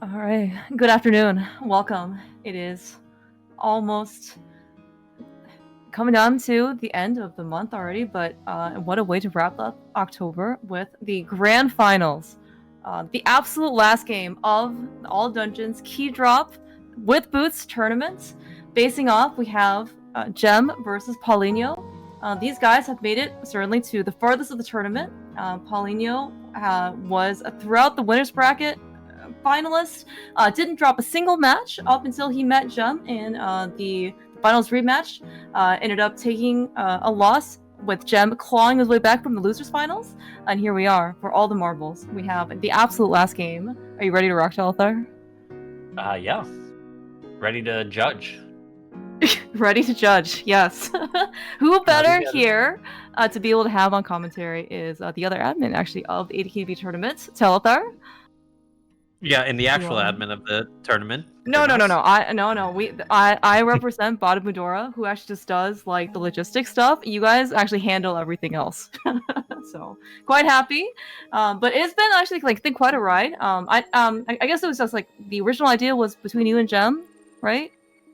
All right. Good afternoon. Welcome. It is almost coming down to the end of the month already, but what a way to wrap up October with the grand finals. The absolute last game of All Dungeons Keydrop with Boots tournament. Facing off, we have Gem versus Paulinho. These guys have made it certainly to the farthest of the tournament. Paulinho was throughout the winners bracket finalist. Didn't drop a single match up until he met Gem in the finals rematch. Ended up taking a loss with Gem clawing his way back from the losers finals. And here we are for all the marbles. We have the absolute last game. Are you ready to rock, Talthar? Yeah. Ready to judge. Ready to judge, yes. Who better here to be able to have on commentary is the other admin, actually, of the ADKB tournament, Talthar. Yeah, in the actual admin of the tournament. No. I represent Bada Mudora, who actually just does like the logistics stuff. You guys actually handle everything else. So quite happy. But it's been actually like I think quite a ride. I guess it was just like the original idea was between you and Gem, right?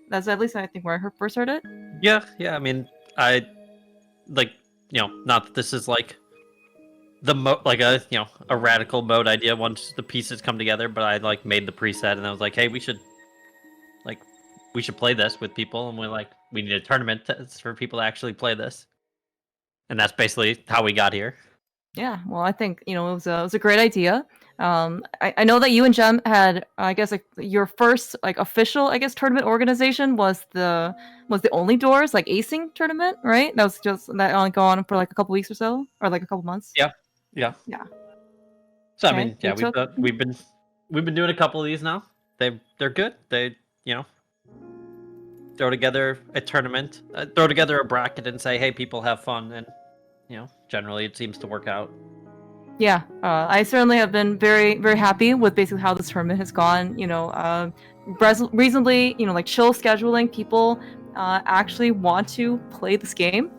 That's at least I think where I first heard it. Yeah. I mean, I like not that this is like a radical mode idea once the pieces come together, but I like made the preset and I was like, hey, we should play this with people, and we need a tournament for people to actually play this, and that's basically how we got here. Yeah, well, I think it was a great idea. I know that you and Gem had, I guess, like your first like official, I guess, tournament organization was the Only Doors like acing tournament, right? That was just that only go on for like a couple weeks or so, or like a couple months. Yeah. So Okay. I mean, yeah, we've been doing a couple of these now. They're good. They throw together a tournament, throw together a bracket, and say, hey, people have fun, and generally it seems to work out. Yeah, I certainly have been very, very happy with basically how this tournament has gone. Reasonably, like chill scheduling. People actually want to play this game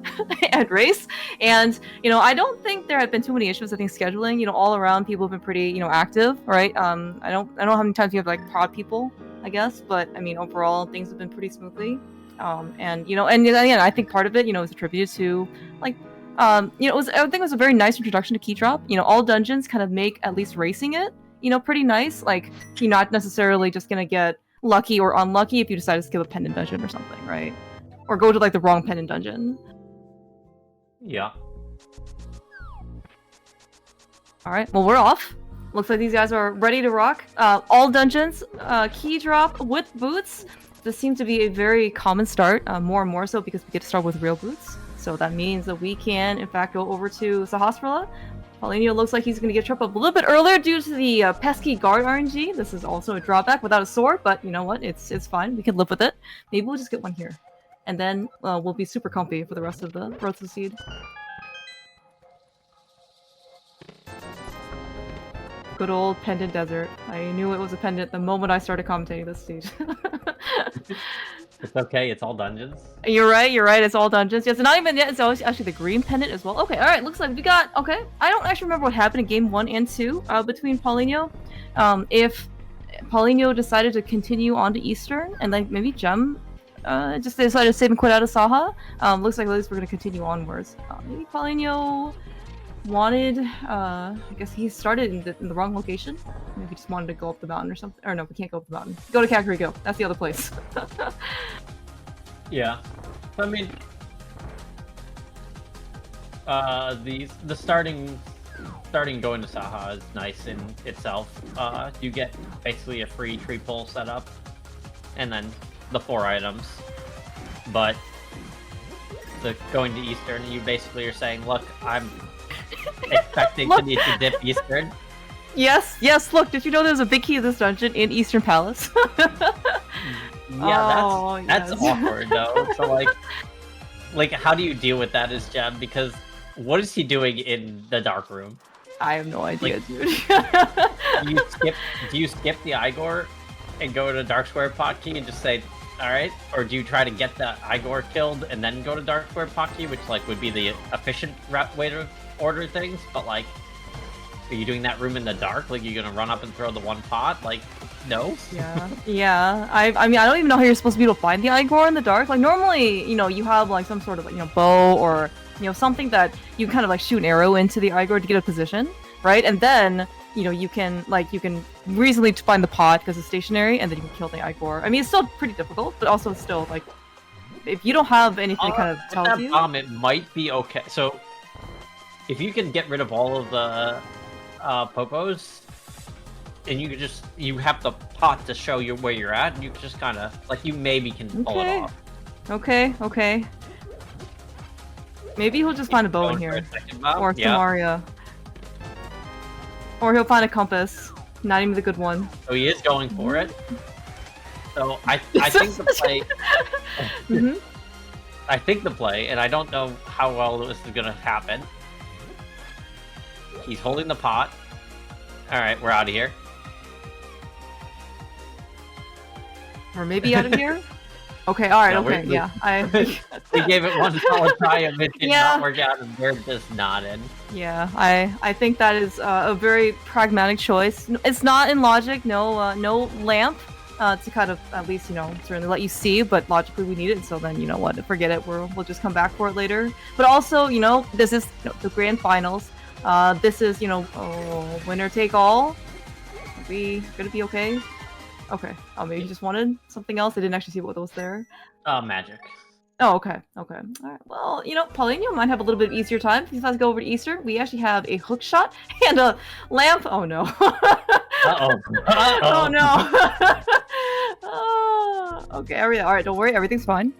and race, and I don't think there have been too many issues. I think scheduling, all around, people have been pretty, active, right? I don't know how many times you have like prod people, I guess, but I mean overall things have been pretty smoothly. And again, I think part of it, is attributed to like. I think it was a very nice introduction to Keydrop. All dungeons kind of make at least racing it, pretty nice. Like, you're not necessarily just gonna get lucky or unlucky if you decide to skip a pendant dungeon or something, right? Or go to like the wrong pendant dungeon. Yeah. All right. Well, we're off. Looks like these guys are ready to rock. All dungeons, Keydrop with boots. This seems to be a very common start, more and more so because we get to start with real boots. So that means that we can, in fact, go over to Sahasrahla. Paulinho looks like he's going to get tripped up a little bit earlier due to the pesky guard RNG. This is also a drawback without a sword, but you know what? It's fine. We can live with it. Maybe we'll just get one here. And then we'll be super comfy for the rest of the seed. Good old pendant desert. I knew it was a pendant the moment I started commentating this seed. It's okay, it's all dungeons. You're right, it's all dungeons. Yes, and not even yet, it's actually the green pendant as well. Okay, alright, looks like we got, okay. I don't actually remember what happened in game 1 and 2 between Paulinho. If Paulinho decided to continue on to Eastern, and then maybe Gem just decided to save and quit out of Saha. Looks like at least we're going to continue onwards. Maybe Paulinho wanted, I guess he started in the wrong location. Maybe he just wanted to go up the mountain or something. Or no, we can't go up the mountain. Go to Kakariko. That's the other place. Yeah. I mean, the starting going to Saha is nice in itself. You get basically a free tree pull setup, and then the 4 items. But the going to Eastern, you basically are saying, look, I'm expecting to need to dip Eastern. Yes, look, did you know there's a big key to this dungeon in Eastern Palace? Yeah, that's awkward though. So like how do you deal with that as Gem? Because what is he doing in the dark room? I have no idea, dude. do you skip the Igor and go to Dark Square Potkey and just say, alright? Or do you try to get the Igor killed and then go to Dark Square Potkey, which like would be the efficient way to order things, but like Are you doing that room in the dark? Like, you're gonna run up and throw the one pot? Like, no? Yeah. Yeah. I mean, I don't even know how you're supposed to be able to find the Igor in the dark. Like, normally, you know, you have, like, some sort of, like, you know, bow or, you know, something that you kind of, like, shoot an arrow into the Igor to get a position, right? And then, you know, you can reasonably find the pot because it's stationary, and then you can kill the Igor. I mean, it's still pretty difficult, but also still, like, if you don't have anything to kind of tell that you... bomb, it might be okay. So, if you can get rid of all of the popos, and you have the pot to show you where you're at, and you just kind of, like, you maybe can pull it off. Okay. Maybe he'll just find a bow in here. Or Samaria. Or he'll find a compass. Not even the good one. So he is going for it. So I think the play... I think the play, and I don't know how well this is going to happen. He's holding the pot. Alright, we're out of here. Or maybe out of here? Okay, alright, okay, yeah. We gave it one solid try and it did not work out, and we're just not in. Yeah, I think that is a very pragmatic choice. It's not in logic, no lamp to kind of, at least, you know, certainly let you see, but logically we need it, so then, you know what, forget it, we'll just come back for it later. But also, you know, this is, you know, the grand finals. This is, you know, winner take all. Are we gonna be okay? Okay. Oh, maybe he just wanted something else. I didn't actually see what was there. Magic. Oh, okay. Alright, well, you know, Paulinho might have a little bit easier time. If he decides to go over to Eastern, we actually have a hook shot and a lamp. Oh, no. Oh, no. Okay, alright, don't worry. Everything's fine.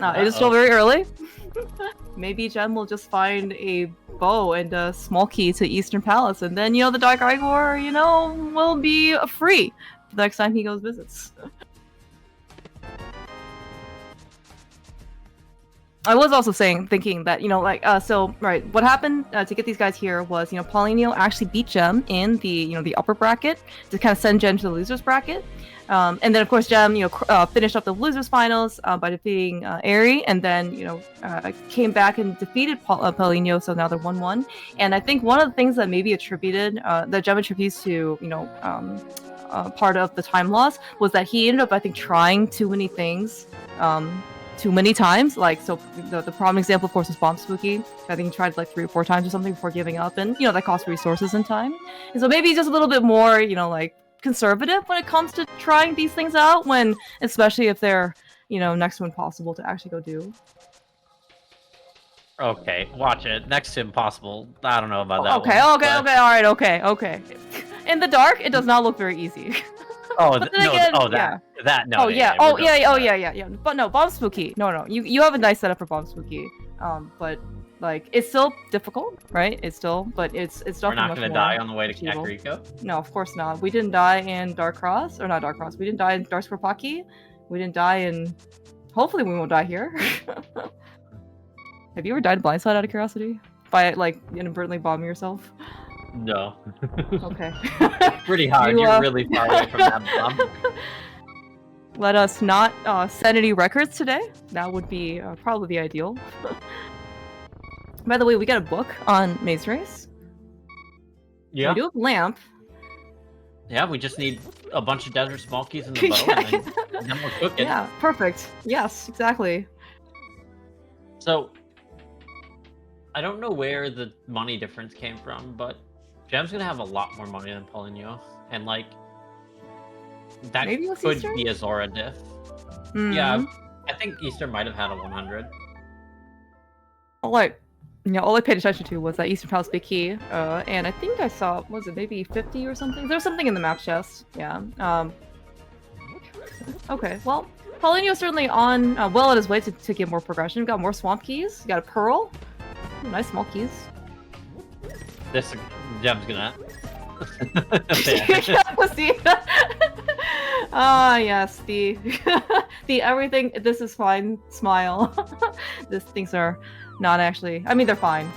It is still very early. Maybe Gem will just find a bow and a small key to Eastern Palace, and then, you know, the Dark Igor, you know, will be free the next time he goes visits. I was also thinking that, you know, like, so, right, what happened to get these guys here was, you know, Paulinho actually beat Gem in the, you know, the upper bracket to kind of send Gem to the losers bracket. And then, of course, Gem, you know, finished up the losers finals by defeating Aerie, and then, you know, came back and defeated Paulinho, so now they're 1-1. And I think one of the things that maybe attributed, that Gem attributes to, you know, part of the time loss was that he ended up, I think, trying too many things too many times. Like, so the problem example, of course, is Bomb Spooky. I think he tried like 3 or 4 times or something before giving up, and, you know, that costs resources and time. And so maybe just a little bit more, you know, like, conservative when it comes to trying these things out, when, especially if they're, you know, next to impossible to actually go do. Okay, watch it. Next to impossible. I don't know about that okay, one. Alright, okay. In the dark, it does not look very easy. Oh, no, again, that, no. Oh, yeah. But no, Bomb Spooky. No. You have a nice setup for Bomb Spooky. But, like, it's still difficult, right? It's still, but it's We're not gonna die on the way to Kakariko? No, of course not. We didn't die in Dark Cross, or not Dark Cross. We didn't die in Dark Scorpaki. We didn't die in... Hopefully we won't die here. Have you ever died blindside out of curiosity? By, like, inadvertently bombing yourself? No. Okay. Pretty hard. You're really far away from that bomb. Let us not set any records today. That would be probably the ideal. By the way, we got a book on Maze Race. Yeah. We do have a lamp. Yeah, we just need a bunch of desert small keys in the bow, and then we're cooking. Yeah, perfect. Yes, exactly. So, I don't know where the money difference came from, but Gem's gonna have a lot more money than Paulinho, and, like, that could Eastern? be a Zora diff. Yeah, I think Easter might have had a 100. All I paid attention to was that Eastern Palace Big Key, and I think I saw, was it maybe 50 or something? There's something in the map chest, yeah. Okay, well, Paulinho's certainly on, well on his way to get more progression. Got more swamp keys, got a pearl. Ooh, nice small keys. This Gem's gonna... Yes, the everything, this is fine smile. These things are not actually, I mean, they're fine.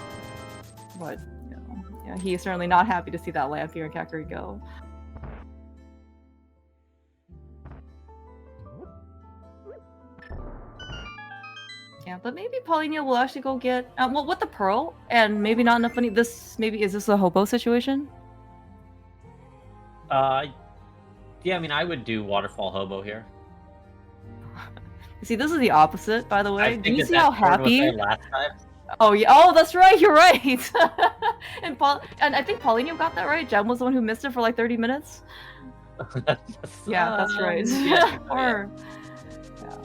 But, you know, yeah, he is certainly not happy to see that lamp here in Kakariko. Yeah, but maybe Paulinho will actually go get, well, with the pearl, and maybe not enough money. Is this a hobo situation? Yeah, I mean, I would do Waterfall Hobo here. See, this is the opposite, by the way. I Do think you that see how Death Ward was happy? there last time. Oh yeah. Oh, that's right. You're right. and I think Paulinho got that right. Jem was the one who missed it for like 30 minutes. Yeah, that's right. Yeah, Or yeah.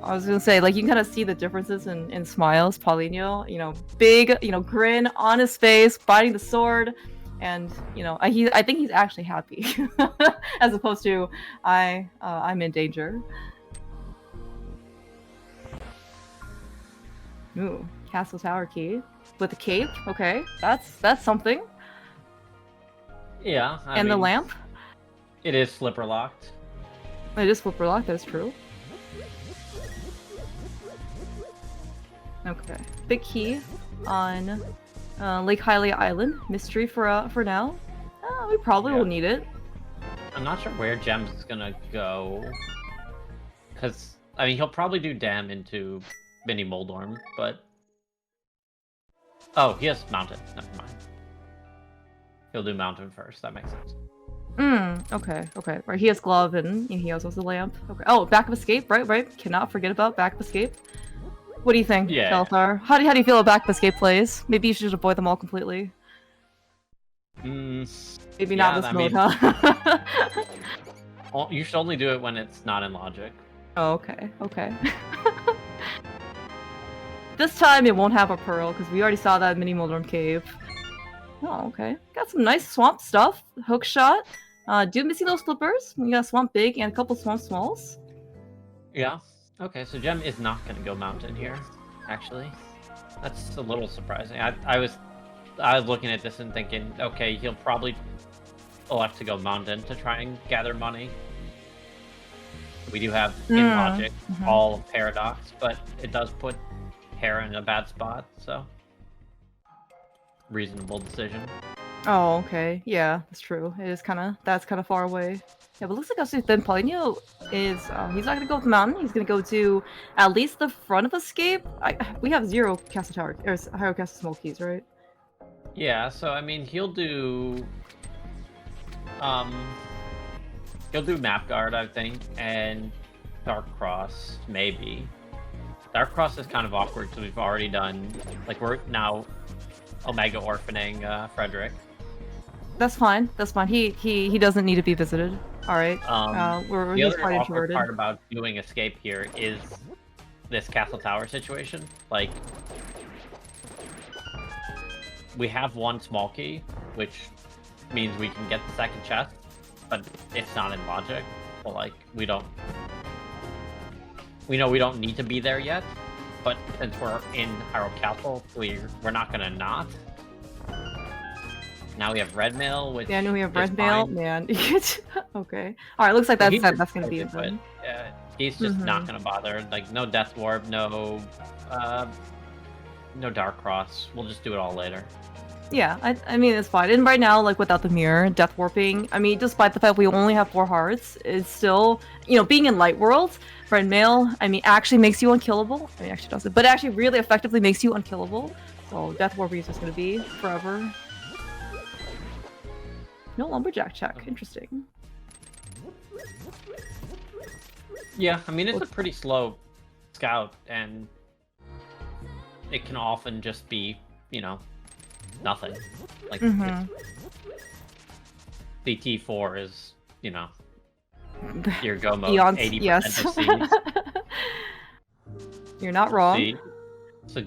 I was gonna say, like, you can kind of see the differences in smiles. Paulinho, you know, big, you know, grin on his face, biting the sword, and you know, I think he's actually happy, as opposed to I'm in danger. Ooh, Castle Tower key with a cape. Okay, that's something. Yeah, I And mean, the lamp. it is slipper locked. It is flipper lock. That's true. Okay, big key on Lake Hylia Island. Mystery for now. We probably will need it. I'm not sure where Gems is gonna go, because I mean he'll probably do Dam into Mini Moldorm, but oh, he has Mountain. Never mind. He'll do Mountain first. That makes sense. Okay. Right, he has glove and he also has a lamp. Okay. Oh, backup escape. Right. Cannot forget about backup escape. What do you think, Yeah. Felthar? How do you feel about backup escape plays? Maybe you should just avoid them all completely. Maybe not this mode, huh? You should only do it when it's not in logic. Oh, okay. This time it won't have a pearl because we already saw that Mini Moldorm cave. Oh, okay. Got some nice swamp stuff. Hook shot. Do missing those flippers. We got swamp big and a couple swamp smalls. Yeah. Okay, so Gem is not gonna go Mountain here, actually. That's a little surprising. I was looking at this and thinking, okay, he'll probably elect to go Mountain to try and gather money. We do have in logic all Paradox, but it does put Hera in a bad spot, so reasonable decision. Oh, okay. Yeah, that's true. That's kind of far away. Yeah, but looks like actually then Paulinho is he's not gonna go up the mountain. He's gonna go to at least the front of Escape. We have 0 Castle Tower or Hero Castle Small Keys, right? Yeah, so I mean he'll do Map Guard, I think, and Dark Cross, maybe. Dark Cross is kind of awkward because we've already done, like, we're now Omega Orphaning Frederick. That's fine. He doesn't need to be visited. All right. The other awkward part about doing Escape here is this Castle Tower situation. Like, we have 1 small key, which means we can get the second chest, but it's not in logic. But like, we know we don't need to be there yet, but since we're in Hyrule Castle, we're not gonna not. Now we have Red Mail, which yeah, we have Red Mail, man. Okay. All right, looks like that's gonna be it then. He's just not gonna bother. Like, no Death Warp, no Dark Cross. We'll just do it all later. Yeah, I mean, it's fine. And right now, like, without the mirror, Death Warping, I mean, despite the fact we only have 4 hearts, it's still, you know, being in Light World, Red Mail, I mean, actually makes you unkillable. I mean, actually doesn't, but actually really effectively makes you unkillable. So Death Warping is just gonna be forever. No Lumberjack check. Interesting. Yeah, I mean, it's a pretty slow scout, and it can often just be, you know, nothing. Like, CT4 is, you know, your go mode, Beyond, 80% yes. of Cs. You're not wrong. See? So,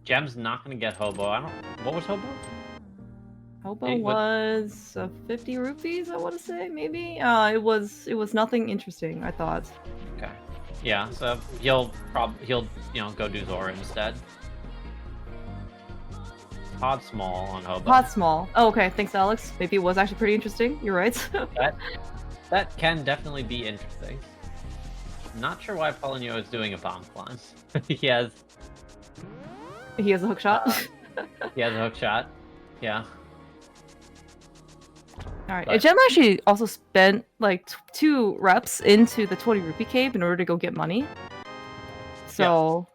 Gem's not gonna get Hobo. What was Hobo? Hobo was 50 rupees, I want to say, maybe. It was nothing interesting, I thought. Okay. Yeah, so he'll you know, go do Zora instead. Pod small on Hobo. Pod small. Oh, okay. Thanks, Alex. Maybe it was actually pretty interesting. You're right. that can definitely be interesting. Not sure why Paulinho is doing a bomb climb. He has a hook shot. He has a hook shot. Yeah. Alright, Gem actually also spent like 2 reps into the 20 rupee cave in order to go get money. So,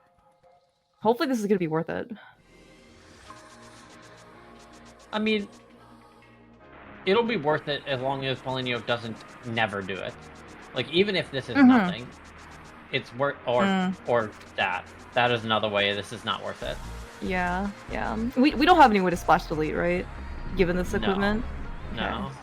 hopefully this is gonna be worth it. I mean, it'll be worth it as long as Paulinho doesn't never do it. Like, even if this is Mhm. nothing, it's worth, or that is another way this is not worth it. Yeah, yeah. We don't have any way to splash delete, right? Given this No. equipment. No. Okay.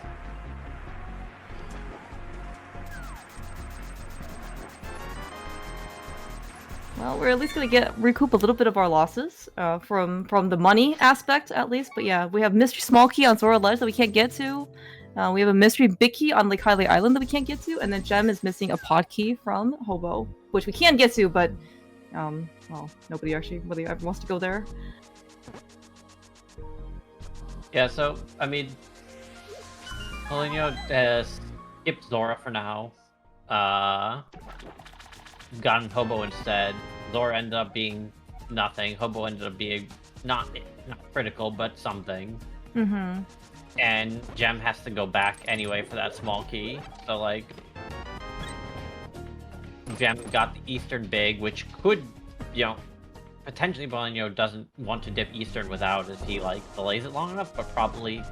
Well, we're at least gonna recoup a little bit of our losses from the money aspect, at least. But yeah, we have mystery small key on Zora Ledge that we can't get to. We have a mystery big key on Lake Hylia Island that we can't get to, and then Gem is missing a pod key from Hobo, which we can get to, but well, nobody actually really ever wants to go there. Yeah, so I mean, Paulinho has skipped Zora for now. Gotten Hobo instead. Zora ended up being nothing. Hobo ended up being not critical, but something. Mm-hmm. And Gem has to go back anyway for that small key. So like, Gem got the Eastern big, which could, potentially Paulinho doesn't want to dip Eastern without if he like delays it long enough, but probably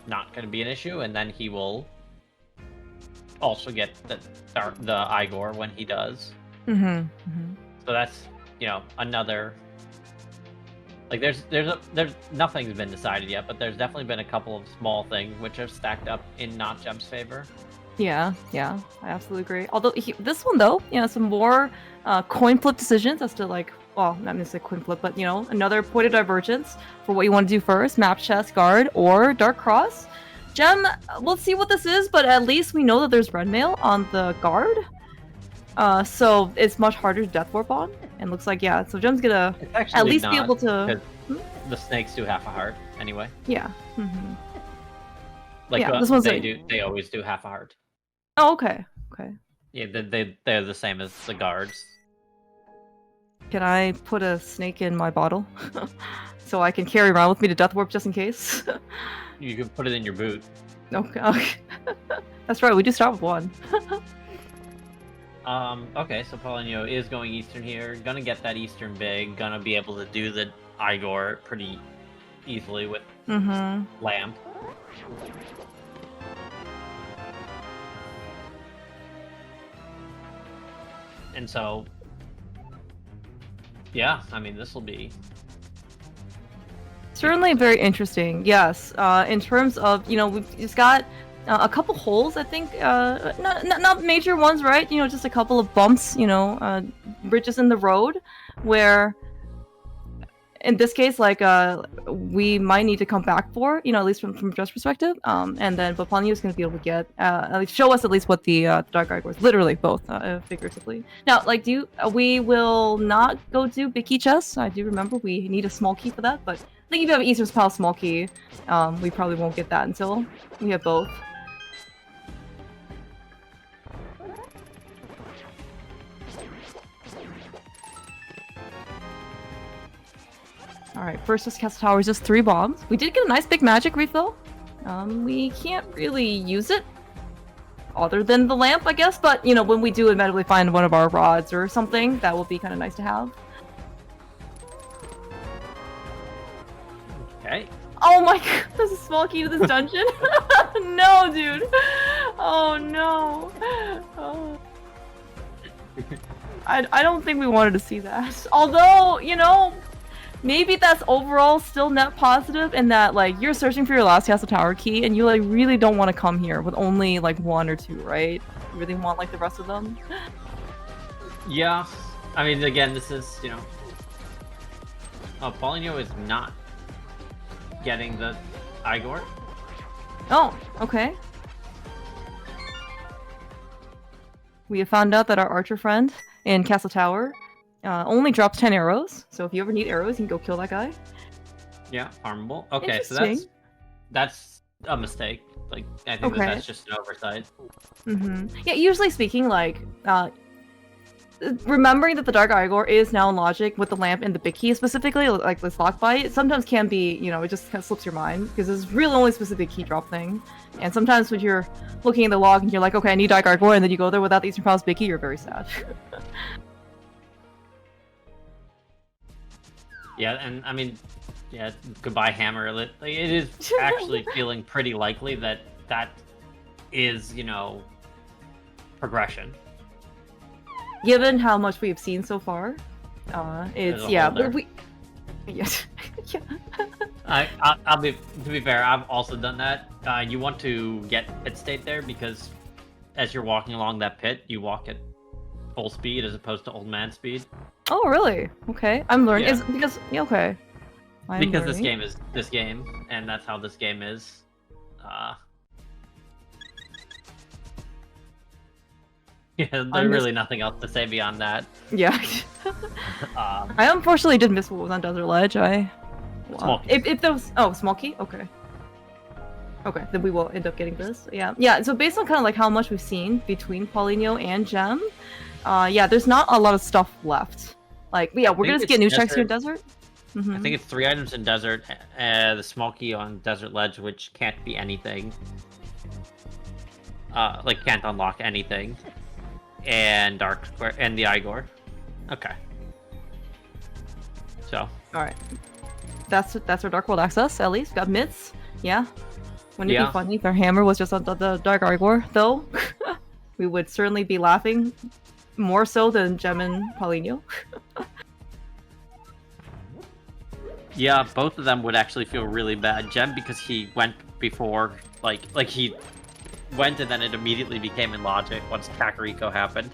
not going to be an issue. And then he will also get the Igor when he does. Mm-hmm. Mm-hmm. So that's another. Like there's nothing's been decided yet, but there's definitely been a couple of small things which have stacked up in not Gem's favor. Yeah, I absolutely agree. Although this one though, some more coin flip decisions as to like, well, not necessarily coin flip, but another point of divergence for what you want to do first: map chest, guard, or dark cross. Gem, we'll see what this is, but at least we know that there's red mail on the guard. So it's much harder to death warp on, and looks like so Gem's gonna at least be able to. The snakes do half a heart anyway. Yeah. Mm-hmm. Like this one's they always do half a heart. Oh, okay. Okay. Yeah, they're the same as the guards. Can I put a snake in my bottle so I can carry around with me to death warp just in case? You can put it in your boot. Okay. That's right. We do start with one. Okay, so Paulinho is going Eastern here. Gonna get that Eastern big. Gonna be able to do the Igor pretty easily with Lamp. And so, yeah, I mean, this will be certainly very interesting. Yes, in terms of we've just got a couple holes. I think not major ones, right? Just a couple of bumps. Bridges in the road where. In this case, like, we might need to come back for, at least from Jeff's perspective, and then, but Paulinho is going to be able to get, at least show us at least what the Dark Igor is, literally, both, figuratively. Now, like, we will not go do big key chests. I do remember we need a small key for that, but I think if you have an Eastern's Palace small key, we probably won't get that until we have both. Alright, first this Castle Tower is just 3 bombs. We did get a nice big magic refill. We can't really use it other than the lamp, I guess, but when we do inevitably find one of our rods or something, that will be kind of nice to have. okay. Oh my god, there's a small key to this dungeon? No, dude. Oh no. Oh. I don't think we wanted to see that. Although, maybe that's overall still net positive in that, like, you're searching for your last Castle Tower key and you, like, really don't want to come here with only, like, 1 or 2, right? You really want, like, the rest of them? Yeah. I mean, again, this is, Paulinho is not getting the Igor. Oh, okay. We have found out that our archer friend in Castle Tower only drops 10 arrows, so if you ever need arrows, you can go kill that guy. Yeah, farmable. Okay, so that's a mistake. Like, I think that's just an oversight. Yeah, usually speaking, like, remembering that the Dark Igor is now in logic with the lamp and the big key specifically, like this lock bite, sometimes can be, it just kind of slips your mind, because it's really only a specific key drop thing. And sometimes when you're looking at the log and you're like, okay, I need Dark Igor, and then you go there without the Eastern Palace big key, you're very sad. Yeah, and I mean, Yeah, goodbye hammer. Like, it is actually feeling pretty likely that that is, you know, progression. Given how much we've seen so far, it's we yeah. Yeah. I'll be to be fair. I've also done that. You want to get pit state there because as you're walking along that pit, you walk at full speed as opposed to old man speed. Oh really? Okay, I'm learning. Yeah. Is because okay. Because this game is this game, and that's how this game is. Yeah, there's really nothing else to say beyond that. Yeah. I unfortunately did miss what was on Desert Ledge. If those Smokey, okay. Okay, then we will end up getting this. Yeah. So based on kind of like how much we've seen between Paulinho and Gem, yeah, there's not a lot of stuff left. Like, yeah, we're gonna get new checks here in Desert. I think it's 3 items in Desert, the Smokey on Desert Ledge, which can't be anything. Like, can't unlock anything. And Dark Square, and the Igor. Okay. So. Alright. That's our Dark World access, at least. Got myths. Yeah. Wouldn't it be funny if our hammer was just on the Dark Igor, though? We would certainly be laughing. More so than Gem and Paulinho. Yeah, both of them would actually feel really bad. Gem because he went before, like he went and then it immediately became in logic once Kakariko happened.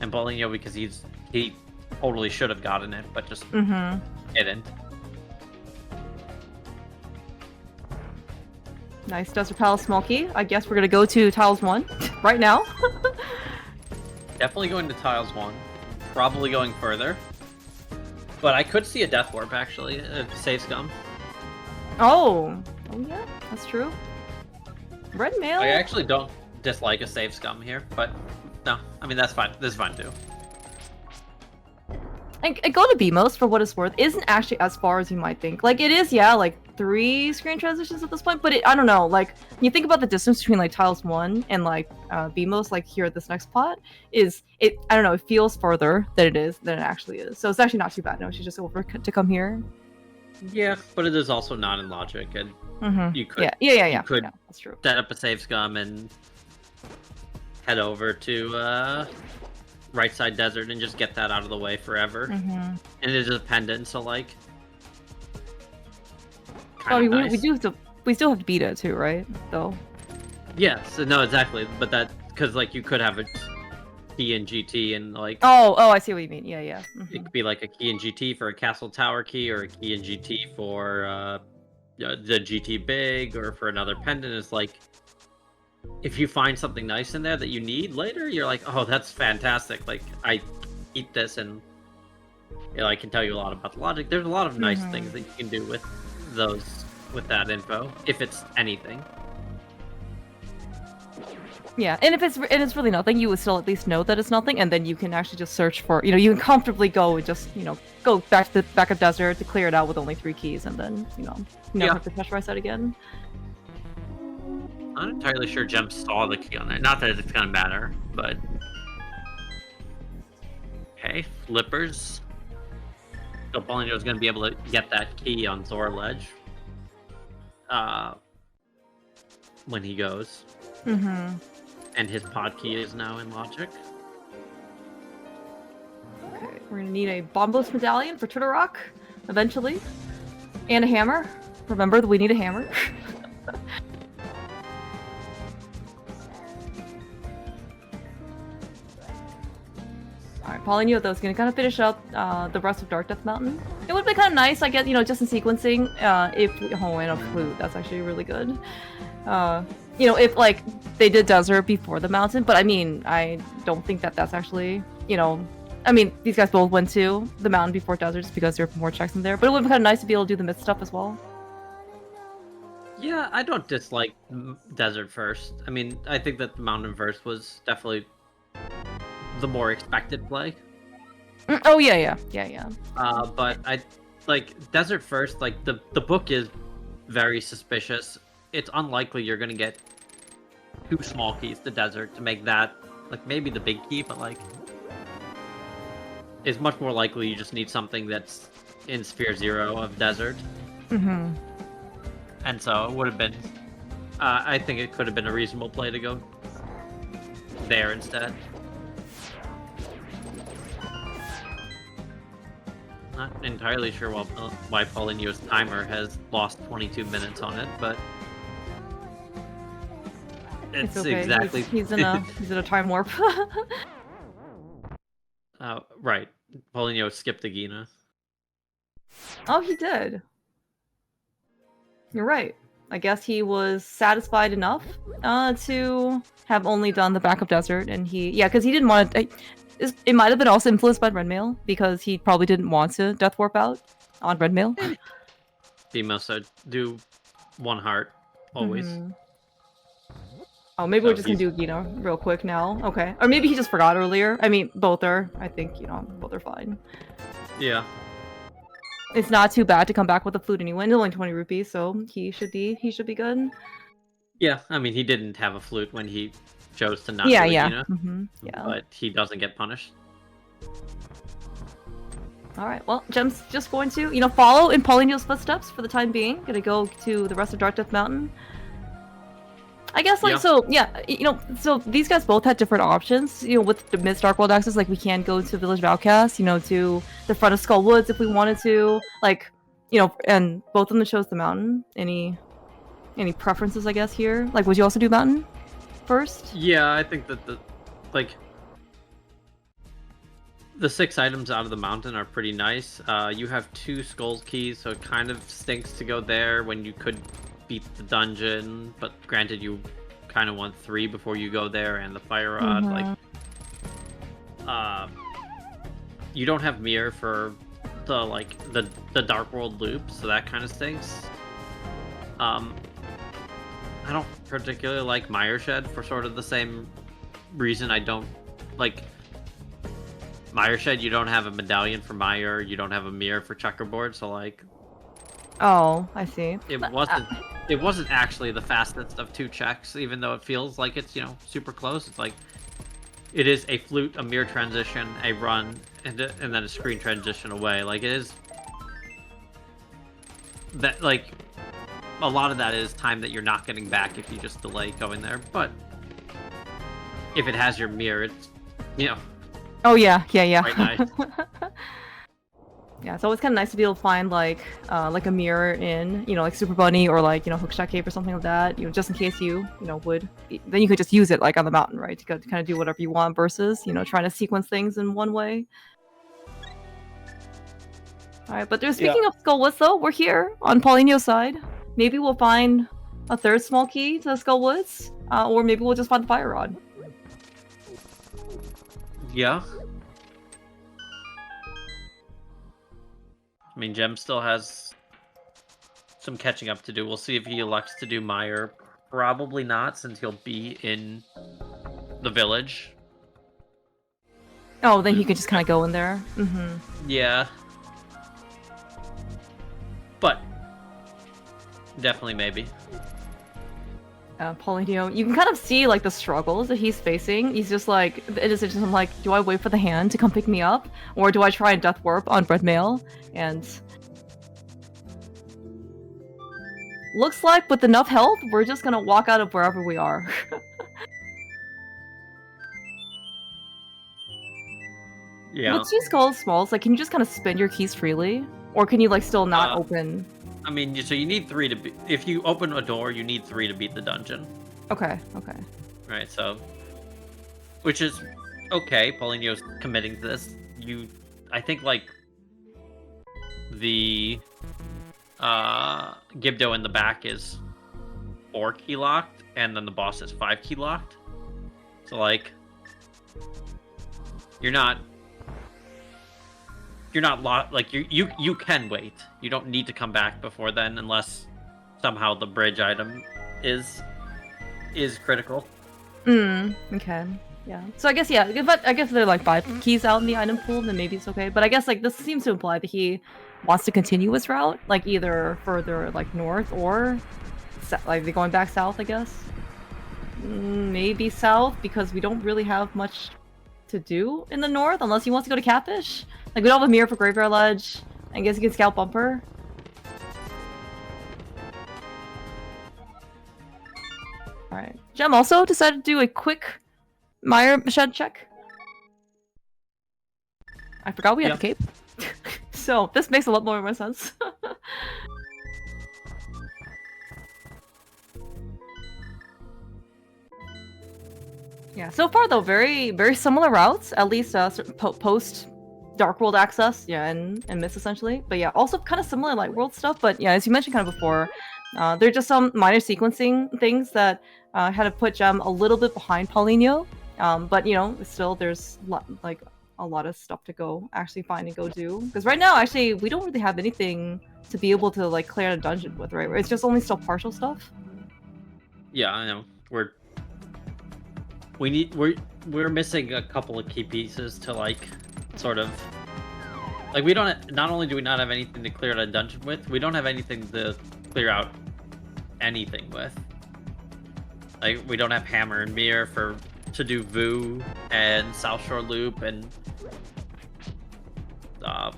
And Paulinho because he totally should have gotten it, but just didn't. Nice Desert Palace Smokey. I guess we're gonna go to Tiles 1 right now. Definitely going to Tiles 1. Probably going further. But I could see a Death Warp, actually. Save Scum. Oh yeah, that's true. Red Mail? I actually don't dislike a Save Scum here, but no. I mean, that's fine. This is fine, too. And go to BMOS, for what it's worth, isn't actually as far as you might think. Like, it is, yeah, like 3 screen transitions at this point, but I don't know, like, when you think about the distance between, like, Tiles 1 and, like, BMOS, like, here at this next plot, I don't know, it feels further than it actually is. So it's actually not too bad. No, she's just over to come here. Yeah, but it is also not in logic, and you could, yeah, that's true. Set up a Save Scum and head over to, Right Side Desert and just get that out of the way forever. And it is a pendant, so like. Nice. we still have to beat it too, right? Though. Yeah. So no, exactly. But that because like you could have a key in GT and like. Oh, I see what you mean. Yeah. It could be like a key in GT for a Castle Tower key, or a key in GT for the GT Big, or for another pendant. Is like. If you find something nice in there that you need later, you're like, oh, that's fantastic. Like, I eat this and, you know, I can tell you a lot about the logic. There's a lot of nice things that you can do with with that info, if it's anything. Yeah, and if it's really nothing, you would still at least know that it's nothing, and then you can actually just search for, you know, you can comfortably go and just, you know, go back to the back of Desert to clear it out with only 3 keys, and then, you know, never have to touch Right Side again. I'm not entirely sure Gem saw the key on there. Not that it's gonna matter, but okay, flippers. So Paulinho is gonna be able to get that key on Zora Ledge. When he goes. And his pod key is now in logic. Okay, we're gonna need a Bombos medallion for Turtle Rock eventually, and a hammer. Remember that we need a hammer. Alright, Paulinho, though, is going to kind of finish up the rest of Dark Death Mountain. It would be kind of nice, I guess, you know, just in sequencing, and a flute, that's actually really good. You know, if, like, they did Desert before the mountain, but I mean, I don't think that that's actually, you know, I mean, these guys both went to the mountain before Desert just because there are more checks in there, but it would be kind of nice to be able to do the myth stuff as well. Yeah, I don't dislike Desert first. I mean, I think that the mountain first was definitely the more expected play. Oh yeah. But I like Desert first. Like the book is very suspicious. It's unlikely you're gonna get 2 small keys to Desert to make that like maybe the big key, but like it's much more likely you just need something that's in Sphere 0 of Desert. Mm-hmm. And so it would have been. I think it could have been a reasonable play to go there instead. Not entirely sure why Paulinho's timer has lost 22 minutes on it, but it's okay. exactly He's in a time warp. right. Paulinho skipped the Gina. Oh, he did. You're right. I guess he was satisfied enough to have only done the backup desert, and because he didn't want to. It might have been also influenced by Red Mail because he probably didn't want to death warp out on Red Mail. He must do one heart always. Mm-hmm. Oh, maybe we're just gonna do Gina real quick now. Okay, or maybe he just forgot earlier. I mean, both are. I think both are fine. Yeah. It's not too bad to come back with a flute anyway. It's only 20 rupees, so he should be good. Yeah, I mean, he didn't have a flute when he chose to not do Gina. Mm-hmm. Yeah. But he doesn't get punished. Alright, well, Gem's just going to, follow in Paulinho's footsteps for the time being. Gonna go to the rest of Dark Death Mountain. I guess, so these guys both had different options, with the Mist Dark World access, we can go to Village of Outcasts, to the front of Skull Woods if we wanted to, and both of them chose the mountain. Any preferences, I guess, here? Would you also do mountain first? Yeah, I think that the 6 items out of the mountain are pretty nice. You have 2 Skulls keys, so it kind of stinks to go there when you could beat the dungeon, but granted you kind of want 3 before you go there, and the Fire Rod. You don't have Mirror for the Dark World loop, so that kind of stinks. I don't particularly like Mire Shed for sort of the same reason I don't like Mire Shed. You don't have a medallion for Mire, you don't have a mirror for Checkerboard, so oh, I see. It wasn't actually the fastest of 2 checks, even though it feels like it's, super close. It's it is a flute, a mirror transition, a run, and then a screen transition away. It is that, a lot of that is time that you're not getting back if you just delay going there. But if it has your mirror, it's, Oh, yeah. Quite nice. Yeah, it's always kind of nice to be able to find, a mirror in, Super Bunny or, Hookshot Cave or something like that, just in case you, then you could just use it, on the mountain, right, to kind of do whatever you want versus, trying to sequence things in one way. Alright, but speaking of Skull Woods, though, we're here on Paulinho's side. Maybe we'll find a 3rd small key to Skull Woods, or maybe we'll just find the Fire Rod. Yeah. I mean, Gem still has some catching up to do. We'll see if he elects to do Mire. Probably not, since he'll be in the village. Oh, then he could just kind of go in there. Mm-hmm. Yeah. But definitely maybe. Paulinho, you can kind of see the struggles that he's facing. He's just do I wait for the hand to come pick me up, or do I try and death warp on Red Mail? And looks like with enough health, we're just gonna walk out of wherever we are. Yeah. With 2 skulls smalls, can you just kind of spin your keys freely, or can you still not open? I mean, so you need 3 to be. If you open a door, you need 3 to beat the dungeon. Okay. Right. So, which is okay. Paulinho's committing to this. I think the Gibdo in the back is 4 key locked, and then the boss is 5 key locked. So you're not locked. You can wait. You don't need to come back before then, unless somehow the bridge item is critical. Okay. Yeah. So I guess but I guess there are 5 keys out in the item pool, then maybe it's okay. But I guess this seems to imply that he wants to continue his route, either further north or going back south, I guess. Maybe south, because we don't really have much to do in the north unless he wants to go to Catfish. We don't have a mirror for Graveyard Ledge. I guess he can scout Bumper. Alright. Gem also decided to do a quick Mire shed check. I forgot we had the cape. So this makes a lot more sense. Yeah, so far though, very similar routes, at least post Dark World access, yeah, and Mist essentially. But yeah, also kind of similar Light World stuff, but yeah, as you mentioned kind of before, there are just some minor sequencing things that had to put Gem a little bit behind Paulinho. But you know, still there's like a lot of stuff to go actually find and go do. Because right now, actually, we don't really have anything to be able to like clear a dungeon with, right? It's just only still partial stuff. Yeah, I know. We're missing a couple of key pieces to like sort of like we don't. Not only do we not have anything to clear out a dungeon with, we don't have anything to clear out anything with. Like we don't have Hammer and Mirror to do Vu and South Shore Loop, and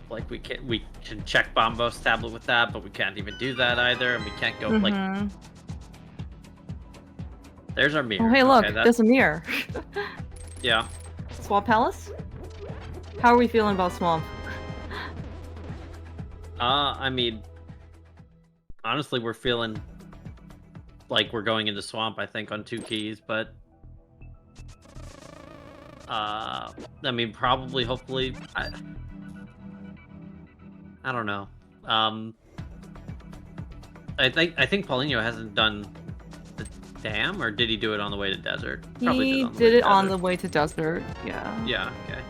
like we can check Bombo's tablet with that, but we can't even do that either, and we can't go like. There's our mirror. Oh hey, look, there's a mirror. Yeah. Swamp Palace? How are we feeling about Swamp? I mean, honestly, we're feeling like we're going into Swamp, I think, on 2 keys, but I mean, probably, hopefully, I don't know. I think Paulinho hasn't done the dam, or did he do it on the way to Desert? Probably he did it on the way to Desert, yeah. Yeah, okay.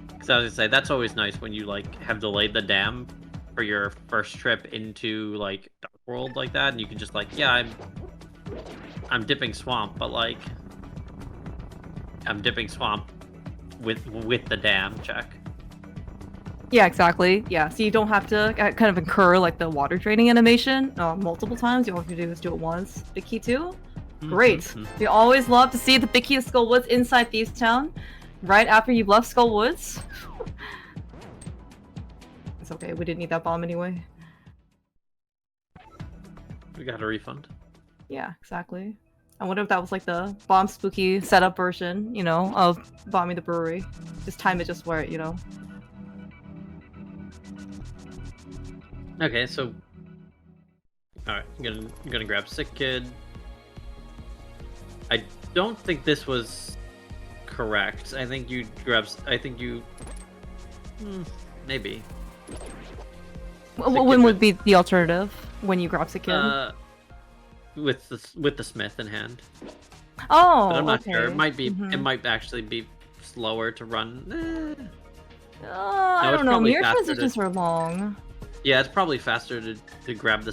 Because I was gonna say, that's always nice when you, like, have delayed the dam for your first trip into, like, Dark World like that, and you can just, like, yeah, I'm dipping Swamp, but, like, I'm dipping Swamp with the dam check. Yeah, exactly. Yeah, so you don't have to kind of incur like the water draining animation multiple times. You all have to do is do it once. Big Key 2? Great. We always love to see the Big Key of Skull Woods inside Thieves Town right after you've left Skull Woods. It's okay, we didn't need that bomb anyway. We got a refund. Yeah, exactly. I wonder if that was like the bomb spooky setup version, you know, of bombing the brewery. Just time it just where it, you know. Okay, so alright, I'm gonna grab Sick Kid. I don't think this was correct. I think you maybe. When would be the alternative when you grab Sick Kid? With the Smith in hand. Oh, but I'm not okay. sure. It might be. It might actually be slower to run. I don't know. Mirror transitions are long. Yeah, it's probably faster to grab the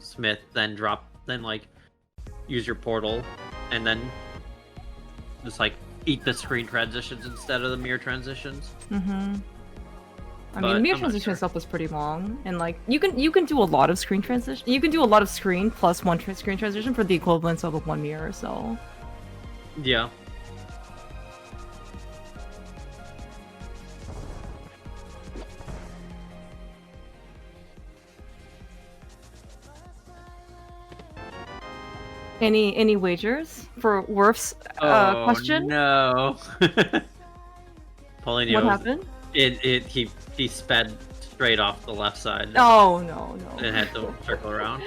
Smith, then like use your portal, and then just like eat the screen transitions instead of the mirror transitions. I mean, mirror transition itself was pretty long, and like you can do a lot of screen transition. You can do a lot of screen plus one screen transition for the equivalence of a one mirror. So yeah. Any wagers for Worf's question? No. Paulinho. What happened? He sped straight off the left side. Oh no. And had to circle around.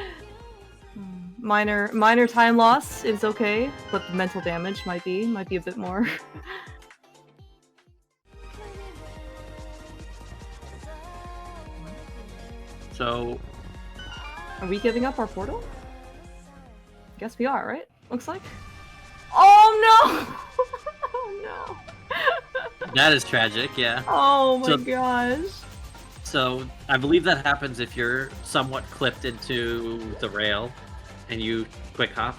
Minor time loss is okay, but the mental damage might be a bit more. So, are we giving up our portal? Guess we are, right? Looks like. Oh no! Oh no! That is tragic, yeah. Oh my gosh. So, I believe that happens if you're somewhat clipped into the rail and you quick hop.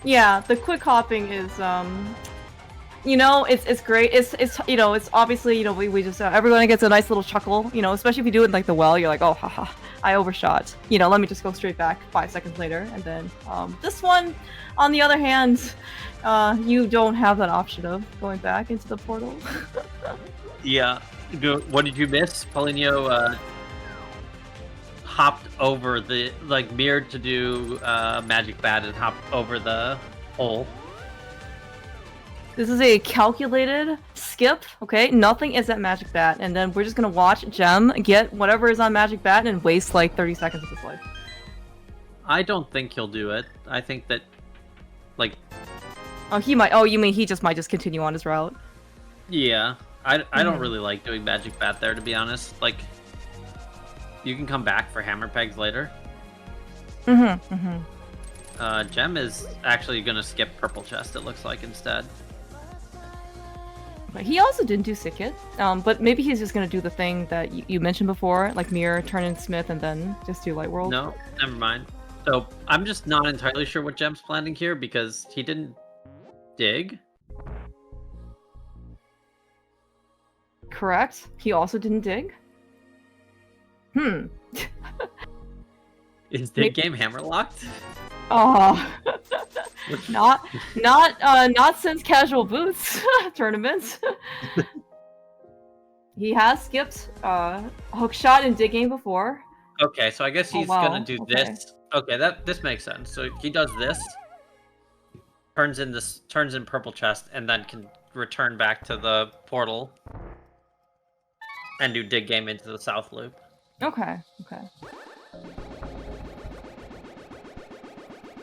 Yeah, the quick hopping is you know, it's great. It's you know, it's obviously, you know, we just everyone gets a nice little chuckle, you know, especially if you do it in like the well, you're like, oh haha, I overshot. You know, let me just go straight back 5 seconds later. And then this one, on the other hand, you don't have that option of going back into the portal. Yeah. What did you miss? Paulinho hopped over the mirrored to do magic bat and hopped over the hole. This is a calculated skip, okay? Nothing is at Magic Bat, and then we're just gonna watch Gem get whatever is on Magic Bat and waste like 30 seconds of his life. I don't think he'll do it. I think that, like... Oh, he might. Oh, you mean he might just continue on his route? Yeah. I don't really like doing Magic Bat there, to be honest. Like, you can come back for Hammer Pegs later. Gem is actually gonna skip Purple Chest, it looks like, instead. He also didn't do Sick Hit, but maybe he's just gonna do the thing that you mentioned before, like Mirror, turn in Smith, and then just do Light World. No, never mind. So, I'm just not entirely sure what Gem's planning here, because he didn't dig. Correct. He also didn't dig. Is dig game hammer locked? Oh, not since Casual Boots tournaments. He has skipped hook shot and dig game before. Okay, so I guess he's gonna do this. Okay, this makes sense. So he does this, turns in Purple Chest, and then can return back to the portal and do dig game into the south loop. Okay.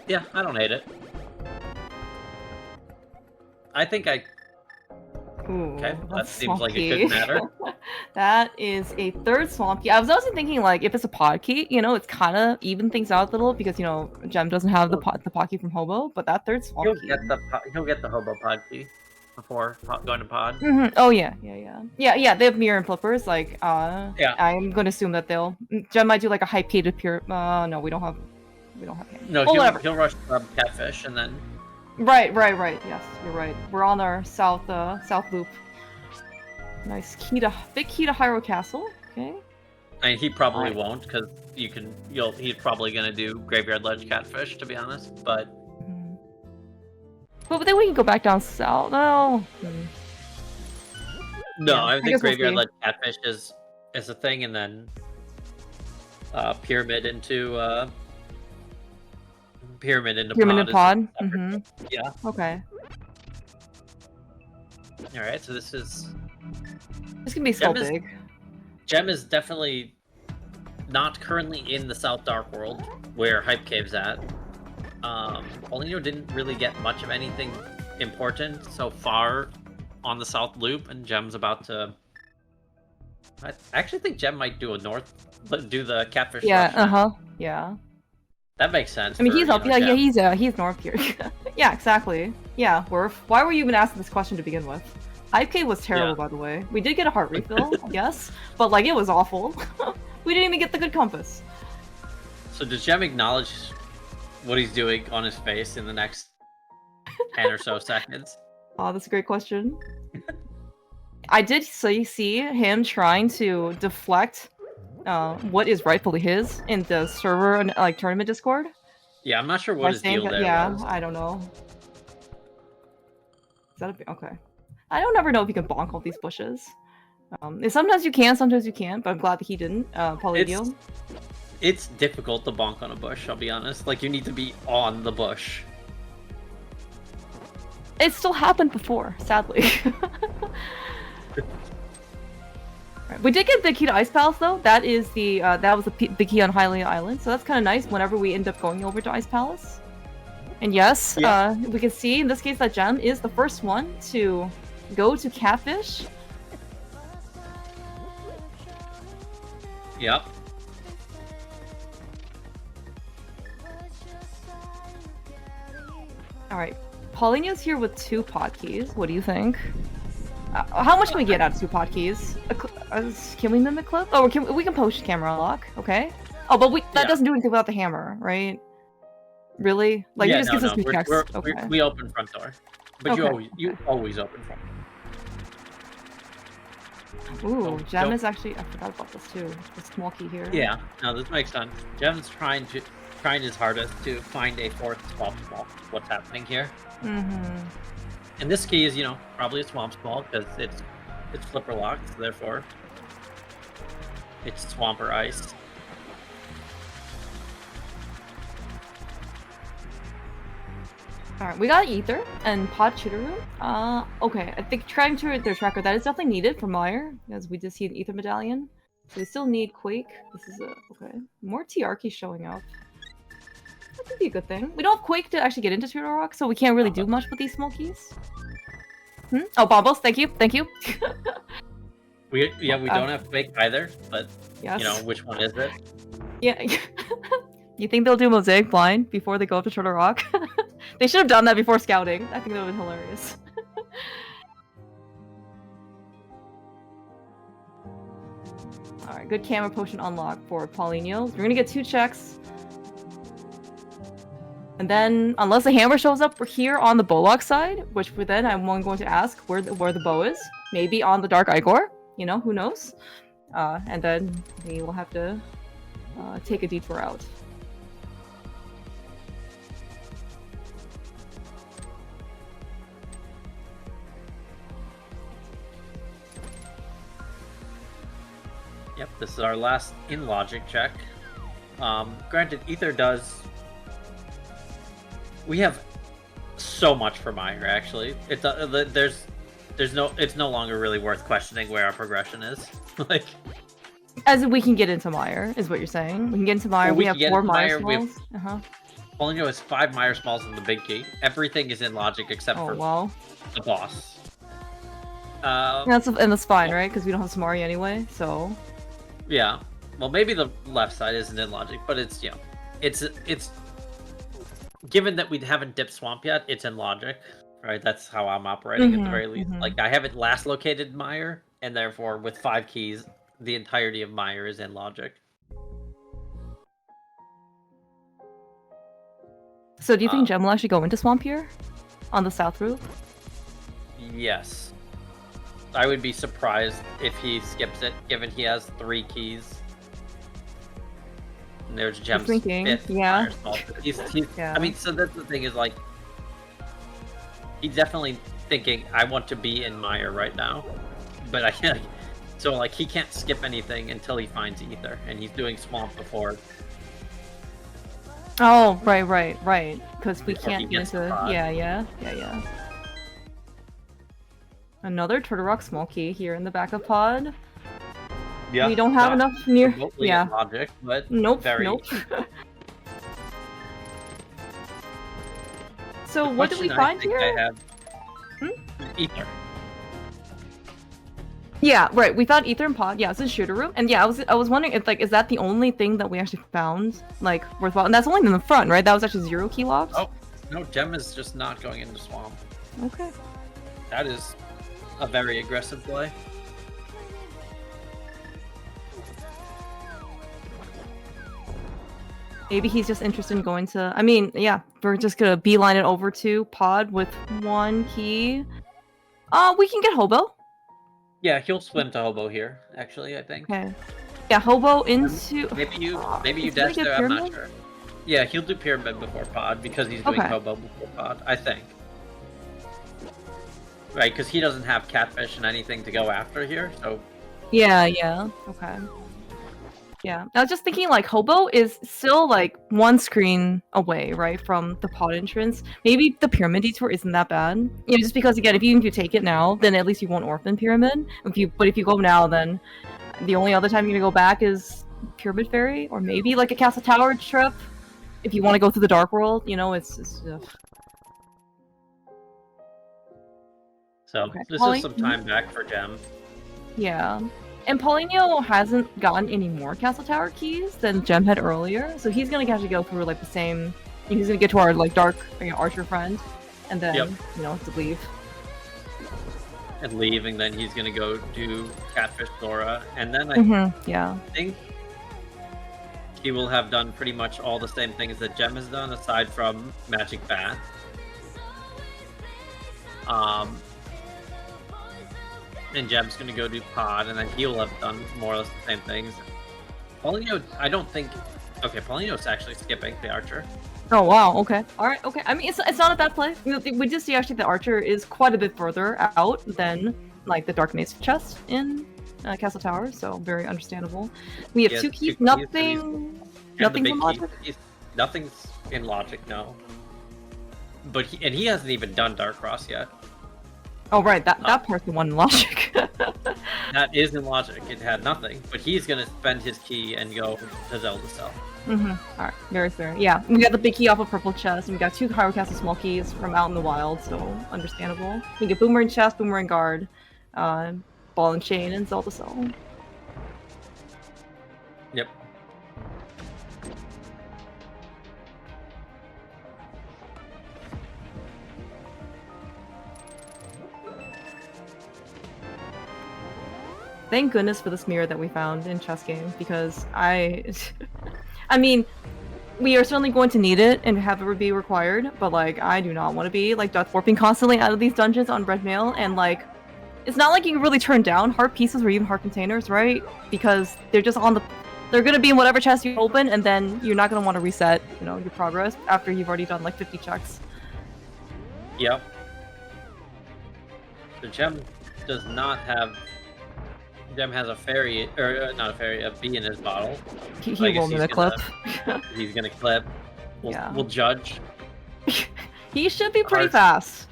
Yeah, I don't hate it. I think Ooh, okay, that seems swampy. like it could matter. That is a third swamp key. I was also thinking, like, if it's a pod key, it's kind of even things out a little because Gem doesn't have the pod key from Hobo, but that third swamp key. He'll get the Hobo pod key before going to pod. Oh yeah. They have mirror and flippers. Like, yeah. I'm gonna assume that Gem might do like a high key to pure. No, we don't have. No, he'll rush Catfish and then. Right. Yes, you're right. We're on our south loop. Nice big key to Hyrule Castle. Okay. I mean, he probably won't because he's probably gonna do Graveyard Ledge Catfish, to be honest. But then we can go back down south. No. No, yeah, I think Graveyard Ledge Catfish is a thing, and then Pyramid into pod. Yeah. Okay. All right, so this can be so big. Gem is definitely not currently in the South Dark World where Hype Cave's at. Paulinho didn't really get much of anything important so far on the South Loop, and Gem's about to. I actually think Gem might do the Catfish. Yeah. Yeah. That makes sense. I mean, he's up. Yeah. He's north here. Yeah, exactly. Yeah. Why were you even asking this question to begin with? Hype Cave was terrible, by the way. We did get a heart refill, yes, but like it was awful. We didn't even get the good compass. So does Gem acknowledge what he's doing on his face in the next 10 or so seconds? Oh, that's a great question. I did see him trying to deflect what is rightfully his in the server like tournament Discord. Yeah, I'm not sure what his deal there was. I don't know. Is that okay? I don't ever know if you can bonk all these bushes. Sometimes you can, sometimes you can't, but I'm glad that he didn't. Paulinho. It's difficult to bonk on a bush, I'll be honest. Like, you need to be on the bush. It still happened before, sadly. We did get the key to Ice Palace, though. That is that was the key on Hylia Island, so that's kind of nice whenever we end up going over to Ice Palace. And yes, we can see in this case that Gem is the first one to go to Catfish. Yep. Alright, Paulinho's here with 2 pod keys. What do you think? How much can we get out of 2 pod keys? Can we mimic clip? Oh, we can post camera unlock, okay? Oh, but that doesn't do anything without the hammer, right? Really? Like, it just gives us 2 checks. Okay. We open front door. But you always open front door. Ooh, Gem is actually... I forgot about this too. The small key here. Yeah, no, this makes sense. Gem's trying his hardest to find a 4th swamp small. What's happening here? Mm-hmm. And this key is, probably a swamp small because it's flipper locked, so therefore it's swamp or ice. Alright, we got Ether and Pod Shooter Room. Okay, I think trying to their tracker, that is definitely needed for Meyer, because we did see an Ether medallion. So we still need Quake. This is okay. More TR keys showing up. That could be a good thing. We don't have Quake to actually get into Turtle Rock, so we can't really do much with these small keys. Oh, Bombos, thank you, thank you. we don't have Quake either, but yes. you know, which one is it? Yeah. You think they'll do Mosaic Blind before they go up to Turtle Rock? They should have done that before scouting. I think that would have been hilarious. Alright, good camera potion unlock for Paulinho. We're gonna get 2 checks. And then, unless the hammer shows up here on the Bowlock side, which then I'm going to ask where the bow is. Maybe on the Dark Igor. You know, who knows? And then we will have to take a detour out. Yep, this is our last in logic check. Granted, Ether does. We have so much for Meyer. Actually, it's no longer really worth questioning where our progression is. Like, as we can get into Meyer, is what you're saying. We can get into Meyer. Well, we have 4 Meyer smalls. Paulinho has 5 Meyer smalls in the big key. Everything is in logic except for the boss. That's fine, right? Because we don't have Samari anyway, so. Yeah. Well, maybe the left side isn't in logic, but it's, you know, it's given that we haven't dipped swamp yet, it's in logic, right? That's how I'm operating at the very least. Like, I haven't last located Meyer, and therefore with 5 keys, the entirety of Meyer is in logic. So do you think Gem will actually go into swamp here on the south route? Yes. I would be surprised if he skips it, given he has 3 keys. And there's Gem's 5th. Yeah. He's I mean, so that's the thing is, like, he's definitely thinking, I want to be in Meyer right now. But I can't. So, like, he can't skip anything until he finds Ether. And he's doing swamp before. Oh, right. Because we can't get into. Yeah. Another Turtle Rock small key here in the back of pod. Yeah. We don't have enough near. Yeah. Logic, but nope. So what did we find here? I have Ether. Yeah, right. We found Ether and pod. Yeah, it's a shooter room. And yeah, I was wondering if, like, is that the only thing that we actually found, like, worthwhile? And that's only in the front, right? That was actually 0 key lobs. Oh no, Gem is just not going into swamp. Okay. That is a very aggressive play. Maybe he's just interested in going to. I mean, yeah, we're just gonna beeline it over to pod with 1 key. We can get Hobo. Yeah, he'll swim to Hobo here. Actually, I think. Okay. Yeah, Hobo into. Maybe you dash there. I'm not sure. Yeah, he'll do pyramid before pod because he's doing Hobo before pod. I think. Right, because he doesn't have catfish and anything to go after here, so. Yeah. Okay. Yeah, I was just thinking, like, Hobo is still, like, 1 screen away, right, from the pod entrance. Maybe the pyramid detour isn't that bad. You know, just because, again, if you take it now, then at least you won't orphan pyramid. But if you go now, then the only other time you're gonna go back is Pyramid Ferry, or maybe, like, a Castle Tower trip. If you want to go through the Dark World, you know, it's So, this is some time back for Gem. Yeah. And Paulinho hasn't gotten any more Castle Tower keys than Gem had earlier, so he's gonna actually go through, like, the same. He's gonna get to our, like, dark, archer friend, and then you know, to leave. And leave, and then he's gonna go do Catfish Dora, and then I think he will have done pretty much all the same things that Gem has done, aside from Magic Bat. And Gem's gonna go do pod, and then he'll have done more or less the same things. Paulinho, I don't think. Okay, Paulinho's actually skipping the archer. Oh wow. Okay. All right. Okay. I mean, it's not a bad play. You know, we did see actually the archer is quite a bit further out than, like, the Dark Maze chest in Castle Tower, so very understandable. We have 2 keys. Nothing's in logic. Nothing's in logic. No. but he hasn't even done Dark Cross yet. Oh right, that part's the one in logic. That is in logic. It had nothing, but he's gonna spend his key and go to Zelda Cell. Alright, very fair. Yeah, we got the big key off of purple chest, and we got 2 Hyrule small keys from out in the wild, so understandable. We get Boomerang chest, Boomerang guard, Ball and chain, and Zelda Cell. Yep. Thank goodness for this mirror that we found in chess game, because I mean, we are certainly going to need it and have it be required, but like, I do not want to be like death warping constantly out of these dungeons on red mail, and like, it's not like you can really turn down heart pieces or even heart containers, right? Because they're just on the, they're gonna be in whatever chest you open, and then you're not gonna want to reset, you know, your progress after you've already done like 50 checks. Yep. The gem does not have. Gem has a fairy, or not a fairy, a bee in his bottle. He will need a clip. He's gonna clip. We'll judge. He should be pretty fast.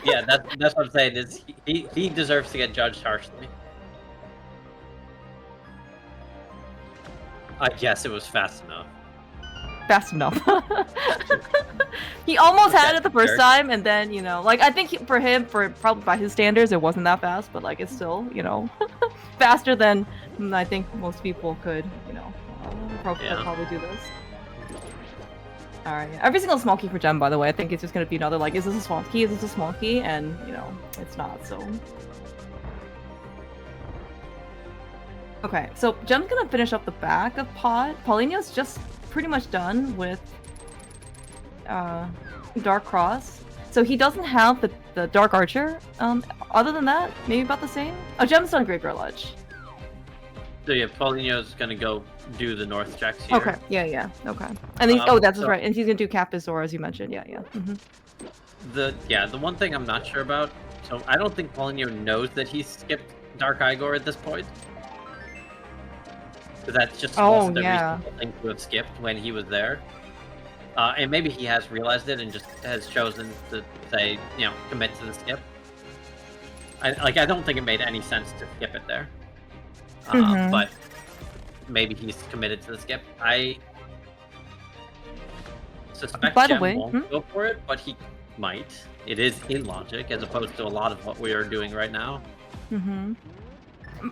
Yeah, that's what I'm saying. Is he deserves to get judged harshly. I guess it was fast enough. Fast enough. He almost had it the first time, and then, you know, like, I think for him, probably by his standards, it wasn't that fast, but like, it's still, you know, faster than I think most people could, you know, probably do this. Alright, every single small key for Gem, by the way, I think it's just gonna be another, like, is this a small key, is this a small key? And, you know, it's not, so... Okay, so Gem's gonna finish up the back of Pod. Paulinho's just pretty much done with Dark Cross. So he doesn't have the Dark Archer. Other than that, maybe about the same. Oh, Gem's done Graveyard Ledge. So yeah, Paulinho's gonna go do the north checks here. Okay, yeah, okay. And he's, that's right, and he's gonna do Capizor, as you mentioned, yeah. The one thing I'm not sure about, so I don't think Paulinho knows that he skipped Dark Igor at this point. So that's just wasn't a reasonable thing to have skipped when he was there. And maybe he has realized it and just has chosen to say, you know, commit to the skip. I don't think it made any sense to skip it there. But maybe he's committed to the skip. I suspect Gem won't go for it, but he might. It is in logic, as opposed to a lot of what we are doing right now.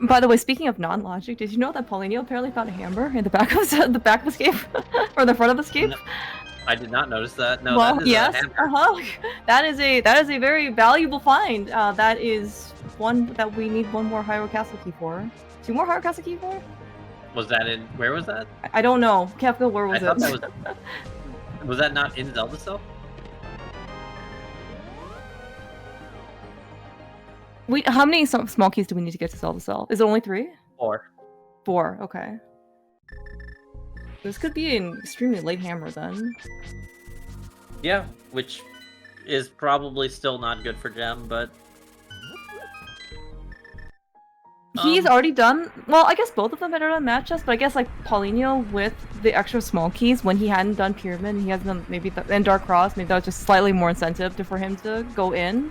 By the way, speaking of non-logic, did you know that Paulinho apparently found a hammer in the back of the escape? Or the front of the escape? No, I did not notice that. No, well, that is yes, a hammer. That is a very valuable find. That is one that we need one more Hyrule Castle key for. 2 more Hyrule Castle key for? Was that in, where was that? I don't know. Kefka, where was it? That was that not in Zelda Cell? How many small keys do we need to get to Zelda Cell? Is it only 3? 4. 4, okay. This could be an extremely late hammer then. Yeah, which is probably still not good for Gem, but... He's already done... Well, I guess both of them had done matches, but I guess like Paulinho with the extra small keys, when he hadn't done Pyramid, he hasn't done maybe and Dark Cross, maybe that was just slightly more incentive for him to go in.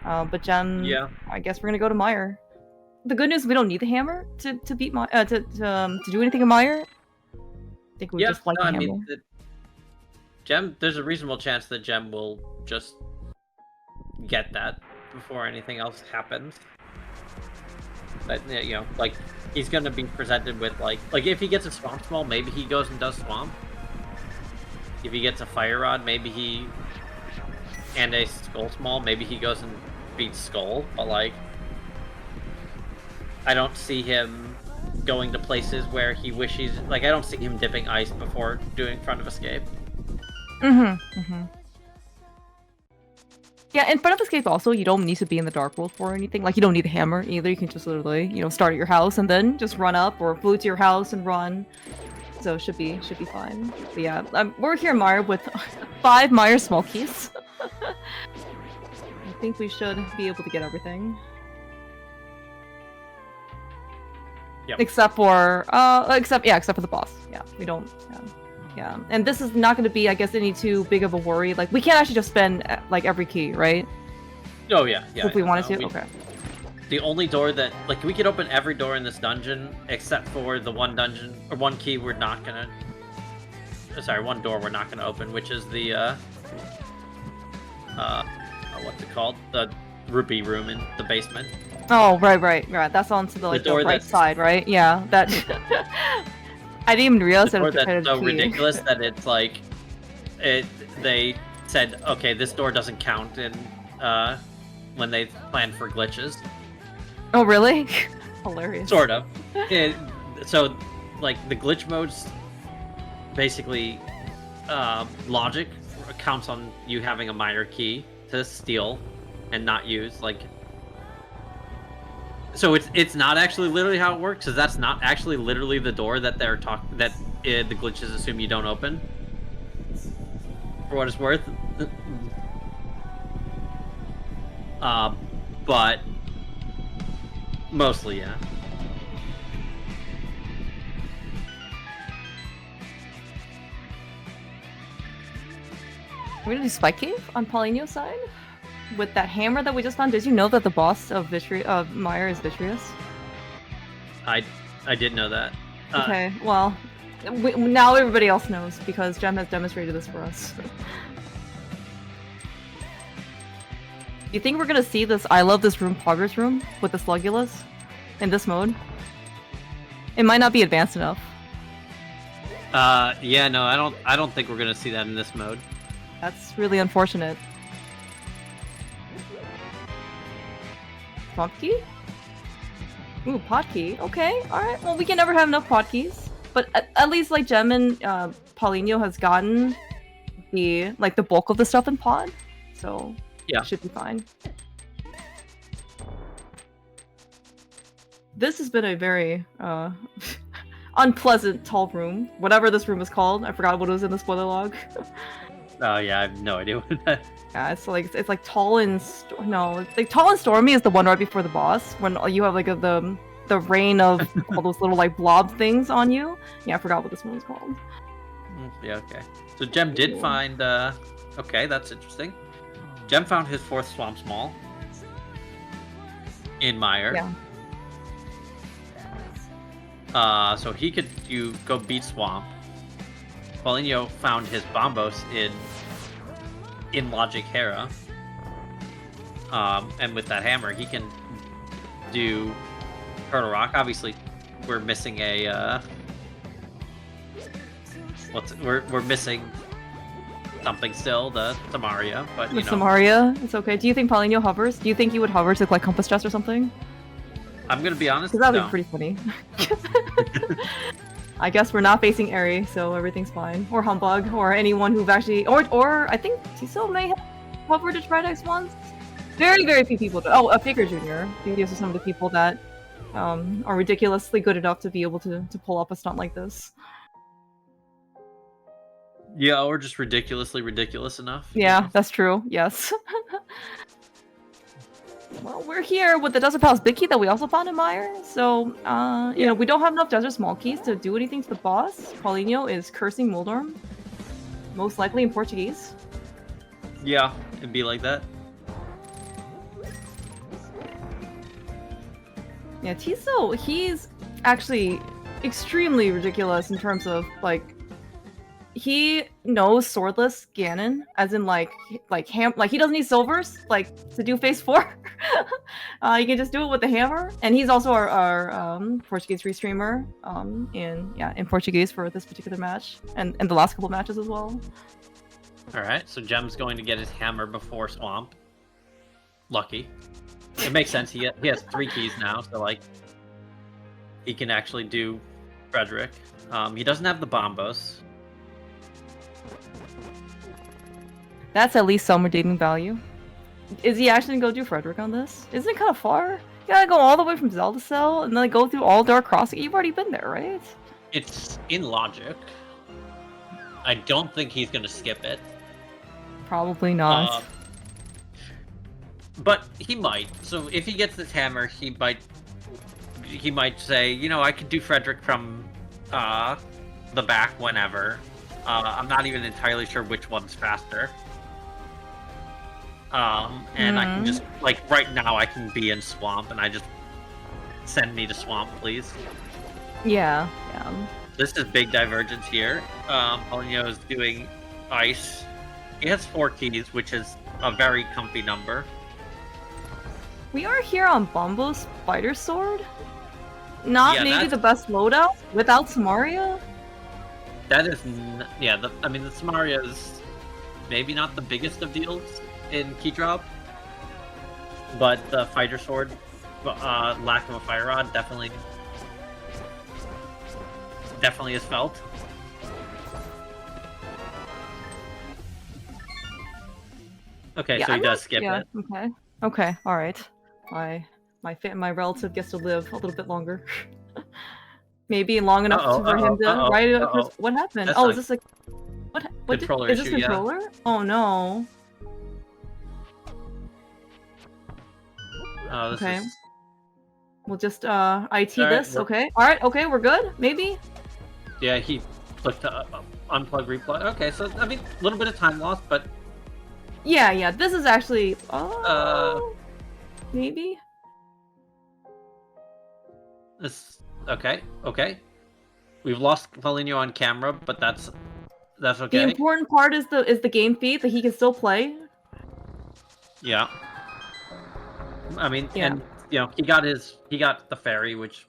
But Gem, I guess we're gonna go to Meyer. The good news, we don't need the hammer to beat Meyer, to do anything in Meyer. I think we just like the hammer. I mean, Gem, there's a reasonable chance that Gem will just get that before anything else happens. But, you know, like, he's gonna be presented with, like if he gets a Swamp Small, maybe he goes and does Swamp. If he gets a Fire Rod, maybe he... And a Skull Small, maybe he goes and beats Skull, but, like... I don't see him going to places where he wishes... Like, I don't see him dipping ice before doing Front of Escape. Yeah, in Front of Escape also, you don't need to be in the Dark World for anything. Like, you don't need a hammer either. You can just literally, you know, start at your house and then just run up, or flew to your house and run. So should be fine. But yeah, we're here, Meyer, with 5 Meyer small keys. I think we should be able to get everything. Yep. Except for the boss. Yeah, we don't. Yeah, and this is not going to be, I guess, any too big of a worry. Like, we can't actually just spend, like, every key, right? Oh, yeah. If we wanted to? Okay. The only door that... Like, we could open every door in this dungeon, except for the one dungeon... Or one key we're not gonna... Sorry, one door we're not gonna open, which is the, what's it called? The rupee room in the basement. Oh, right. That's onto the, like, the right side, right? Yeah, that... I didn't even realize that it was that's so ridiculous that it's like... They said, okay, this door doesn't count in, when they planned for glitches. Oh, really? Hilarious. Sort of. So, like, the glitch modes, basically, logic counts on you having a minor key to steal and not use, like... So it's not actually literally how it works, because that's not actually literally the door that they're the glitches assume you don't open. For what it's worth. But mostly, yeah. We're gonna do Spike Cave on Paulinho's side? With that hammer that we just found, did you know that the boss of Meyer is Vitreous? I didn't know that. Okay, well, now everybody else knows, because Gem has demonstrated this for us. You think we're gonna see this I love this room progress room with the Slugulus in this mode? It might not be advanced enough. Yeah, no, I don't think we're gonna see that in this mode. That's really unfortunate. Swamp key? Ooh, pot key. Okay, alright. Well, we can never have enough pot keys. But at least, like, Gem and Paulinho has gotten the bulk of the stuff in pod. So, yeah, it should be fine. This has been a very unpleasant tall room. Whatever this room is called. I forgot what it was in the spoiler log. Oh, yeah, I have no idea what that... Yeah, it's like tall and tall and stormy is the one right before the boss when you have like the rain of all those little like blob things on you. Yeah, I forgot what this one was called. Yeah, okay. So Gem did find. Okay, that's interesting. Gem found his 4th swamp small in Meyer. Yeah. So he could go beat swamp. Paulinho found his bombos in Logic Hera. And with that hammer, he can do Turtle Rock. Obviously, we're missing a we're missing something still, the Samaria, but you know. Samaria, it's okay. Do you think Paulinho hovers? Do you think he would hover to like Compass Chest or something? I'm gonna be honest. Because that'd be pretty funny. I guess we're not facing Airy, so everything's fine. Or Humbug, or anyone who've actually... Or I think Tiso may have hovered to Tridex once. Very, very few people do. Oh, Faker Jr. These are some of the people that are ridiculously good enough to be able to pull up a stunt like this. Yeah, or just ridiculously ridiculous enough. Yeah, that's true. Yes. Well, we're here with the Desert Palace Big Key that we also found in Meyer. So, you know, we don't have enough Desert Small Keys to do anything to the boss. Paulinho is cursing Moldorm. Most likely in Portuguese. Yeah, it'd be like that. Yeah, Tiso, he's actually extremely ridiculous in terms of, like, he knows swordless Ganon, as in like he doesn't need silvers to do phase 4. He can just do it with the hammer, and he's also our Portuguese restreamer in Portuguese for this particular match and the last couple matches as well. All right, so Gem's going to get his hammer before Swamp. Lucky. It makes sense. He has 3 keys now, so like he can actually do Frederick. He doesn't have the bombos. That's at least some redeeming value. Is he actually gonna go do Frederick on this? Isn't it kind of far? You gotta go all the way from Zelda Cell and then go through all Dark Crossing. You've already been there, right? It's in logic. I don't think he's gonna skip it. Probably not. But he might. So if he gets this hammer, he might say, you know, I could do Frederick from the back whenever. I'm not even entirely sure which one's faster. And I can just, like, right now I can be in Swamp, and I just send me to Swamp, please. Yeah. This is big divergence here. Paulinho is doing Ice. He has 4 keys, which is a very comfy number. We are here on Bombo's Spider Sword. Not Yeah, maybe the best loadout without Samaria. That is, I mean, the Samaria is maybe not the biggest of deals in Keydrop, but the Fighter Sword, lack of a Fire Rod, definitely is felt. Okay, Yeah, so he does skip it. Okay, all right. My relative gets to live a little bit longer. Maybe long enough for him to write it. What happened? That's is this like what? Controller is this issue, controller? Yeah. Oh no. Oh, this okay. is... We'll just IT this. Okay. All right. Okay, we're good. Maybe. Yeah, he clicked to unplug, replug. Okay, so I mean, a little bit of time lost, but yeah. This is actually maybe. This okay. We've lost Paulinho on camera, but that's okay. The important part is the game feed that he can still play. Yeah. I mean, and you know, he got the fairy, which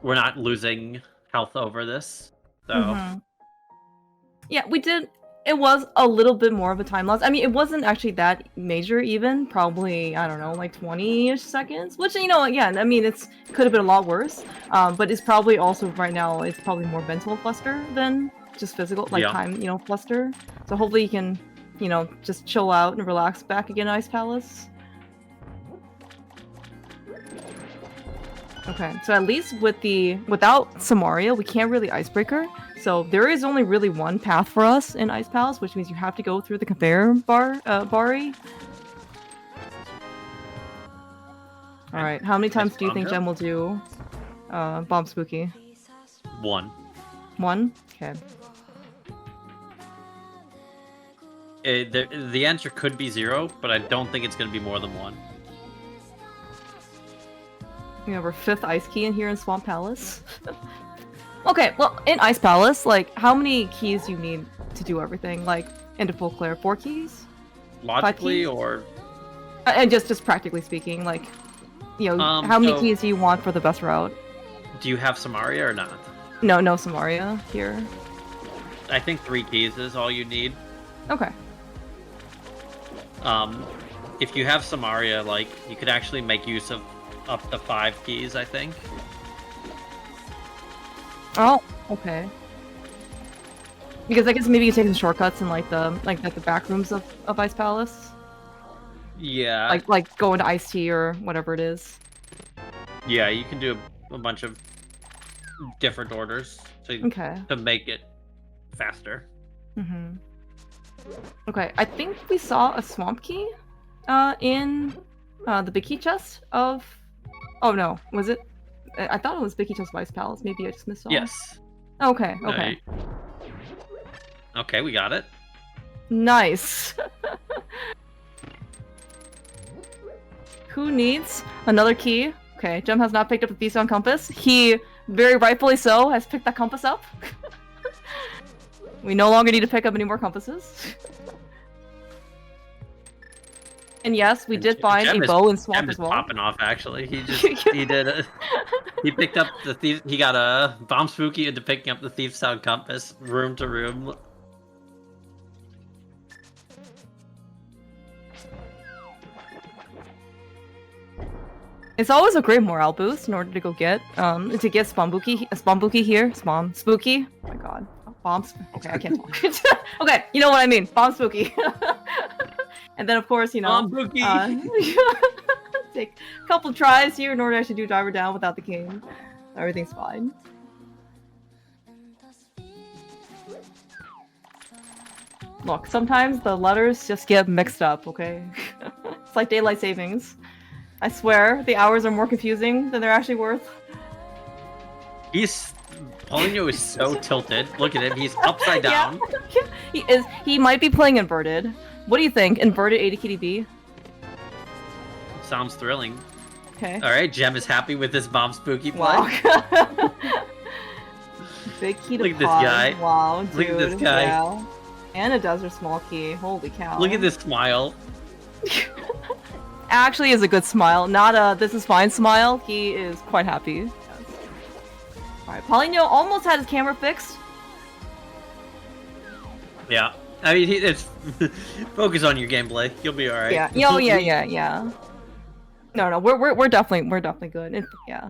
we're not losing health over this. So yeah, we did. It was a little bit more of a time loss. I mean, it wasn't actually that major even. Probably, I don't know, like 20-ish seconds. Which, you know, again, I mean, it could have been a lot worse. But it's probably also, right now, it's probably more mental fluster than just physical, like time, you know, fluster. So hopefully you can, you know, just chill out and relax back again, Ice Palace. Okay, so at least without Samaria, we can't really Icebreaker. So there is only really one path for us in Ice Palace, which means you have to go through the conveyor bari. Alright, how many times do you think Gem will do Bomb Spooky? 1. 1? Okay. The answer could be 0, but I don't think it's going to be more than 1. We have our 5th Ice Key in here in Swamp Palace. Okay, well, in Ice Palace, like, how many keys do you need to do everything? Like, into full clear, 4 keys? Logically, or... And just practically speaking, like, you know, how many keys do you want for the best route? Do you have Samaria or not? No Samaria here. I think 3 keys is all you need. Okay. If you have Samaria, like, you could actually make use of up to 5 keys, I think. Oh, okay. Because I guess maybe you take some shortcuts in like the back rooms of Ice Palace. Yeah. Like go into Ice Tea or whatever it is. Yeah, you can do a bunch of different orders to make it faster. Okay, I think we saw a swamp key in the big key chest of... Oh no, was it? I thought it was big key chest of Ice Palace. Maybe I just missed it. Yes. Okay. Okay, we got it. Nice. Who needs another key? Okay, Gem has not picked up the Theon compass. He, very rightfully so, has picked that compass up. We no longer need to pick up any more compasses. And yes, we did find a bow in Swamp as well. Popping off, actually. He picked up the thief. He got a Bomb Spooky into picking up the Thief's Sound compass, room to room. It's always a great morale boost in order to go get Spambuki here. Spooky. Oh my god. Bombs. Okay, I can't talk. Okay, you know what I mean. Bomb Spooky. And then of course, you know, Bomb Spooky. Take a couple tries here in order to actually do Diver Down without the king. Everything's fine. Look, sometimes the letters just get mixed up, okay? It's like daylight savings. I swear, the hours are more confusing than they're actually worth. Paulinho is so tilted. Look at him. He's upside down. Yeah. He is. He might be playing inverted. What do you think? Inverted ADKDB? Sounds thrilling. Okay. All right, Gem is happy with this bomb spooky play. Wow. Big key to Look at this pod. guy. Wow, dude. Look at this guy. Yeah. And a desert small key. Holy cow. Look at this smile. Actually is a good smile. Not a this is fine smile. He is quite happy. Yes. Alright, Paulinho almost had his camera fixed. Yeah. I mean, it's focus on your gameplay. You'll be all right. Yeah. Yeah. No, we're definitely good. Yeah.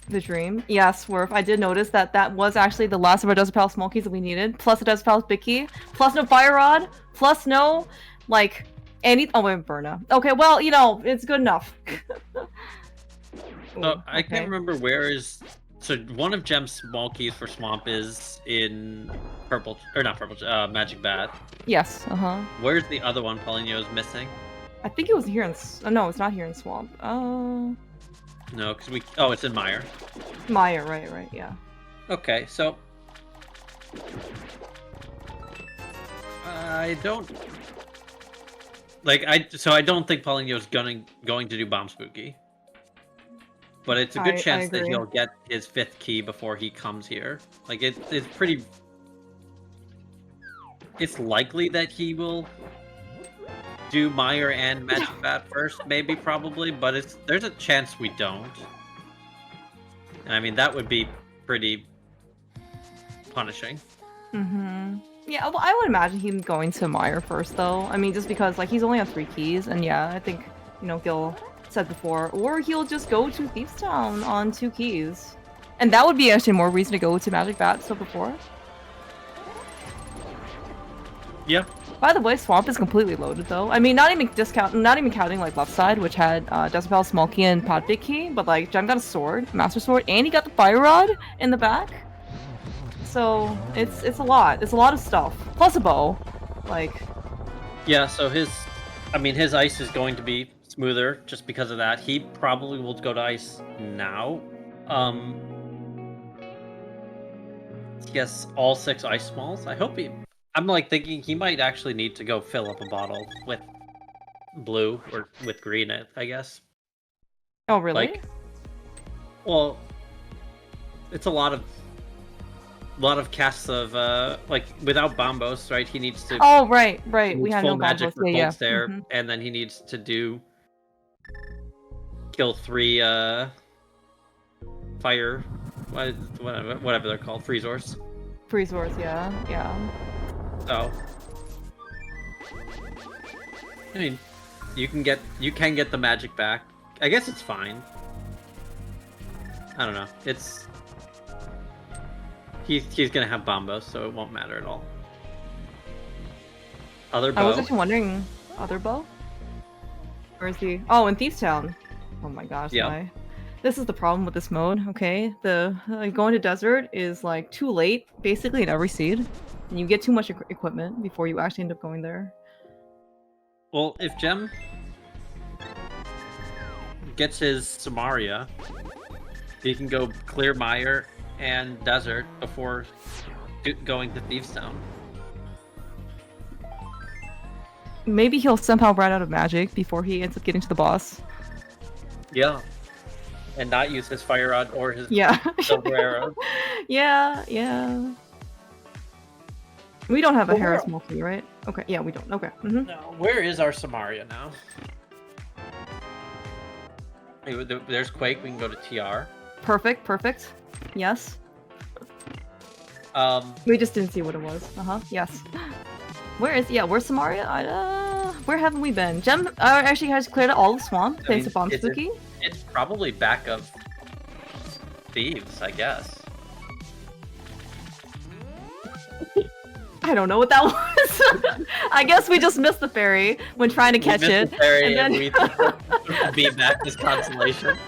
The dream. Yeah, Swerve. I did notice that was actually the last of our Desert Palace small keys that we needed. Plus a Desert Palace big key. Plus no fire rod. Plus no, like, any. Oh wait, Burna. Okay, well, you know, it's good enough. So I can't remember where is. So one of Gem's small keys for Swamp is in purple, or not purple, Magic Bat. Yes. Where's the other one Paulinho is missing? I think it was here in. Oh, no, it's not here in Swamp. No, because we. Oh, it's in Mire. Mire, right, yeah. Okay, so I don't like. I don't think Paulinho's going to do Bomb Spooky. But it's a good chance that he'll get his 5th key before he comes here. Like, it's pretty... It's likely that he will do Mire and Magic Bat first, maybe, probably, but there's a chance we don't. And I mean, that would be pretty punishing. Yeah, well, I would imagine him going to Mire first, though. I mean, just because, like, he's only on 3 keys, and yeah, I think, you know, he'll... said before, or he'll just go to Thieves Town on 2 keys. And that would be actually more reason to go to Magic Bat so before. Yeah. By the way, Swamp is completely loaded though. I mean, not even counting like left side, which had Desert Palace small key and Pod big key, but like Gem got a sword, Master Sword, and he got the Fire Rod in the back. So it's a lot. It's a lot of stuff. Plus a bow. Like. Yeah, so his ice is going to be smoother just because of that. He probably will go to ice now. He has all 6 ice smalls. I'm like thinking he might actually need to go fill up a bottle with blue or with green, I guess. Oh, really? Like, well, it's a lot of casts of like without bombos, right? He needs to. Oh, right. We had no magic bombos. Yeah. there, and then he needs to kill 3 fire, whatever they're called, freezors. Freezors, yeah. So, I mean, you can get the magic back. I guess it's fine. I don't know. He's gonna have bombos, so it won't matter at all. Other bow. I was actually wondering, other bow? Where's he? Oh, in Thieves Town. Oh my gosh, yeah. This is the problem with this mode, okay? The going to desert is like too late, basically in every seed. And you get too much equipment before you actually end up going there. Well, if Gem gets his Samaria, he can go clear Mire and desert before going to Thieves Town. Maybe he'll somehow run out of magic before he ends up getting to the boss. Yeah. And not use his Fire Rod or his Silver Arrow. Yeah. We don't have a Harris multi, right? Okay, yeah, we don't. Okay. No, where is our Samaria now? There's Quake, we can go to TR. Perfect. Yes. We just didn't see what it was. Yes. Where's Samaria? Where haven't we been? Gem actually has cleared out all the swamp thanks to Bomb Spooky. It's probably back of Thieves, I guess. I don't know what that was. I guess we just missed the ferry when trying to catch it. The ferry and we beat back this consolation.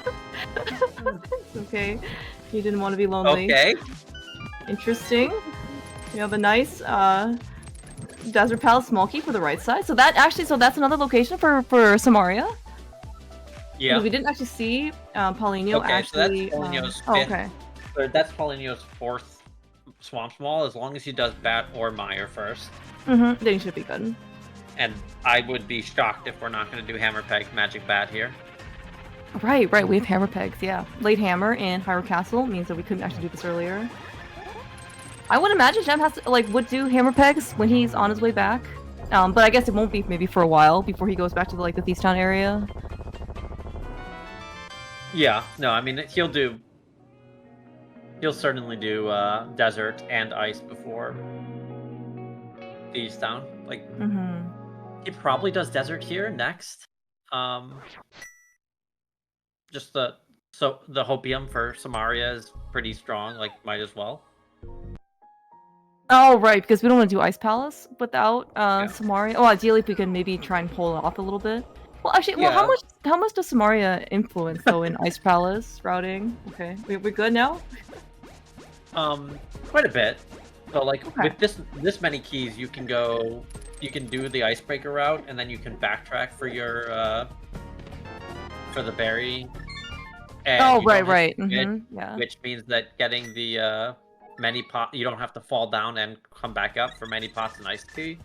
It's okay. You didn't want to be lonely. Okay. Interesting. We have a nice Desert Palace small key for the right side. So that's another location for Samaria. Yeah. Because we didn't actually see Paulinho Okay, so that's actually. Paulinho's Oh, fifth. okay. Or that's Paulinho's fourth Swamp Small, as long as he does Bat or Mire first. Then he should be good. And I would be shocked if we're not going to do Hammer Peg Magic Bat here. Right. We have hammer pegs. Yeah, late hammer in Hyrule Castle means that we couldn't actually do this earlier. I would imagine Gem has to would do hammer pegs when he's on his way back. But I guess it won't be maybe for a while before he goes back to the Thief Town area. Yeah, no, I mean he'll certainly do desert and ice before Thieves Town. He probably does desert here next. Just the Hopium for Samaria is pretty strong. Might as well. Oh right, because we don't want to do Ice Palace without Samaria. Oh, ideally if we can maybe try and pull it off a little bit. Well, actually, Yeah. how much does Samaria influence though in Ice Palace routing? Okay, we're good now. Quite a bit. So Okay. with this many keys, you can do the Icebreaker route, and then you can backtrack for your for the berry. And Oh you don't have right. to commit, Yeah. Which means that getting the many pot, you don't have to fall down and come back up for many pots and iced tea.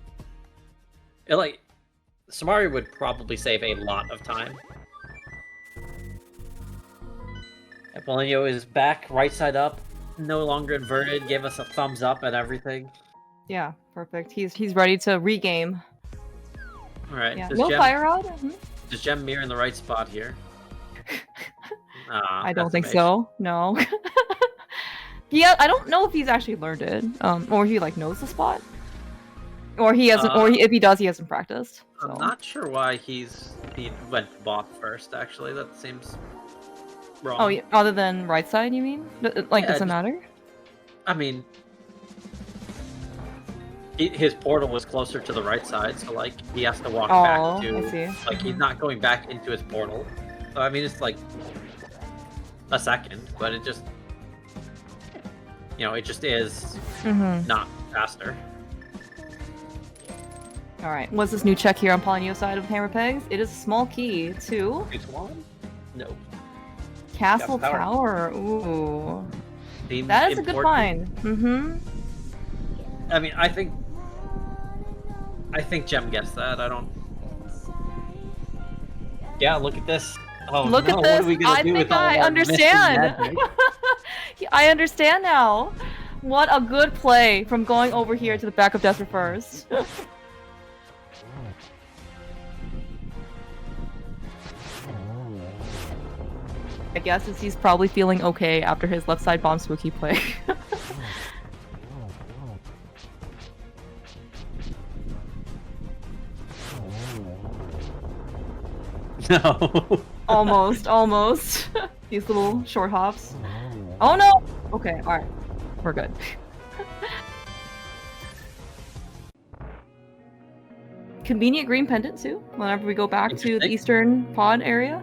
Samaria would probably save a lot of time. Paulinho is back, right side up, no longer inverted, gave us a thumbs up and everything. Yeah, perfect. He's ready to regame. Alright, Yeah. No fire rod? Does Gem mirror in the right spot here? I don't think so. No. Yeah, I don't know if he's actually learned it, or he knows the spot, or he hasn't, if he does, he hasn't practiced. So. I'm not sure why he went bot first. Actually, that seems wrong. Oh, yeah, other than right side, you mean? Doesn't matter. I mean, his portal was closer to the right side, so he has to walk back to. I see. He's not going back into his portal. So, I mean, it's a second, but it just. It just is not faster. Alright, what's this new check here on Paulinho's side of Hammer Pegs? It is a small key to... No. Castle Tower. Ooh. Seems that is important. A good find. I mean, I think Gem gets that. I don't... Yeah, look at this. Oh, look at this. What are we gonna do with I understand. I understand now. What a good play from going over here to the back of Desert first. I guess he's probably feeling okay after his left side bomb spooky play. No. Almost. These little short hops. Oh no! Okay, alright. We're good. Convenient green pendant too, whenever we go back to the eastern pod area.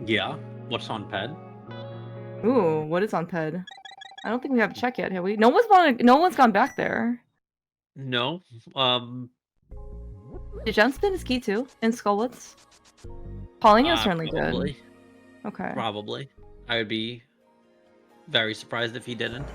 Yeah. What's on Ped? Ooh, what is on Ped? I don't think we have a check yet, have we? No one's gone back there. No. Did Jen spin his key too in Skullwoods? Paulinho's certainly probably. did. Okay. Probably. I would be very surprised if he didn't.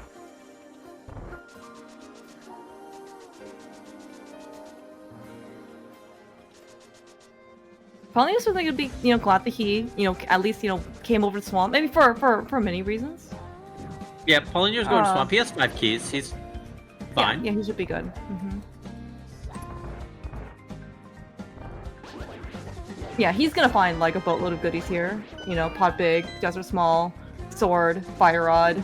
Paulinho's certainly gonna be, glad that he, at least, came over to Swamp. Maybe for many reasons. Yeah, Paulinho's going to Swamp. He has 5 keys. He's fine. Yeah, he should be good. Yeah, he's gonna find a boatload of goodies here. Pot big, desert small, sword, fire rod.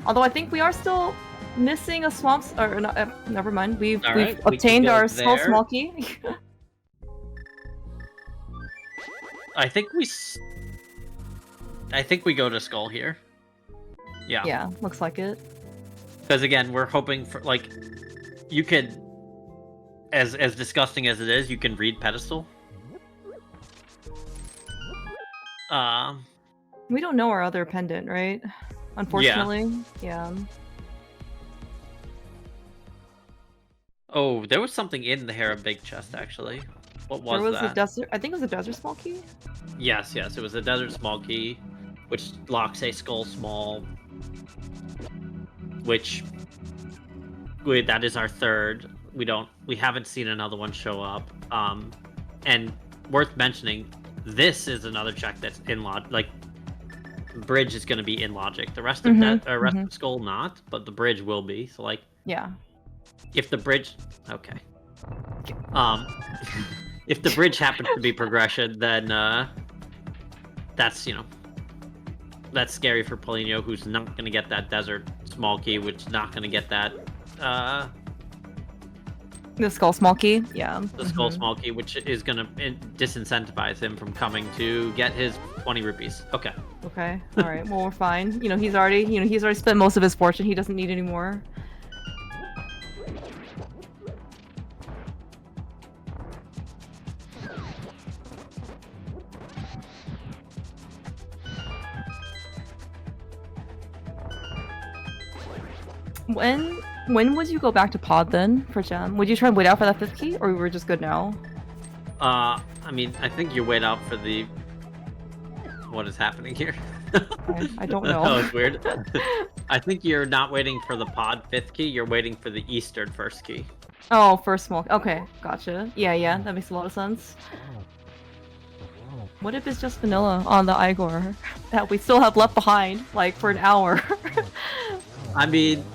Although I think we are still missing a swamp. Or never mind. We've obtained our small key. I think we go to Skull here. Yeah. Yeah, looks like it. Because again, we're hoping for you could, as disgusting as it is, you can read pedestal. We don't know our other pendant, right? Unfortunately. Yeah. Oh, there was something in the Hera big chest actually. What There was was that? a desert. I think it was a desert small key. Yes, it was a desert small key, which locks a skull small, which that is our third. We haven't seen another one show up. And worth mentioning, this is another check that's in like bridge is going to be in logic. The rest of rest of skull not, but the bridge will be. So like, yeah, if the bridge, okay, if the bridge happens to be progression, then that's that's scary for Paulinho, who's not going to get that desert small key, which is not going to get that the skull small key. Yeah, the skull small key, which is going to disincentivize him from coming to get his 20 rupees. Okay. Okay. All right. Well, we're fine. He's already spent most of his fortune. He doesn't need any more. When would you go back to pod then for gem? Would you try and wait out for that 5th key, or we were just good now? I mean, I think you wait out for the. What is happening here? I don't know. That was weird. I think you're not waiting for the pod 5th key. You're waiting for the eastern 1st key. Oh, first small. Okay, gotcha. Yeah, that makes a lot of sense. What if it's just vanilla on the Igor that we still have left behind, like for an hour? I mean,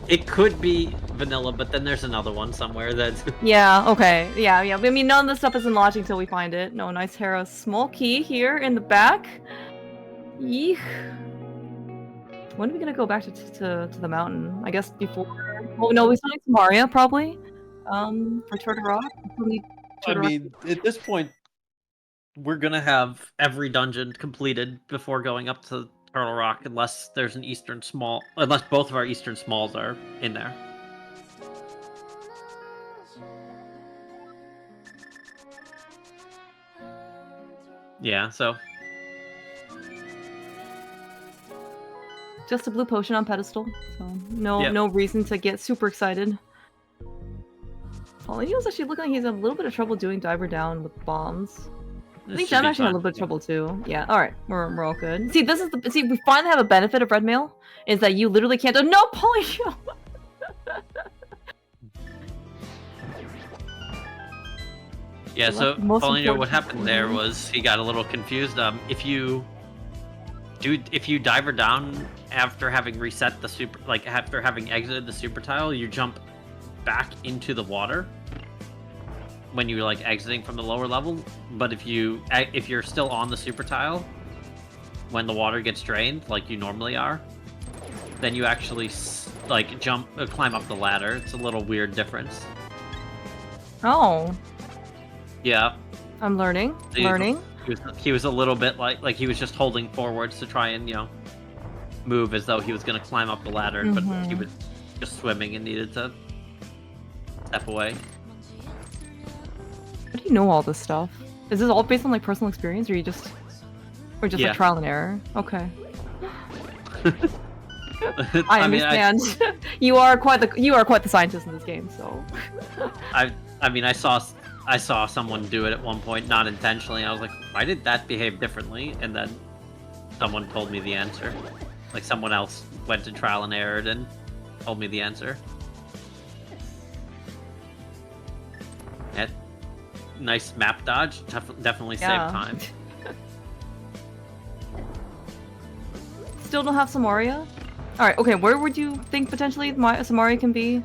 it could be vanilla, but then there's another one somewhere that's. Yeah. Okay. Yeah. I mean, none of this stuff is in logic until we find it. No, nice Hera small key here in the back. Yeesh. When are we gonna go back to the mountain? I guess before. Well, no, we still need Maria probably. For Turtle Rock. I mean, at this point, we're gonna have every dungeon completed before going up to Turtle Rock, unless there's an eastern small. Unless both of our eastern smalls are in there. Yeah. So. Just a blue potion on pedestal, so no reason to get super excited. Paulinho's actually looking like he's having a little bit of trouble doing diver down with bombs. I think Jem actually had a little bit of trouble too. Yeah, alright, we're all good. See, we finally have a benefit of red mail, is that you literally can't do- No, Paulinho! Yeah, so Paulinho, what happened there was he got a little confused. If you diver down after having reset the super, like after having exited the super tile, you jump back into the water when you're like exiting from the lower level. But if you're still on the super tile when the water gets drained, like you normally are, then you actually like climb up the ladder. It's a little weird difference. Oh. Yeah. I'm learning. He was a little bit like he was just holding forwards to try and move as though he was going to climb up the ladder, but he was just swimming and needed to step away. How do you know all this stuff? Is this all based on like personal experience, or just like trial and error? Okay. I understand. You are quite the scientist in this game, so. I mean, I saw someone do it at one point, not intentionally. I was like, why did that behave differently? And then someone told me the answer. Like someone else went to trial and error and told me the answer. Nice map dodge. Definitely saved time. Still don't have Samaria? Alright, okay, where would you think potentially Samaria can be?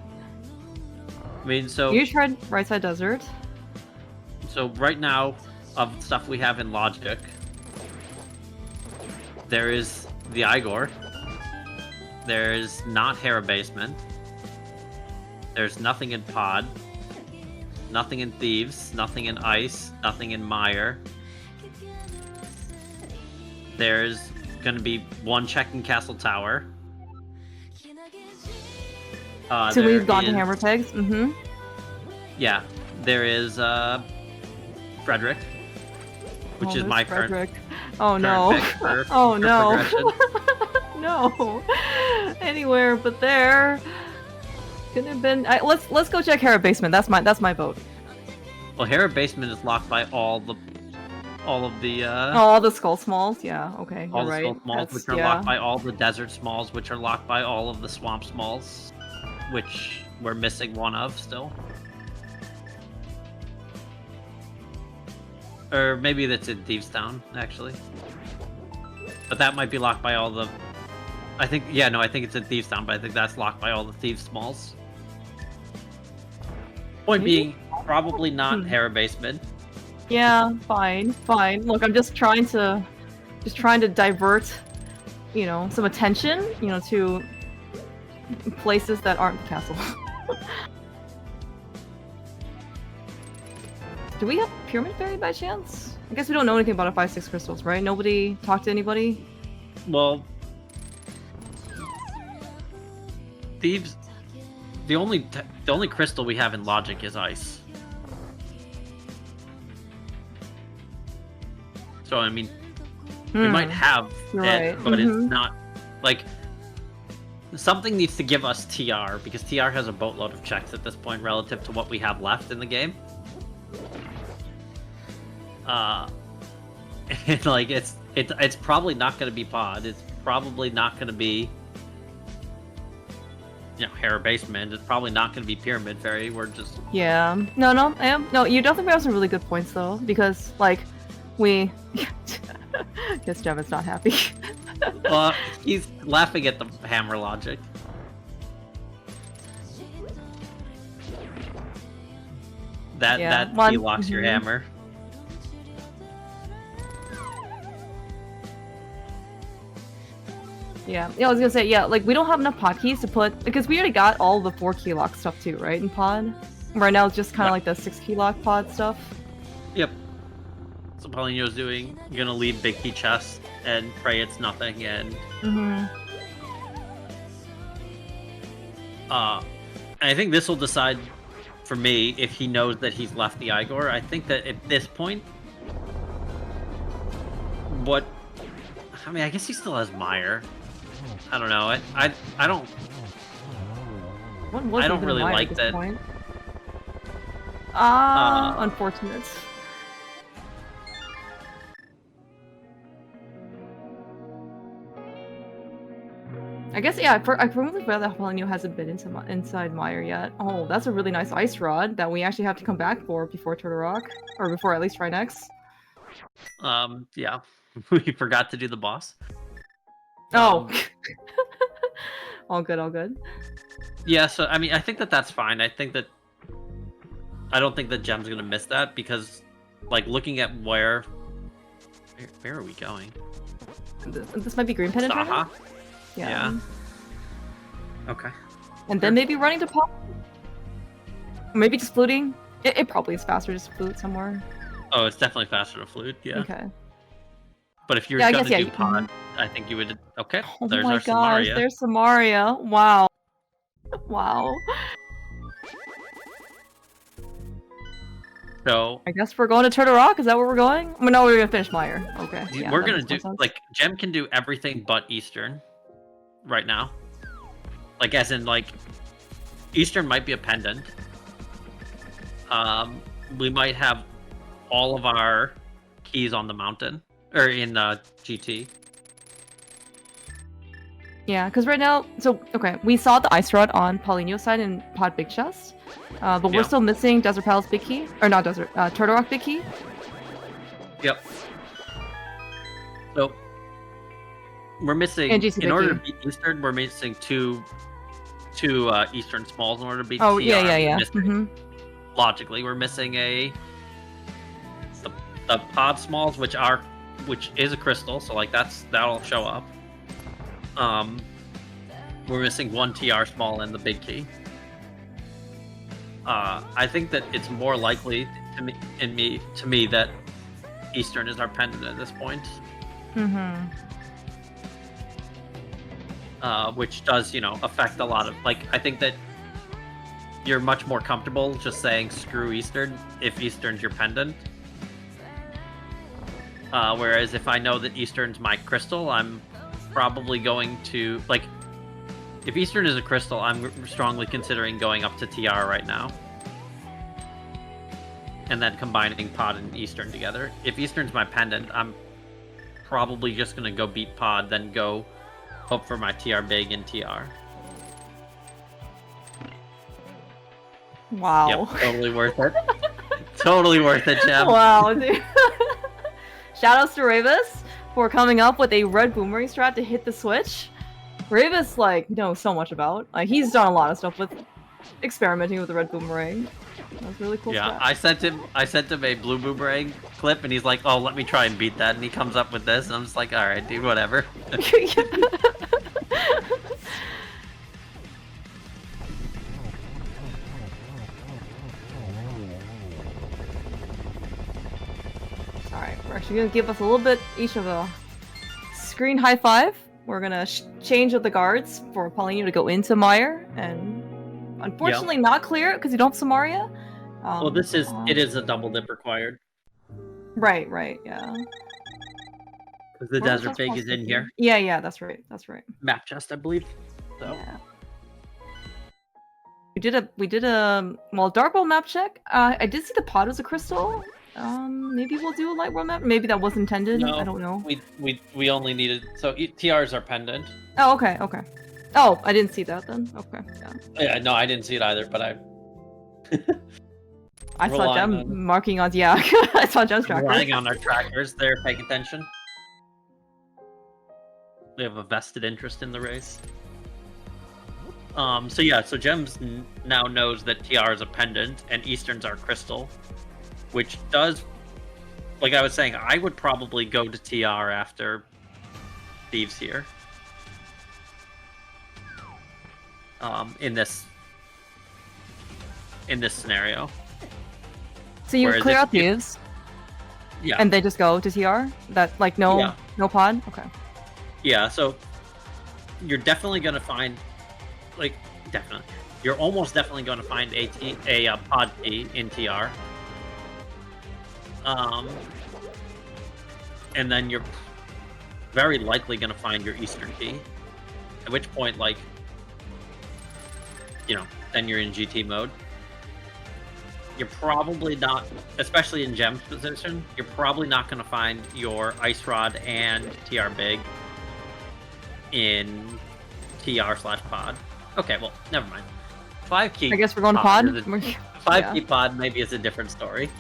I mean, so... You tried right side desert. So right now, of stuff we have in logic, there is the Igor. There's not Hera Basement. There's nothing in Pod. Nothing in Thieves. Nothing in Ice. Nothing in Mire. There's gonna be one check in Castle Tower. So we've gone to Hammer Pegs? Mm-hmm. Yeah. There is Frederick, which is my Frederick. Oh no. Oh no. No. Anywhere but there. Couldn't have been. Let's go check Hera Basement. That's my vote. Well, Hera Basement is locked by all of the all the skull smalls. Yeah. Okay. all You're the right. skull smalls, which are locked by all the desert smalls, which are locked by all of the swamp smalls, which we're missing one of still. Or maybe that's in Thieves Town, actually. But that might be locked by all the... I think it's in Thieves Town, but I think that's locked by all the Thieves Smalls. Point being, probably not Hera Basement. Yeah, fine. Look, I'm just trying to divert, some attention, to places that aren't the castle. Do we have Pyramid Fairy by chance? I guess we don't know anything about a 5-6 crystals, right? Nobody talked to anybody? Well, Thieves... The only crystal we have in Logic is Ice. So, I mean, we might have it, but it's not... Like, something needs to give us TR, because TR has a boatload of checks at this point relative to what we have left in the game. And, like, it's probably not going to be Pod. It's probably not going to be, Hera Basement. It's probably not going to be Pyramid Fairy. We're just... Yeah. No, you definitely have some really good points, though, because, like, we... Guess Jemma's not happy. Well, he's laughing at the hammer logic. That he locks your hammer. Yeah, I was gonna say, like, we don't have enough pod keys to put... Because we already got all the 4 key lock stuff, too, right, in pod? Right now, it's just kind of like the 6 key lock pod stuff. Yep. So Paulinho's gonna leave big key chest and pray it's nothing, and... I think this will decide, for me, if he knows that he's left the Igor. I think that at this point... I mean, I guess he still has Meyer. I don't know. I don't... I don't really like that. Unfortunate. I guess, I completely forgot that Paulinho hasn't been inside Meyer yet. Oh, that's a really nice ice rod that we actually have to come back for before Turtle Rock. Or before at least Trinex. Yeah. We forgot to do the boss. Oh. All good. Yeah, so, I mean, I think that that's fine. I don't think that Gem's gonna miss that, because, like, looking at where are we going? This might be Green Pendant. Saha? Yeah. Okay. And then maybe running to Pop? Maybe just fluting? It probably is faster just to flute somewhere. Oh, it's definitely faster to flute, yeah. Okay. But if you're gonna do Pod, I think you would... Okay, oh there's my our gosh, Samaria. There's Samaria. Wow. Wow. So... I guess we're going to Turtle Rock? Is that where we're going? Well, no, we're gonna finish Meyer. Okay. Yeah, we're gonna do... Like, Gem can do everything but Eastern. Right now. Like, as in, like... Eastern might be a pendant. We might have all of our keys on the mountain. Or in GT. Yeah, because right now... So, okay, we saw the Ice Rod on Paulinho's side in Pod Big Chest. But we're still missing Desert Palace Big Key. Or not Desert... Turtle Rock Big Key. Yep. So... We're missing... In order to beat Eastern, we're missing two Eastern Smalls in order to beat TR. Yeah. Logically, we're missing the Pod Smalls, which is a crystal, so like that'll show up. We're missing 1 TR Small and the Big Key. I think that it's more likely to me that Eastern is our pendant at this point. Which does, affect a lot of... Like, I think that you're much more comfortable just saying screw Eastern if Eastern's your pendant. Whereas if I know that Eastern's my crystal, I'm probably going to... Like, if Eastern is a crystal, I'm strongly considering going up to TR right now. and then combining Pod and Eastern together. If Eastern's my pendant, I'm probably just gonna go beat Pod, then go hope for my TR big and TR. Wow. Yep, totally worth it. Totally worth it, Gem. Wow, dude. Shoutouts to Ravis for coming up with a red boomerang strat to hit the switch. Ravis, like, knows so much about. Like, he's done a lot of stuff with experimenting with the red boomerang. That was really cool. Yeah, strat. I sent him a blue boomerang clip, and he's like, "Oh, let me try and beat that." And he comes up with this, and I'm just like, "All right, dude, whatever." Alright, we're actually gonna give us a little bit each of a screen high five. We're gonna change the guards for Paulinho to go into Meyer, and unfortunately not clear it because you don't have Samaria. Well, it is a double dip required. Right, yeah. Because the Desert Big is in here. Yeah, that's right. Map chest, I believe. So. Yeah. We did a Dark World map check. I did see the pod was a crystal. Maybe we'll do a light world map. Maybe that was intended. No, I don't know. We only needed TRs are pendant. Oh, okay. Oh, I didn't see that then. Okay. Yeah, no, I didn't see it either, but I saw Gem marking on. Yeah, I saw Gem's tracker. Relying on our trackers, they're paying attention. We have a vested interest in the race. So Gems now knows that TR is a pendant and Easterns are crystal, which does, like I was saying, I would probably go to TR after Thieves here. In this scenario. So you clear out Thieves? Yeah. And they just go to TR? That, like, no pod? Okay. Yeah, so you're definitely going to find, you're almost definitely going to find a pod key in TR. And then you're very likely going to find your Eastern key. At which point, then you're in GT mode. You're probably not, especially in Gem's position, you're probably not going to find your Ice Rod and TR Big in TR/pod. Okay, well, never mind. 5 key. I guess we're going pod. 5 key pod maybe is a different story.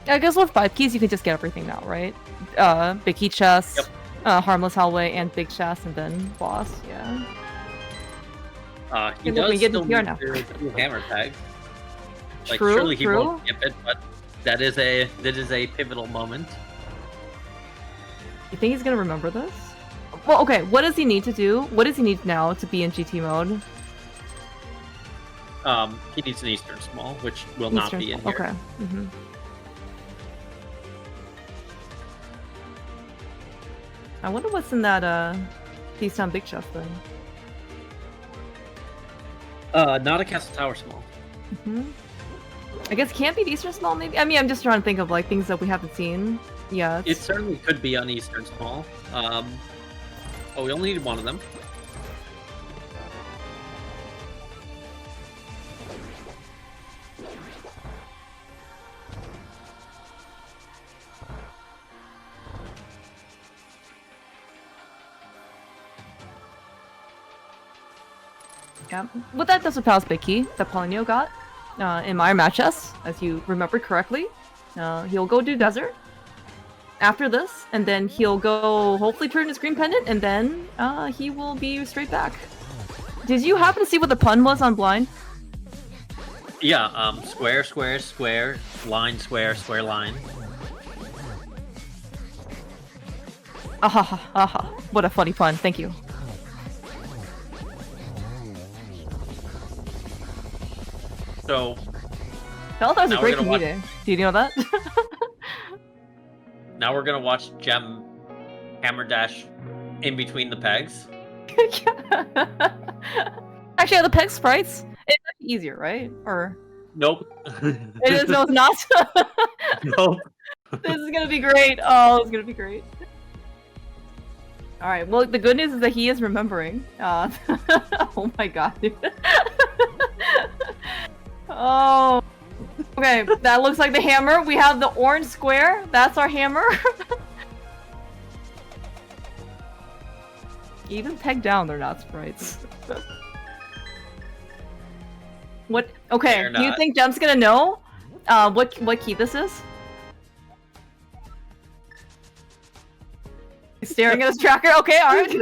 I guess with 5 keys you can just get everything now, right? Big key chest, harmless hallway, and big chest, and then boss. Yeah. He does still need to hammer tag. Surely he won't skip it, but that is a pivotal moment. You think he's gonna remember this? Well, okay. What does he need to do? What does he need now to be in GT mode? He needs an Eastern small, which will not be in here. Okay. I wonder what's in that Keystone big chest then. Not a Castle Tower small. I guess it can't be the Eastern small, maybe? I mean, I'm just trying to think of, things that we haven't seen yet. It certainly could be on Eastern small. We only need one of them. Yeah, well, that does Pal's big key that Paulinho got in Meyer match chest, as you remember correctly. He'll go do desert after this, and then he'll go hopefully turn his green pendant, and then he will be straight back. Did you happen to see what the pun was on blind? Yeah, square, square, square, line, square, square, line. Aha. What a funny pun, thank you. So, I thought that was a great meeting. Do you know that? Now we're gonna watch Gem hammer dash in between the pegs. Actually, are the peg sprites? It's easier, right? Or nope. It is. No, it's not. Nope. This is gonna be great. Oh, it's gonna be great. All right. Well, the good news is that he is remembering. Oh my god, dude. Oh. Okay, that looks like the hammer. We have the orange square. That's our hammer. Even pegged down, they're not sprites. What? Okay, do you think Jem's gonna know what key this is? He's staring at his tracker. Okay, alright.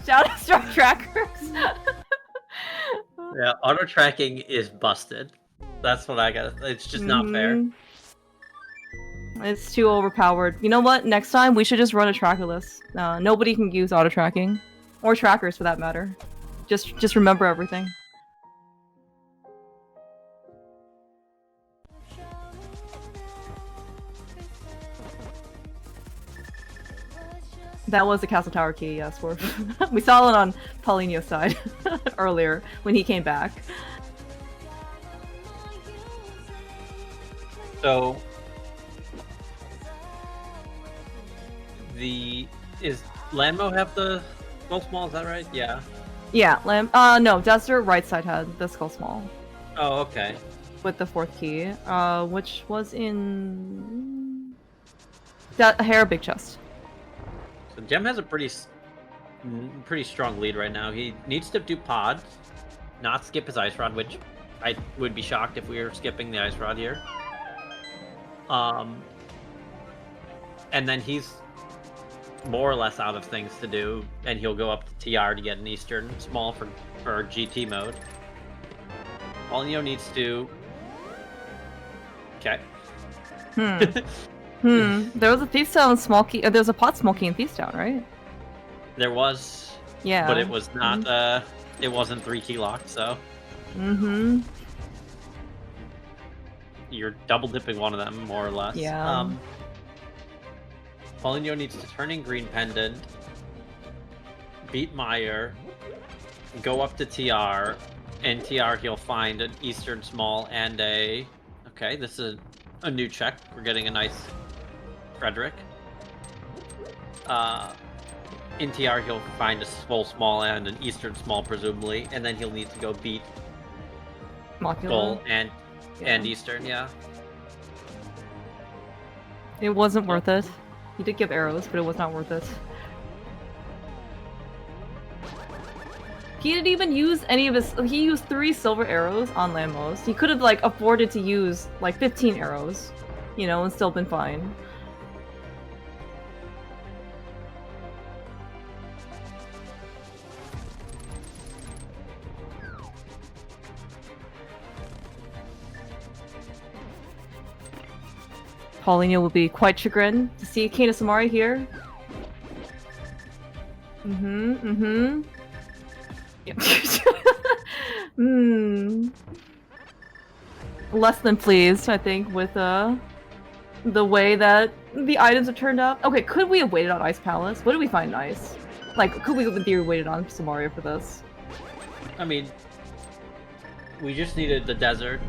Shout out to our trackers. Yeah, auto tracking is busted. That's what I got. It's just not fair. It's too overpowered. You know what? Next time we should just run a tracker list. Nobody can use auto tracking, or trackers for that matter. Just remember everything. That was the Castle Tower key, yes. We saw it on Paulinho's side earlier when he came back. So, is Lambo have the skull small? Is that right? Yeah. Yeah, no, Desert right side had the skull small. Oh, okay. With the 4th key, which was in hair big chest. So Gem has a pretty strong lead right now. He needs to do pods, not skip his ice rod, which I would be shocked if we were skipping the ice rod here. And then he's more or less out of things to do, and he'll go up to TR to get an Eastern small for GT mode. Paulinho needs to... Okay. There was a Thief Town small key. There was a pot small key in Thief Town, right? There was. Yeah. But it was not. It wasn't 3 key locked, so. You're double dipping one of them, more or less. Yeah. Paulinho needs to turn in Green Pendant, beat Meyer, go up to TR, and TR he'll find an Eastern small and a... Okay, this is a new check. We're getting a nice Frederick. In TR he'll find a full small and an Eastern small presumably, and then he'll need to go beat Bull and Eastern, yeah. It wasn't worth it. He did give arrows, but it was not worth it. He didn't even use any of his... He used 3 silver arrows on Lamos. He could have, like, afforded to use, like, 15 arrows, you know, and still been fine. Paulinho will be quite chagrined to see Kana Samari here. Yeah. Less than pleased, I think, with the way that the items have turned out. Okay, could we have waited on Ice Palace? What did we find nice? Like, could we have in theory waited on Samaria for this? I mean, we just needed the desert.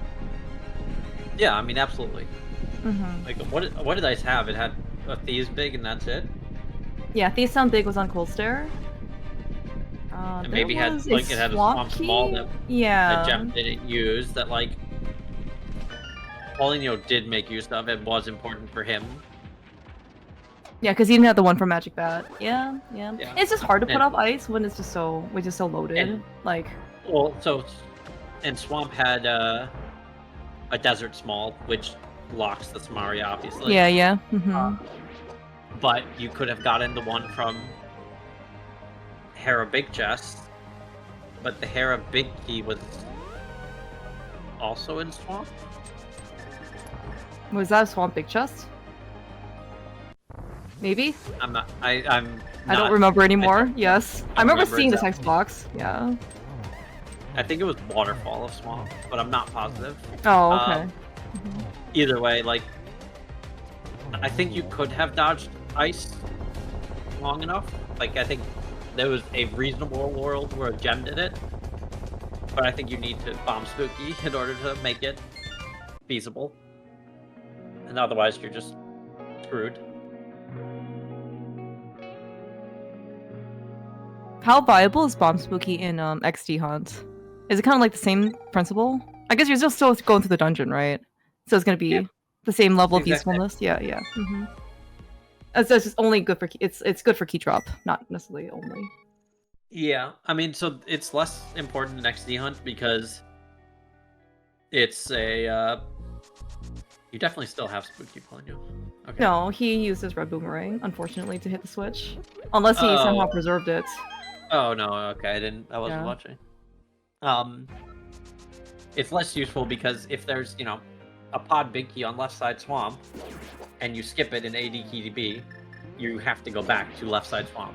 Yeah, I mean, absolutely. Like, what did Ice have? It had a Thieves Big and that's it? Yeah, Thieves Sound Big was on Cold Stare. And maybe had, like, it had a Swamp Small that Gem didn't use, that, like, Paulinho did make use of. It was important for him. Yeah, because he didn't have the one for Magic Bat. Yeah. It's just hard to put up ice when it's just so loaded. Like, well, and Swamp had a Desert Small, which locks the Samaria, obviously. Yeah. But you could have gotten the one from Hera Big Chest, but the Hera Big Key was also in Swamp. Was that a Swamp Big Chest? Maybe? I don't remember anymore. Yes. I remember seeing the text box. Yeah. I think it was Waterfall of Swamp, but I'm not positive. Oh, okay. Either way, like, I think you could have dodged ice long enough. Like, I think there was a reasonable world where Gem did it, but I think you need to bomb Spooky in order to make it feasible. And otherwise, you're just screwed. How viable is Bomb Spooky in XD Hunt? Is it kind of like the same principle? I guess you're still going through the dungeon, right? So it's gonna be the same level of usefulness. Yeah, yeah. Mm-hmm. It's just only good for it's good for Keydrop, not necessarily only. Yeah, I mean, so it's less important in XD Hunt because it's a. You definitely still have Spooky Paulinho. Okay. No, he uses Red Boomerang, unfortunately, to hit the switch, unless he somehow preserved it. Oh no! Okay, I wasn't watching. It's less useful because if there's a pod big key on left side swamp, and you skip it in AD key to B, you have to go back to left side swamp.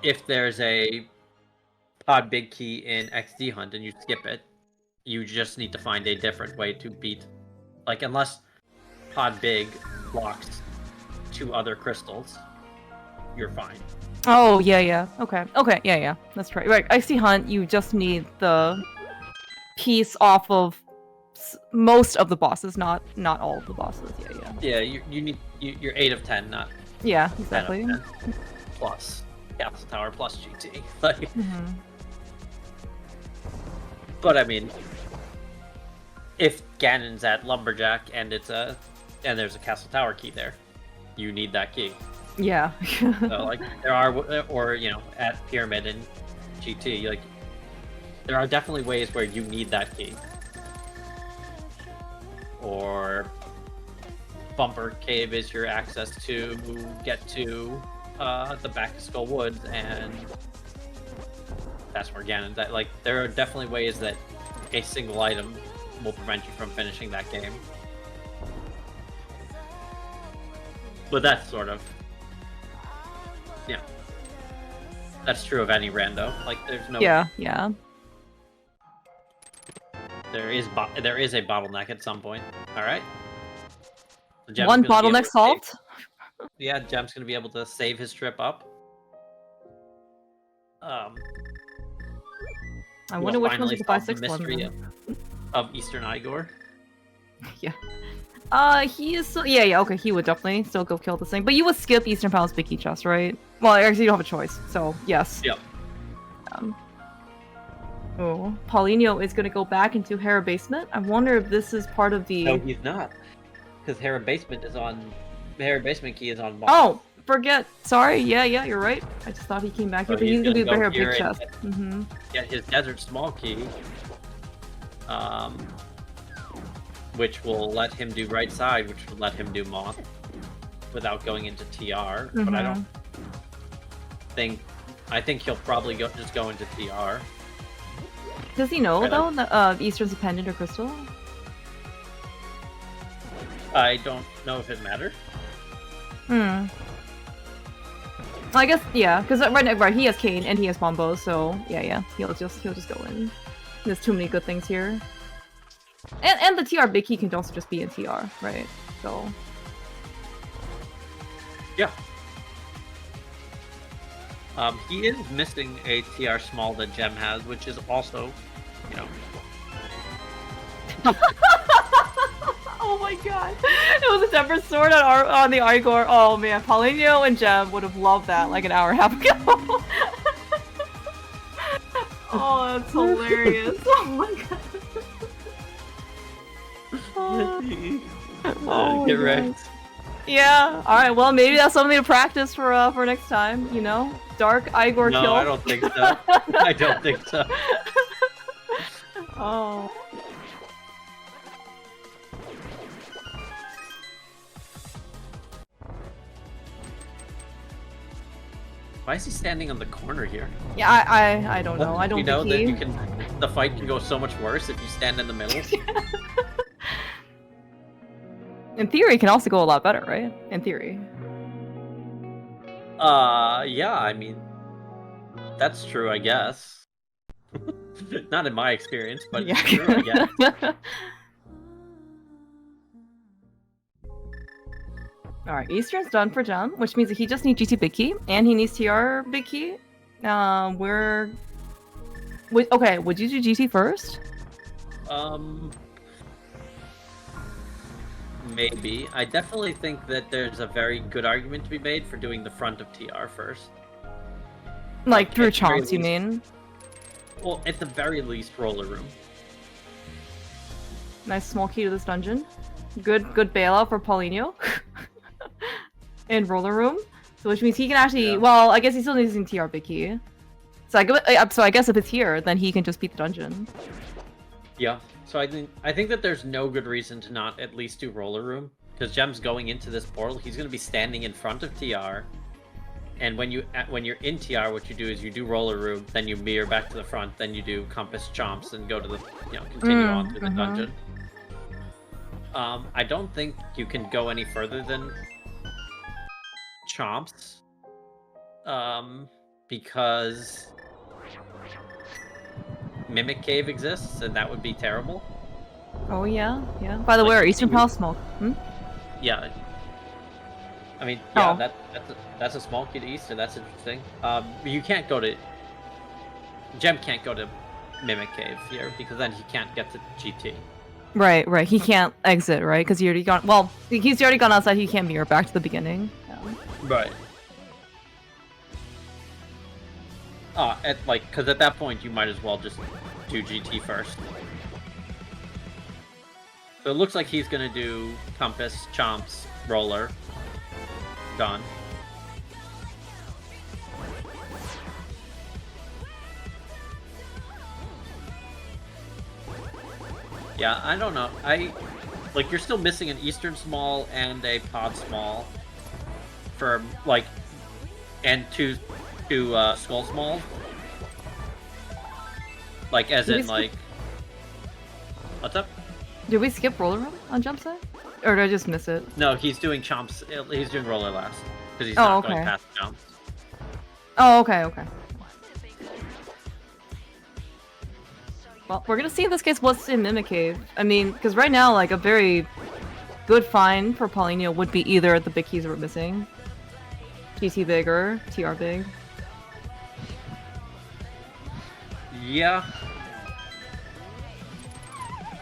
If there's a pod big key in XD Hunt and you skip it, you just need to find a different way to beat. Like, unless pod big blocks 2 other crystals, you're fine. Oh, yeah. Okay, yeah. That's right. Right, XD Hunt, you just need the piece off of most of the bosses, not all of the bosses. Yeah, you need you're 8 of 10, not exactly. 10 of 10 plus Castle Tower plus GT. Like, but I mean, if Ganon's at Lumberjack and there's a Castle Tower key there, you need that key. Yeah. So like there are, or at Pyramid and GT, like there are definitely ways where you need that key. Or Bumper Cave is your access to get to the back of Skull Woods, and that's where Ganon's at. Like, there are definitely ways that a single item will prevent you from finishing that game. But that's sort of, that's true of any rando. Like, there's no... Yeah. There is a bottleneck at some point. All right. One bottleneck solved? Yeah, Gem's gonna be able to save his trip up. I wonder which one's the 5/6 mystery of Eastern Igor. Yeah. He is still... Yeah, okay, he would definitely still go kill this thing. But you would skip Eastern Palace Big Key Chest, right? Well, actually, you don't have a choice, so yes. Yep. Oh, Paulinho is gonna go back into Hera Basement. I wonder if this is part of the... No, he's not. Because Hera Basement key is on... Oh! Forget. Sorry, yeah, you're right. I just thought he came back here, but he's gonna be the Hera Big Chest. Get his Desert Small key. Which will let him do right side, which will let him do Moth without going into TR. But I don't think... I think he'll probably just go into TR. Does he know, though, that Eastern's a pendant or crystal? I don't know if it matters. I guess, yeah, because right, he has Kane and he has Bombo, so yeah, he'll just go in. There's too many good things here. And the TR big key can also just be in TR, right? So... Yeah. He is missing a TR small that Gem has, which is also, Oh my god. It was a Temper Sword on the Igor. Oh man, Paulinho and Gem would have loved that like an hour and a half ago. Oh, that's hilarious. Oh my god. Oh, get wrecked. Yeah. All right. Well, maybe that's something to practice for next time. Dark Igor kill. No, I don't think so. I don't think so. Oh. Why is he standing on the corner here? Yeah, I don't know. I don't think that the fight can go so much worse if you stand in the middle. In theory, it can also go a lot better, right? In theory. Yeah, I mean, that's true, I guess. Not in my experience, but it's true, I guess. Alright, Eastern's done for Gem, which means that he just needs GT Big Key, and he needs TR Big Key. Okay, would you do GT first? maybe. I definitely think that there's a very good argument to be made for doing the front of TR first. Like through at the very chomps, you least- mean? Well, at the very least, roller room. Nice small key to this dungeon. Good bailout for Paulinho. In roller room, so which means he can actually. Yeah. Well, I guess he's still using TR big key. So I guess if it's here, then he can just beat the dungeon. Yeah. So I think that there's no good reason to not at least do roller room, because Gem's going into this portal. He's going to be standing in front of TR, and when you're in TR, what you do is you do roller room, then you mirror back to the front, then you do compass chomps and go to the continue on through the dungeon. I don't think you can go any further than chomps, because Mimic Cave exists, and that would be terrible. Oh yeah. By the way, our Eastern Palace smoke. Yeah. I mean, yeah, Oh. that's a small key to Easter. That's interesting. You can't go to Gem can't go to Mimic Cave here because then he can't get to GT. Right. He can't exit, right? Because he already gone. Well, he's already gone outside. He can't mirror back to the beginning. Yeah. Right. Because at that point you might as well just do GT first. So it looks like he's gonna do compass, chomps, roller. Done. Yeah, I don't know. You're still missing an Eastern small and a pod small for and two skull smalls. What's up? Did we skip roller room on jump set? Or did I just miss it? No, he's doing chomps. He's doing roller last because he's Oh, not okay. going past chomps. Oh, okay. Well, we're gonna see in this case what's in Mimic Cave. I mean, because right now, like, a very good find for Paulinho would be either the big keys we're missing, GT big or TR big. Yeah.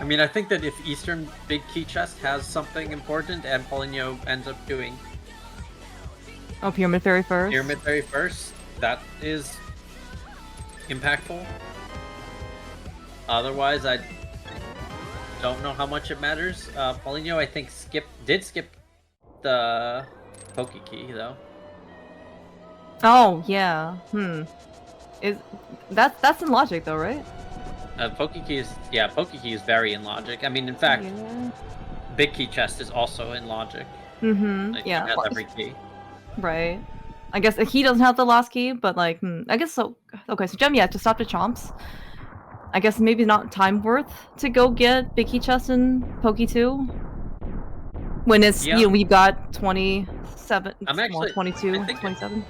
I mean, I think that if Eastern big key chest has something important and Paulinho ends up doing Oh, Pyramid Fairy first. Pyramid Fairy first, that is impactful. Otherwise, I don't know how much it matters. Paulinho, I think, did skip the Poke Key, though. Oh, yeah. That's in logic though, right? Poke Key is very in logic. I mean, in fact, Yeah. Big Key Chest is also in logic. Like, Yeah. it has every key. Right. I guess he doesn't have the last key, but like, I guess so. Okay, so Gem, yeah, to stop the chomps. I guess maybe not time worth to go get Big Key Chest and Pokey 2. When it's, we've got 27, I'm actually 22, I think 27.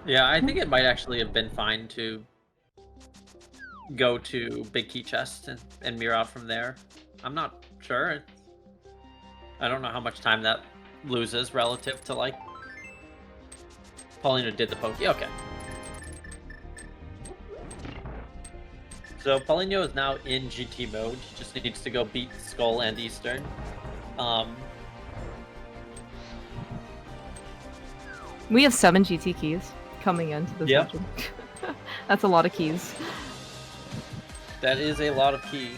Yeah, I think it might actually have been fine to go to Big Key Chest and mirror out from there. I'm not sure. I don't know how much time that loses relative to, like, Paulinho did the Pokey. Okay. So Paulinho is now in GT mode. He just needs to go beat Skull and Eastern. We have 7 GT keys coming into this Yep. dungeon. That's a lot of keys. That is a lot of key.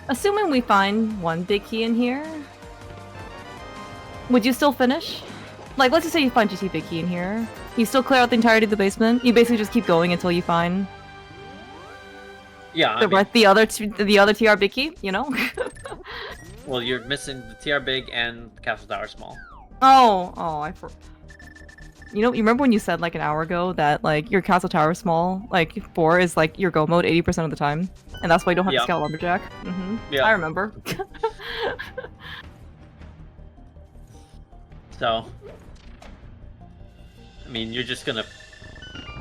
Assuming we find one big key in here, would you still finish? Like, let's just say you find GT big key in here. You still clear out the entirety of the basement? You basically just keep going until you find Yeah, the other TR big key, you know? well, you're missing the TR big and Castle Tower small. You remember when you said like an hour ago that like your Castle Tower small, like 4 is like your go mode 80% of the time, and that's why you don't have to scout lumberjack. Yeah. I remember. So, I mean, you're just gonna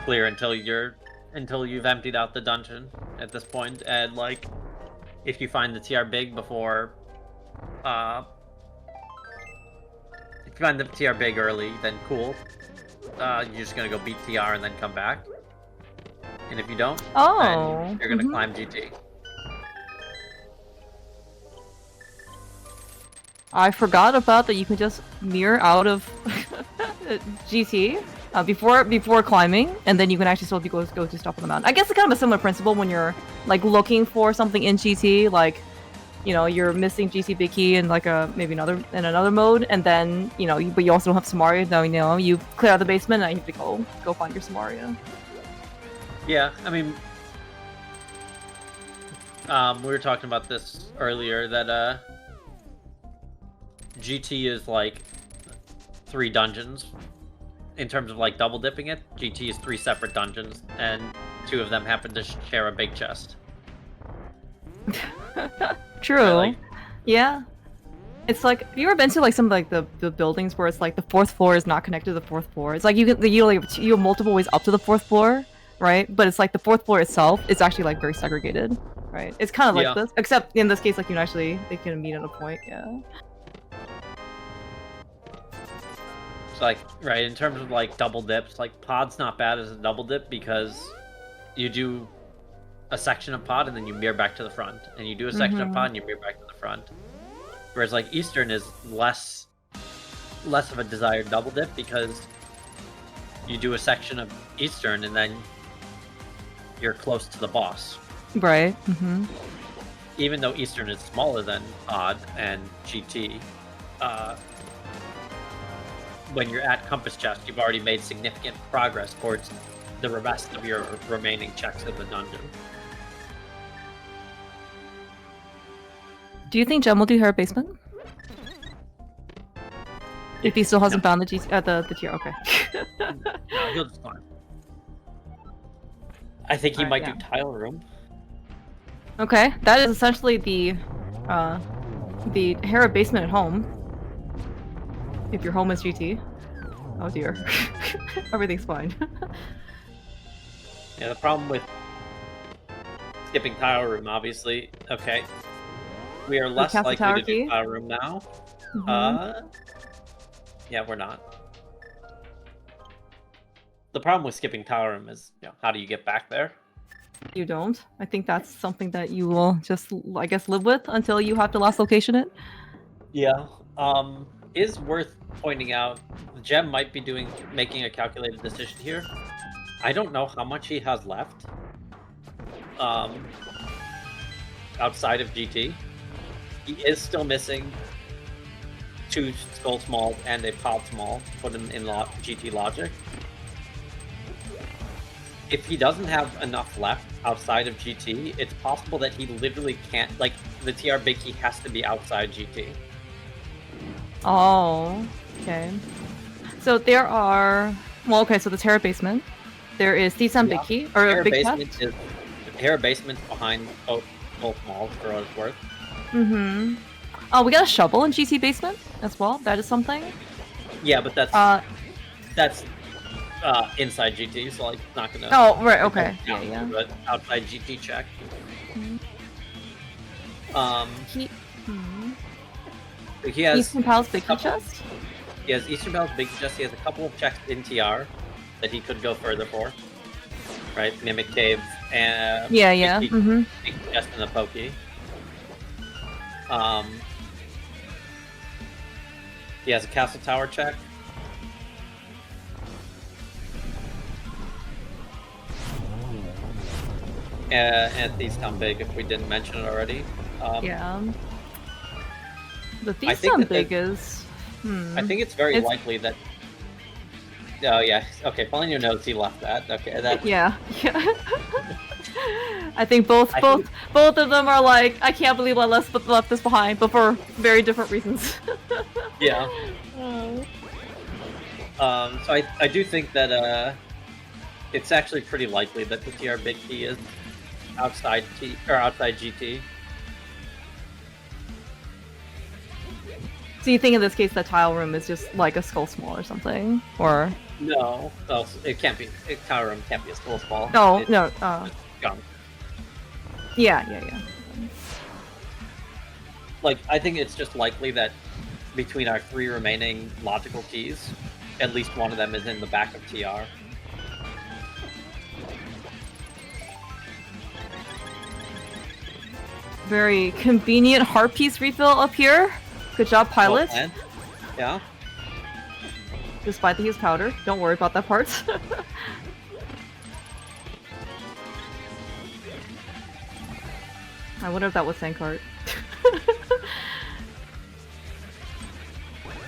clear until you've emptied out the dungeon at this point, and like, if you find the TR big before, if you find the TR big early, then cool. you're just gonna go beat TR and then come back. And if you don't, Oh, then you're gonna climb GT. I forgot about that. You can just mirror out of GT before climbing, and then you can actually still go to stop on the mountain. I guess it's kind of a similar principle when you're like looking for something in GT, like you're missing GT Big Key in like maybe another mode, and then but you also don't have Samaria. Now you clear out the basement, and you have to go find your Samaria. Yeah, I mean, we were talking about this earlier that GT is like 3 dungeons. In terms of like double dipping it, GT is 3 separate dungeons, and 2 of them happen to share a big chest. True. Right, yeah. It's like, have you ever been to like some of like the buildings where it's like the 4th floor is not connected to the 4th floor? It's like you have multiple ways up to the 4th floor, right? But it's like the 4th floor itself is actually like very segregated, right? It's kind of like this, except in this case, like they can meet at a point, yeah. Like, right, in terms of like double dips, like pod's not bad as a double dip because you do a section of pod and then you mirror back to the front, and you do a section of pod and you mirror back to the front. Whereas like Eastern is less of a desired double dip because you do a section of Eastern and then you're close to the boss. Right. Even though Eastern is smaller than pod and GT, when you're at Compass Chest, you've already made significant progress towards the rest of your remaining checks of the dungeon. Do you think Jem will do her basement? If he still hasn't found the tier, okay. No, he'll just climb. I think he might do tile room. Okay, that is essentially the Hera basement at home. If your home is GT. Oh dear. Everything's fine. Yeah, the problem with skipping tile room, obviously. Okay. We are less likely to do tile room now. Yeah, we're not. The problem with skipping tile room is, how do you get back there? You don't. I think that's something that you will just, I guess, live with until you have to last location it. Yeah. Is worth pointing out, Jem might be making a calculated decision here. I don't know how much he has left. Outside of GT. He is still missing 2 Skull Smalls and a Pod Small to put him in GT logic. If he doesn't have enough left outside of GT, it's possible that he literally can't, like, the TR Big Key has to be outside GT. Oh, okay. So there are... Well, okay, so the Terra Basement. There is Thieves' Big Key, or Terra Big Basement Chest. Terra Basement's behind both malls, for what it's worth. Oh, we got a shovel in GT Basement as well. That is something. Yeah, but that's inside GT, so like not gonna. Oh, right. Okay. Yeah. But outside GT check. He has Eastern Palace Big Key Chest. He has Eastern Palace Big Key Chest. He has a couple of checks in TR that he could go further for. Right, Mimic Cave and Big Key Chest and the Pokey. He has a Castle Tower check. And Thieves Town Big, if we didn't mention it already. The Thieves Town Big is... I think it's very likely that... Oh, yeah. Okay, Paulinho knows he left that. Okay, that... Yeah. I think both of them are like, I can't believe I left this behind, but for very different reasons. Yeah. So I do think that it's actually pretty likely that the TR Big Key is outside GT. So you think in this case the tile room is just like a Skull Small or something, or? No, it can't be. Tile room can't be a Skull Small. No. Gone. Yeah. Like, I think it's just likely that between our 3 remaining logical keys, at least one of them is in the back of TR. Very convenient heart piece refill up here. Good job, pilot. Well, yeah. Despite the use powder. Don't worry about that part. I wonder if that was Sankart.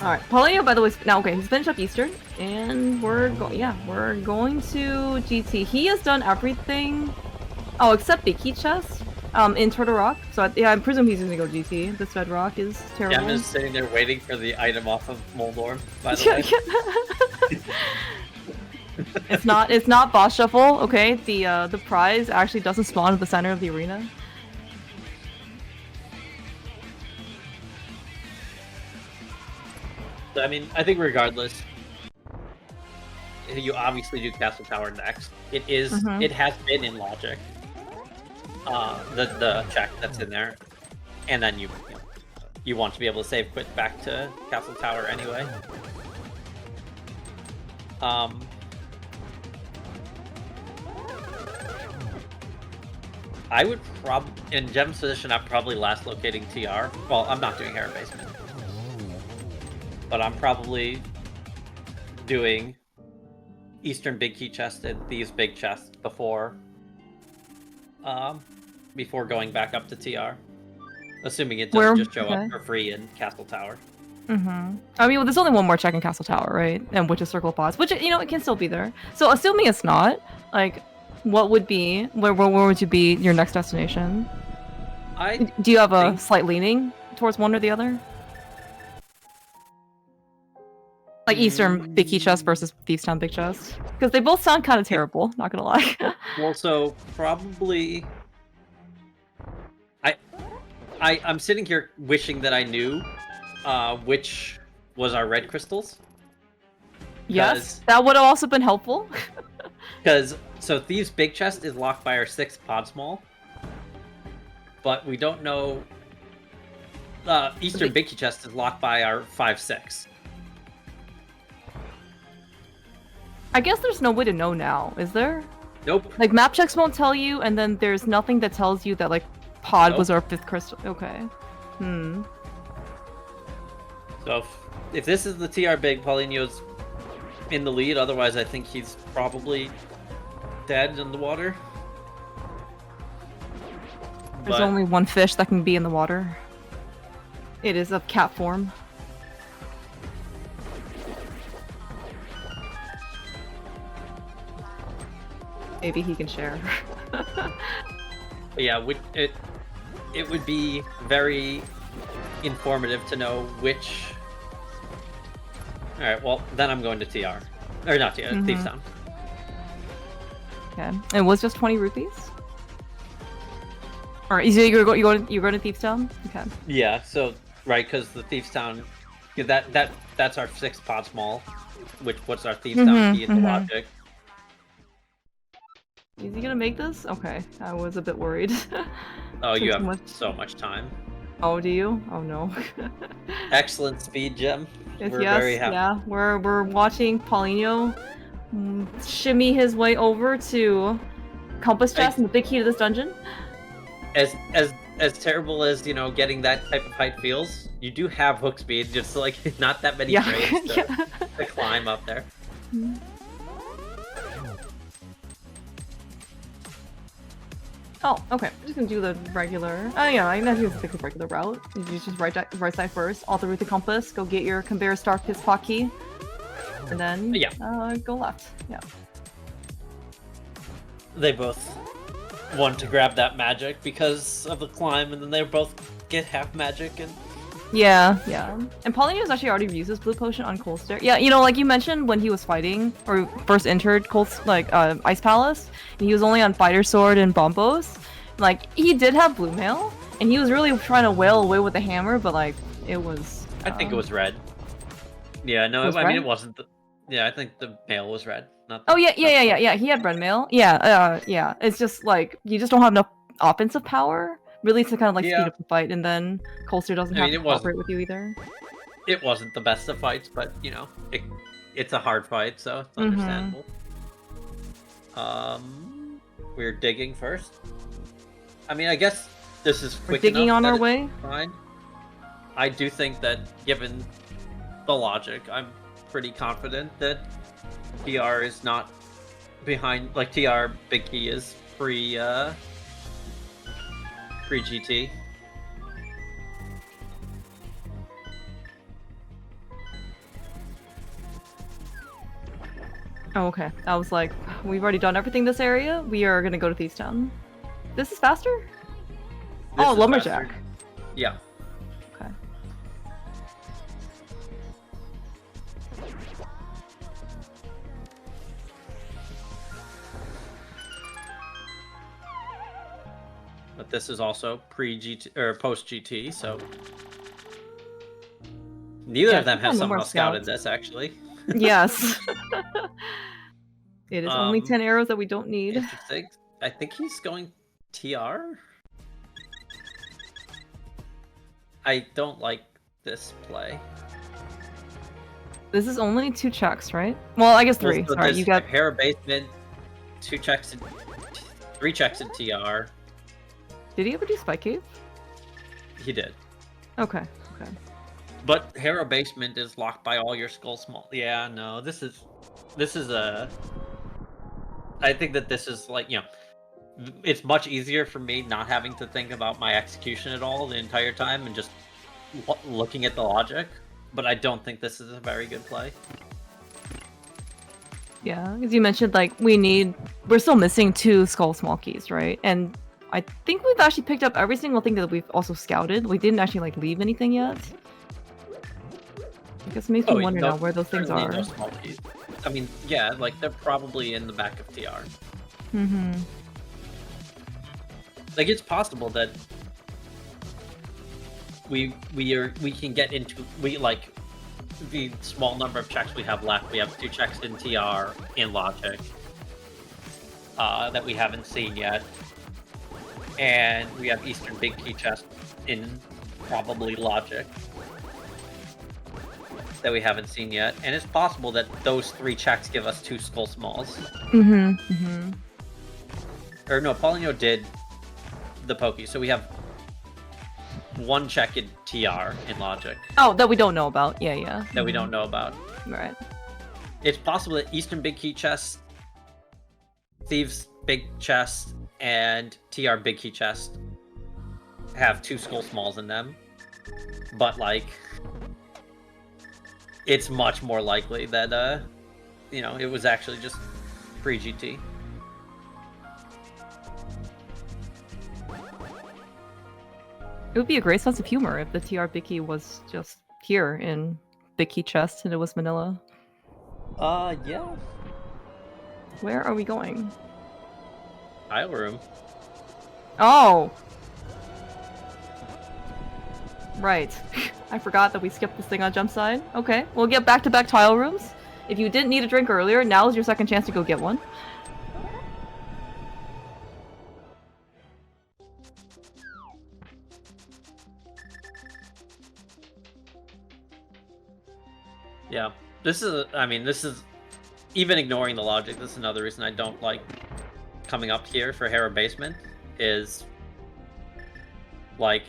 Alright, Paulinho, by the way, now okay, he's finished up Eastern, and we're going to GT. He has done everything, except the key chest, in Turtle Rock. So I presume he's gonna go GT. This bedrock is terrible. Yeah, I'm just sitting there waiting for the item off of Moldor, by the way. It's not boss shuffle, okay? The prize actually doesn't spawn at the center of the arena. I mean, I think regardless, you obviously do Castle Tower next. It is. It has been in Logic. The check that's in there, and then you want to be able to save quit back to Castle Tower anyway. I would in Gem's position, I'm probably last locating TR. Well, I'm not doing Hair Basement. But I'm probably doing Eastern Big Key Chest and these big chests before going back up to TR. Assuming it doesn't just show up for free in Castle Tower. I mean, well, there's only one more check in Castle Tower, right? And which is Circle of Pods, which, it can still be there. So assuming it's not, like, what would be, where would you be your next destination? Do you have a slight leaning towards one or the other? Like Eastern Big Key Chest versus Thieves Town Big Chest? Because they both sound kind of terrible, not gonna lie. Well, so probably... I'm sitting here wishing that I knew which was our red crystals. Yes, that would have also been helpful. Because, so Thieves Big Chest is locked by our 6th pod small. But we don't know... Eastern Big Key Chest is locked by our 5-6. I guess there's no way to know now, is there? Nope. Like, map checks won't tell you, and then there's nothing that tells you that, like, pod was our 5th crystal. Okay. So, if this is the TR Big, Paulinho's in the lead, otherwise I think he's probably dead in the water. There's only one fish that can be in the water. It is of cat form. Maybe he can share. Yeah, it would be very informative to know which... Alright, well, then I'm going to TR. Or not TR, Thieves Town. Okay. It was just 20 rupees? Alright, so you're going to Thieves Town? Okay. Yeah, so, right, because the Thieves Town... That's our 6th pod small, which puts our Thieves Town key into Logic. Is he gonna make this? Okay, I was a bit worried. Oh, you have so much time. Oh, do you? Oh no. Excellent speed, Gem. We're yes, very happy. Yeah, we're watching Paulinho shimmy his way over to Compass Chest and the big key to this dungeon. As terrible as, getting that type of height feels, you do have hook speed, just like not that many grades to climb up there. Oh, okay. I'm just gonna do the regular. Yeah, I'm not gonna take the regular route. You just right side first, all through the compass. Go get your Conveyor Star Piss Pot key, and then go left. Yeah. They both want to grab that magic because of the climb, and then they both get half magic and. Yeah. And Paulinho's actually already used his blue potion on Colster. Yeah, like you mentioned when he was fighting, or first entered Ice Palace, and he was only on Fighter Sword and Bombos. Like, he did have blue mail, and he was really trying to wail away with the hammer, but like, it was... I think it was red. Yeah, no, I mean, it wasn't the... Yeah, I think the mail was red. Not the, yeah, he had red mail. Yeah, it's just like, you just don't have enough offensive power really to kind of like speed up the fight, and then Colster doesn't have to cooperate with you either. It wasn't the best of fights, but it's a hard fight, so it's understandable. We're digging first. I mean, I guess this is quick We're digging enough on that our it's way. fine. I do think that, given the logic, I'm pretty confident that TR is not behind. Like TR Big Key is free GT. Oh, okay. I was like, we've already done everything this area. We are gonna go to Thieves Town. This is faster? This oh, is Lumberjack. faster. Yeah. Okay. But this is also pre-GT or post-GT, so neither of them have somehow scouted this, actually. Yes. It is only 10 arrows that we don't need. Interesting. I think he's going TR? I don't like this play. This is only 2 checks, right? Well, I guess 3. So sorry, you got Hera Basement, 2 checks in 3 checks in TR. Did he ever do Spike Cave? He did. Okay, okay. But Hera Basement is locked by all your skull small. Yeah, no, this is a. I think that this is like, you know, it's much easier for me not having to think about my execution at all the entire time and just looking at the logic. But I don't think this is a very good play. Yeah, as you mentioned, like we're still missing 2 skull small keys, right? And I think we've actually picked up every single thing that we've also scouted. We didn't actually like leave anything yet. I guess it makes me wonder now where those things are. No small keys. I mean, yeah, like they're probably in the back of TR. Mm-hmm. Like it's possible that we can get into the small number of checks we have left. We have 2 checks in TR in Logic that we haven't seen yet, and we have Eastern Big Key chest in probably Logic that we haven't seen yet, and it's possible that those 3 checks give us 2 skull smalls. Mm-hmm. Mm-hmm. Or no, Paulinho did the pokey, so we have 1 check in TR in Logic. Oh, that we don't know about. Yeah, yeah. That we don't know about. Right. It's possible that Eastern Big Key chest, Thieves Big Chest, and TR Big Key chest have 2 skull smalls in them, but like it's much more likely that you know, it was actually just pre-GT. It would be a great sense of humor if the TR Big Key was just here in Big Key chest and it was Manila. Yeah. Where are we going? Tile room. Oh! Right. I forgot that we skipped this thing on jump side. Okay, we'll get back-to-back tile rooms. If you didn't need a drink earlier, now is your second chance to go get one. Yeah. This is, I mean, this is, even ignoring the logic, this is another reason I don't like coming up here for Hera Basement, is like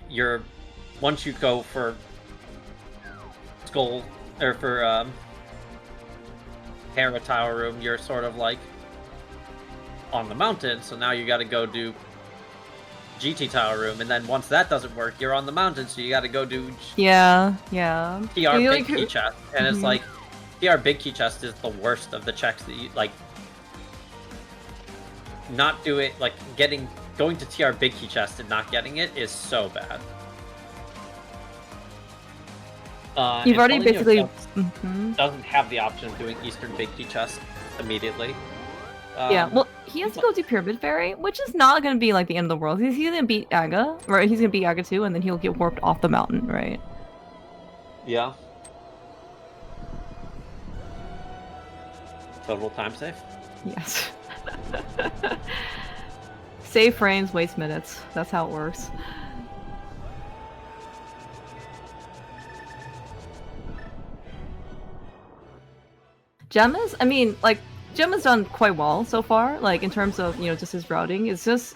once you go for Skull, or for Hera Tower Room, you're sort of like on the mountain, so now you gotta go do GT Tower Room, and then once that doesn't work, you're on the mountain, so you gotta go do yeah. TR Big Key Chest, and it's like, TR Big Key Chest is the worst of the checks that you, like, not do it, like, going to TR Big Key Chest and not getting it is so bad. You've already basically doesn't have the option of doing Eastern Big Key Chest immediately. Yeah, well, he has to go do Pyramid Fairy, which is not going to be like the end of the world. He's going to beat Aga, right? He's going to beat Aga too, and then he'll get warped off the mountain, right? Yeah. Total time save? Yes. Save frames, waste minutes. That's how it works. Gem is, I mean, like, Gem has done quite well so far, like, in terms of, you know, just his routing. It's just,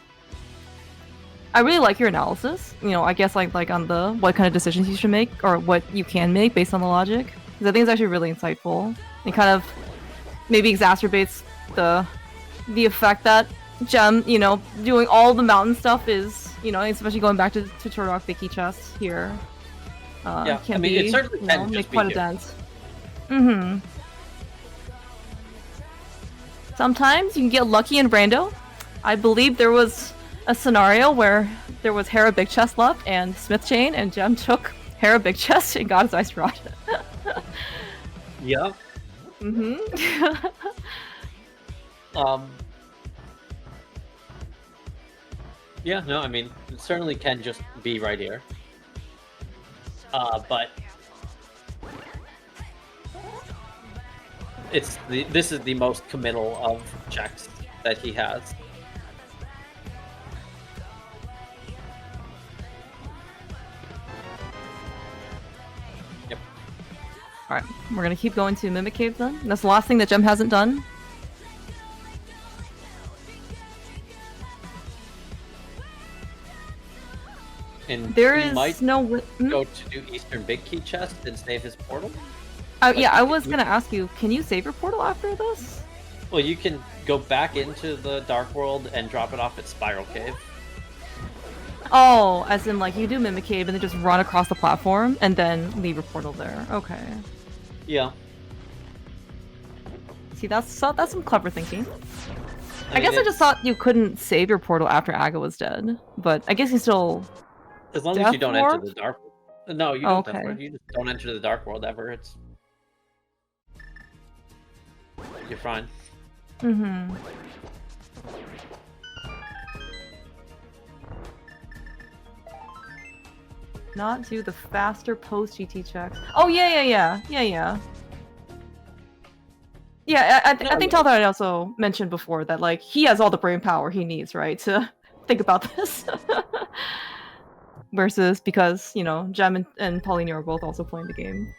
I really like your analysis, you know, I guess, like on the, what kind of decisions you should make, or what you can make based on the logic. Because I think it's actually really insightful. It kind of maybe exacerbates the effect that Gem, you know, doing all the mountain stuff is, you know, especially going back to Turok Vicky chest here. Yeah, can I mean, be, it certainly you can know, just make be quite a here. dent. Mm-hmm. Sometimes you can get lucky in rando. I believe there was a scenario where there was Hera Big Chest left and Smith Chain, and Gem took Hera Big Chest and got his Ice Rod. Yeah. Mm-hmm. Yeah, no, I mean, it certainly can just be right here. But this is the most committal of checks that he has. Yep. Alright, we're gonna keep going to Mimic Cave then. That's the last thing that Gem hasn't done. And There he is might no go to do Eastern Big Key Chest and save his portal. yeah, I was gonna ask you, can you save your portal after this? Well, you can go back into the Dark World and drop it off at Spiral Cave. Oh, as in like you do Mimic Cave and then just run across the platform and then leave your portal there. Okay. Yeah. See, that's some clever thinking. I mean, guess I just thought you couldn't save your portal after Aga was dead, but I guess you still. As long as you don't Death enter the Dark World. No, you don't. Okay. You just don't enter the Dark World ever. You're fine. Mm-hmm. Not do the faster post GT checks. Oh yeah. Yeah, I think Talthar had also mentioned before that like he has all the brain power he needs, right, to think about this. Versus because, you know, Gem and Paulinho are both also playing the game.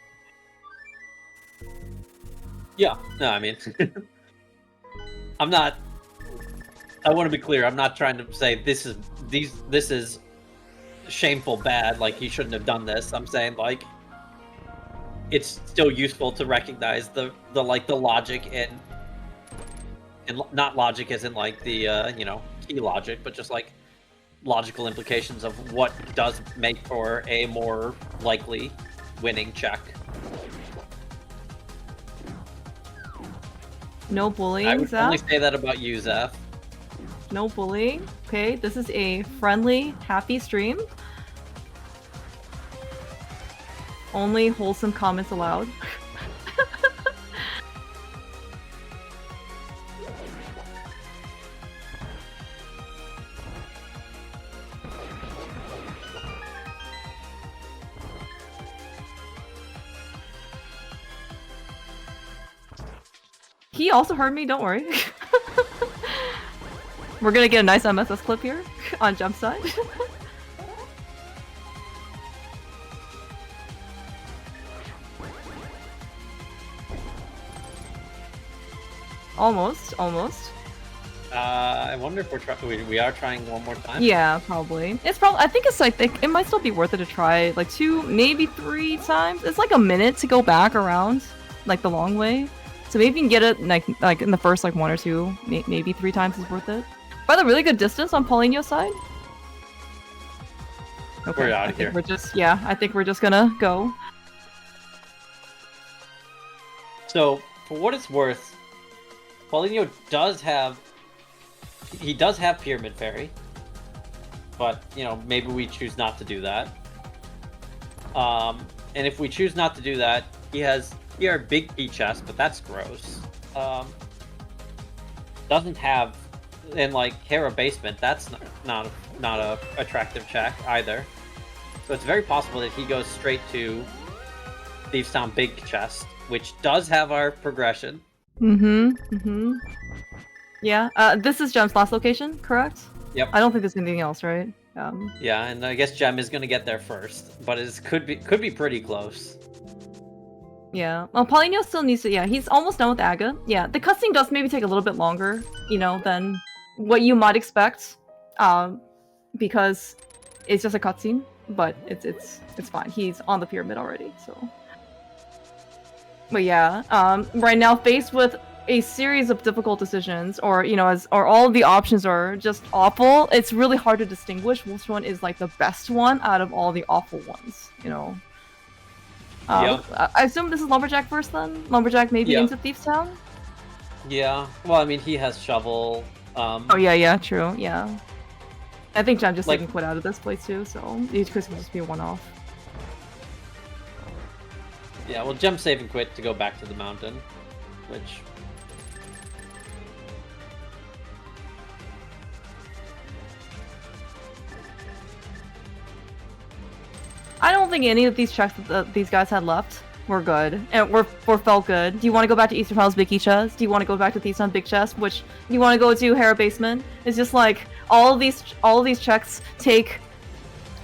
Yeah, no, I mean, I'm not. I want to be clear. I'm not trying to say this is shameful bad. Like he shouldn't have done this. I'm saying like it's still useful to recognize the logic and not logic as in like the you know, key logic, but just like logical implications of what does make for a more likely winning check. No bullying, I would Zaf. only say that about you, Zaf. No bullying. Okay, this is a friendly, happy stream. Only wholesome comments allowed. He also heard me, don't worry. We're gonna get a nice MSS clip here on jump side. Almost. I wonder if we are trying one more time. Yeah, probably. It's probably. I think it's like it might still be worth it to try like 2, maybe 3 times. It's like a minute to go back around, like the long way. So maybe you can get it like in the first like 1 or 2, maybe 3 times is worth it. By the really good distance on Paulinho's side. Okay, We're out of here. I think we're just gonna go. So for what it's worth, Paulinho does have Pyramid Fairy, but you know, maybe we choose not to do that. And if we choose not to do that, he has a big key chest, but that's gross. Doesn't have, and like Hera Basement, that's not a attractive check either. So it's very possible that he goes straight to Thieves Town Big Chest, which does have our progression. Yeah, this is Gem's last location, correct? Yep. I don't think there's anything else, right? Yeah, and I guess Gem is gonna get there first, but it could be pretty close. Yeah. Well, Paulinho still needs to. Yeah, he's almost done with Aga. Yeah, the cutscene does maybe take a little bit longer, than what you might expect, because it's just a cutscene. But it's fine. He's on the pyramid already, so. But yeah, right now faced with a series of difficult decisions, or or all of the options are just awful. It's really hard to distinguish which one is like the best one out of all the awful ones. Yeah. I assume this is Lumberjack first, then? Lumberjack maybe into Thief's Town? Yeah. Well, I mean, he has Shovel. Oh, yeah, true, yeah. I think Jem just taking quit out of this place, too, so each quiz can just be a one-off. Yeah, well, Jem save and quit to go back to the mountain, which... I don't think any of these checks that these guys had left were good, and were felt good. Do you want to go back to Eastern Palace Big Key Chest? Do you want to go back to Thief's Town Big Chest? Which you want to go to Hera Basement? It's just like all of these checks take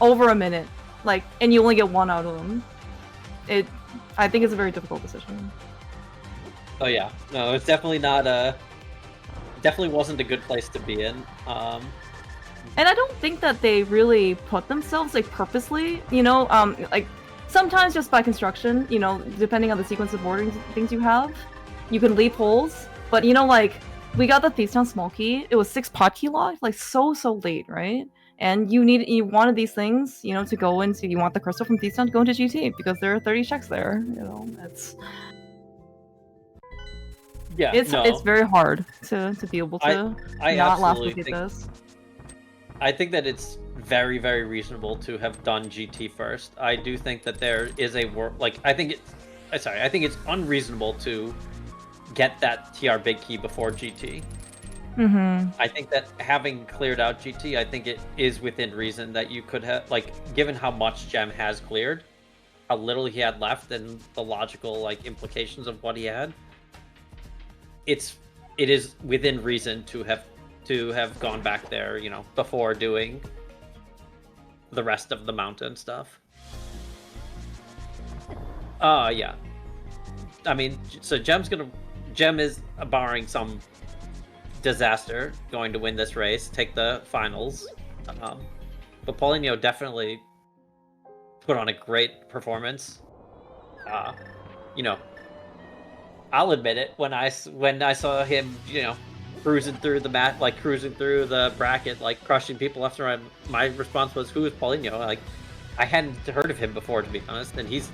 over a minute, and you only get one out of them. I think it's a very difficult decision. Oh yeah, no, it's definitely not definitely wasn't a good place to be in. And I don't think that they really put themselves purposely, sometimes just by construction, depending on the sequence of ordering things you have, you can leap holes. But we got the Thief's Town small key. It was 6 pot key locked, so late, right? And you wanted these things, to go into. You want the crystal from Thief's Town to go into GT because there are 30 checks there. It's it's very hard to be able to not last look at this. I think that it's very, very reasonable to have done GT first. I do think that there is a I think it's unreasonable to get that TR big key before GT. Mm-hmm. I think that having cleared out GT, I think it is within reason that you could have, given how much Jem has cleared, how little he had left, and the logical implications of what he had. It is within reason to have gone back there, before doing the rest of the mountain stuff. Yeah. I mean, so Jem is, barring some disaster, going to win this race, take the finals. But Paulinho definitely put on a great performance. I'll admit it, when I saw him, cruising through the mat, cruising through the bracket, crushing people left and right, my response was, who is Paulinho? I hadn't heard of him before, to be honest, and he's,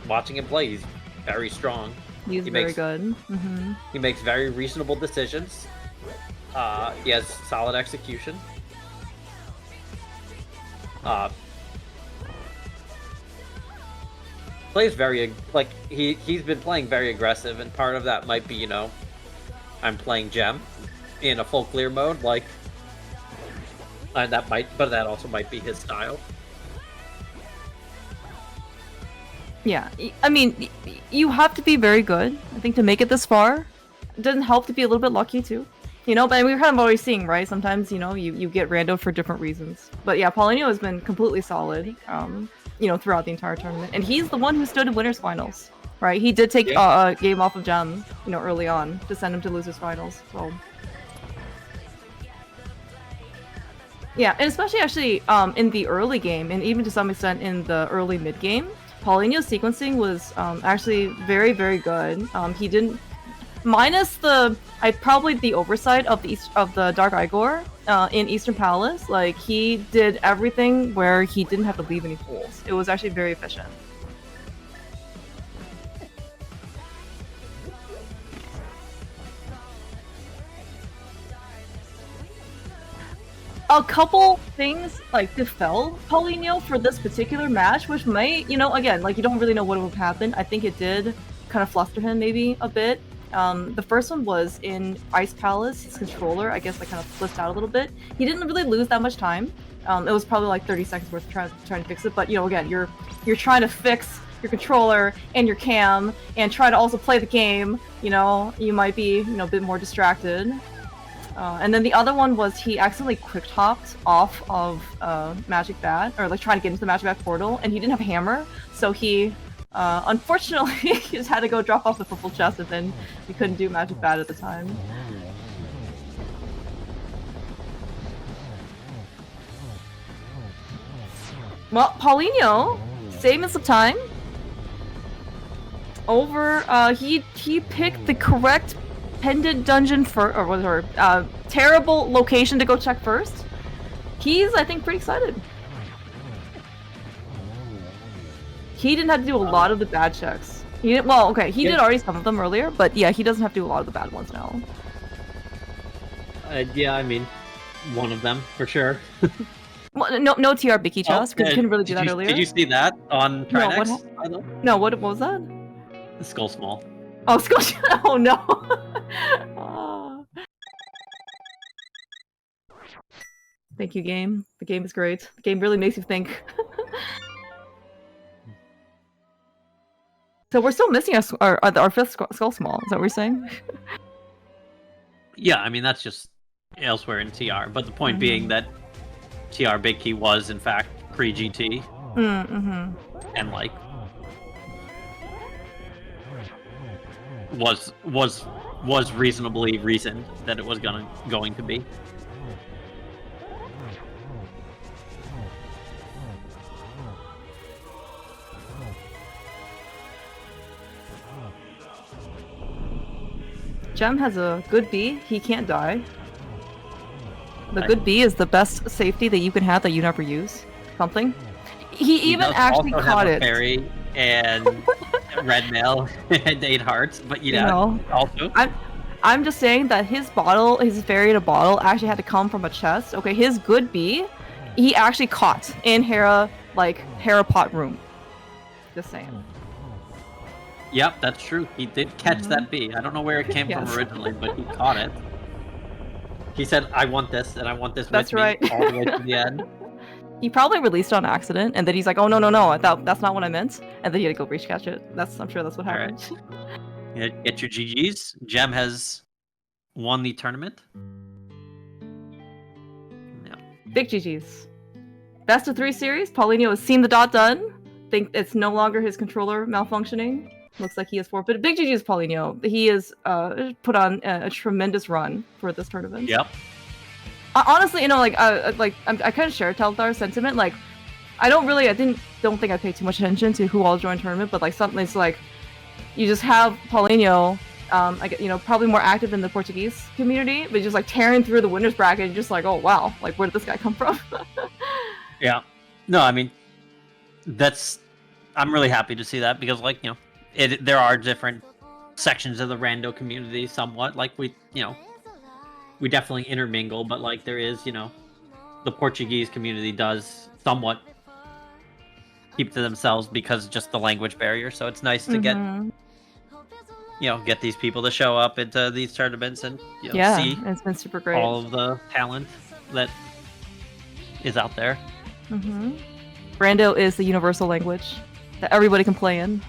watching him play, he's very strong. He's very good. Mm-hmm. He makes very reasonable decisions. He has solid execution. Plays very, he's been playing very aggressive, and part of that might be, I'm playing Jem in a full clear mode, and that also might be his style. Yeah, I mean, you have to be very good, I think, to make it this far. It doesn't help to be a little bit lucky too, but we're kind of always seeing, right? Sometimes, you get randoed for different reasons. But yeah, Paulinho has been completely solid, throughout the entire tournament, and he's the one who stood in winners finals. Right, he did take a game off of Jem, early on to send him to losers finals. So, yeah, and especially actually in the early game, and even to some extent in the early mid game, Paulinho's sequencing was actually very, very good. He didn't, minus the oversight of the Dark Igor in Eastern Palace. He did everything where he didn't have to leave any holes. It was actually very efficient. A couple things befell Paulinho for this particular match, which might, again, you don't really know what would happen. I think it did kind of fluster him maybe a bit. The first one was in Ice Palace. His controller, I guess, kind of flipped out a little bit. He didn't really lose that much time. It was probably 30 seconds worth of trying to fix it. But again, you're trying to fix your controller and your cam and try to also play the game. You might be a bit more distracted. And then the other one was he accidentally quick-topped off of Magic Bat, or trying to get into the Magic Bat portal, and he didn't have a hammer, so he Unfortunately, he just had to go drop off the purple chest, and then we couldn't do Magic Bat at the time. Well, Paulinho, saving some time. He picked the correct pendant dungeon terrible location to go check first. He's, I think, pretty excited. He didn't have to do a lot of the bad checks. He did already some of them earlier, but yeah, he doesn't have to do a lot of the bad ones now. Yeah, I mean, one of them for sure. Well, no TR Bicky chest, because you couldn't really do that earlier. Did you see that on Trinex? What was that? The Skull Small. Oh, Skull Oh no! Thank you, game. The game is great. The game really makes you think. So we're still missing our fifth Skull Small, is that what we're saying? Yeah, I mean, that's just elsewhere in TR, but the point being that TR Big Key was, in fact, pre-GT. And, like, was reasonably reasoned that it was going to be. Gem has a good B. He can't die. The good B is the best safety that you can have that you never use. Something. He even actually caught it. Fairy and red mail and 8 hearts, but also. I'm just saying that his fairy in a bottle actually had to come from a chest. Okay, his good B, he actually caught in Hera pot room. Just saying. Yep, that's true. He did catch that bee. I don't know where it came from originally, but he caught it. He said, "I want this, and I want this with me all the way to the end." He probably released it on accident, and then he's like, "Oh no! That's not what I meant." And then he had to go reach catch it. I'm sure that's what happened. Right. Get your GGs. Gem has won the tournament. Yeah. Big GGs. Best of 3 series. Paulinho has seen the dot done. Think it's no longer his controller malfunctioning. Looks like he has forfeited. Big GG's Paulinho. He has put on a tremendous run for this tournament. Yep. Honestly, I kind of share Telthar's sentiment. Like, I don't think I paid too much attention to who all joined tournament, but like something it's like, you just have Paulinho, probably more active in the Portuguese community, but just like tearing through the winners bracket, and just like, oh wow, like where did this guy come from? Yeah. No, I mean, I'm really happy to see that because there are different sections of the rando community somewhat. Like we definitely intermingle, but like there is, the Portuguese community does somewhat keep to themselves because just the language barrier. So it's nice to get these people to show up into these tournaments and see it's been super great. All of the talent that is out there. Rando is the universal language that everybody can play in.